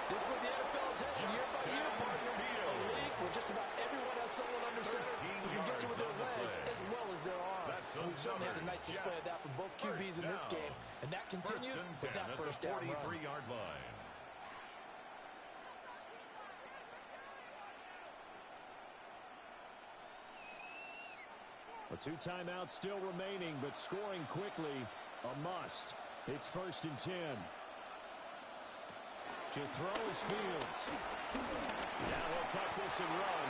This is where the NFL is headed year by year, partner. A league where just about everyone has someone under center who can get you with their legs as well as their arms. We've certainly had a nice display of that from both QBs in this game, and that continued with that first down run. 43-yard line. A 2 timeouts still remaining, but scoring quickly, a must. It's first and 10. To throw is Fields. Now he'll tuck this and run.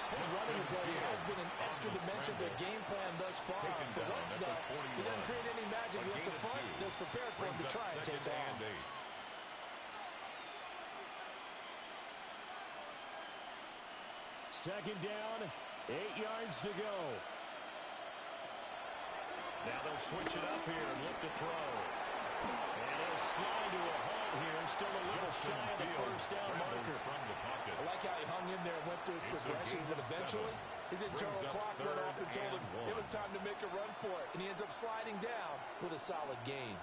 His running ability has been an extra dimension to the game plan thus far. For once, though, he doesn't create any magic against the front that's prepared for him to try and take off. Second down, 8 yards to go. Now they'll switch it up here and look to throw. And he'll slide to a halt here. Still a little shy of the first down marker. I like how he hung in there and went through his progressions, but eventually his internal clock went off and told him it was time to make a run for it. And he ends up sliding down with a solid gain.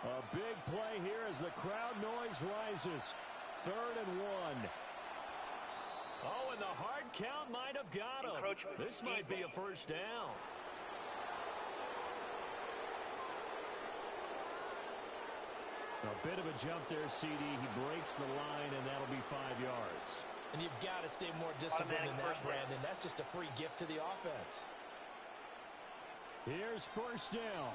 A big play here as the crowd noise rises. Third and 1. Oh, and the hard count might have got him. This might be a first down. A bit of a jump there, CD. He breaks the line, and that'll be 5 yards. And you've got to stay more disciplined than that, Brandon. That's just a free gift to the offense. Here's first down.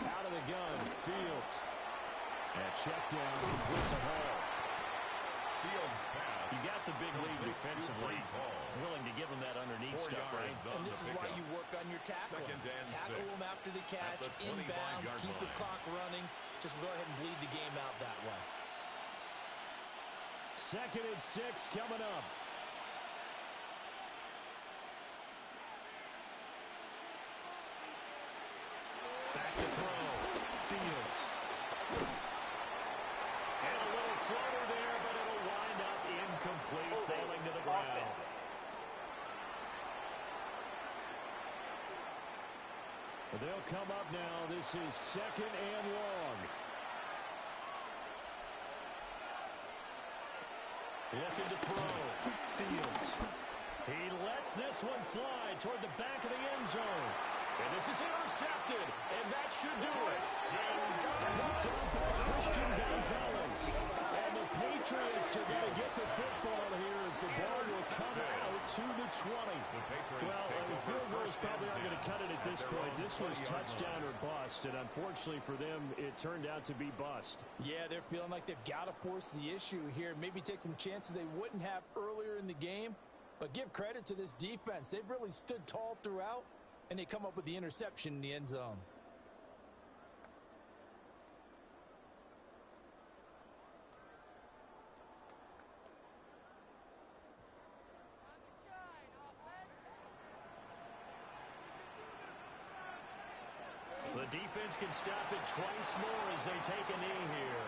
Out of the gun, Fields. And check down, complete to Hall. Fields pass. You got the big lead defensively. Willing to give him that underneath stuff, right? And this is why you work on your tackle. Tackle them after the catch, inbounds, keep the clock running. Just go ahead and bleed the game out that way. 2nd and 6 coming up. Back to throw. Fields. And a little floater there, but it'll wind up incomplete, falling to the ground. They'll come up now. This is 2nd and long. Looking to throw. Fields. He lets this one fly toward the back of the end zone. And this is intercepted. And that should do it. Christian Gonzalez. And the Patriots are going to get the football here as the ball will come out to the 20. Well, the field goals probably aren't going to cut it at this point. This was touchdown or bust. And unfortunately for them, it turned out to be bust. Yeah, they're feeling like they've got to force the issue here. Maybe take some chances they wouldn't have earlier in the game. But give credit to this defense. They've really stood tall throughout. And they come up with the interception in the end zone. The defense can stop it twice more as they take a knee here.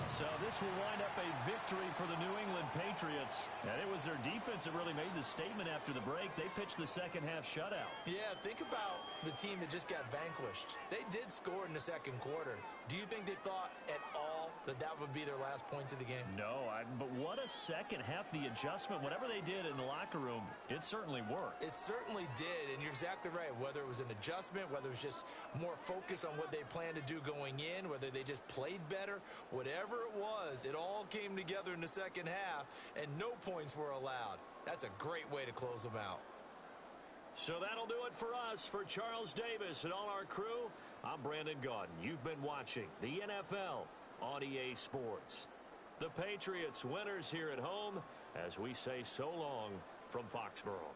So this will wind up a victory for the New England Patriots. And it was their defense that really made the statement after the break. They pitched the second half shutout. Yeah, think about the team that just got vanquished. They did score in the second quarter. Do you think they thought at all that that would be their last points of the game? No, but what a second half. The adjustment, whatever they did in the locker room, it certainly worked. It certainly did, and you're exactly right. Whether it was an adjustment, whether it was just more focus on what they planned to do going in, whether they just played better, whatever it was, it all came together in the second half, and no points were allowed. That's a great way to close them out. So that'll do it for us. For Charles Davis and all our crew, I'm Brandon Gaudin. You've been watching the NFL on EA Sports. The Patriots winners here at home as we say so long from Foxborough.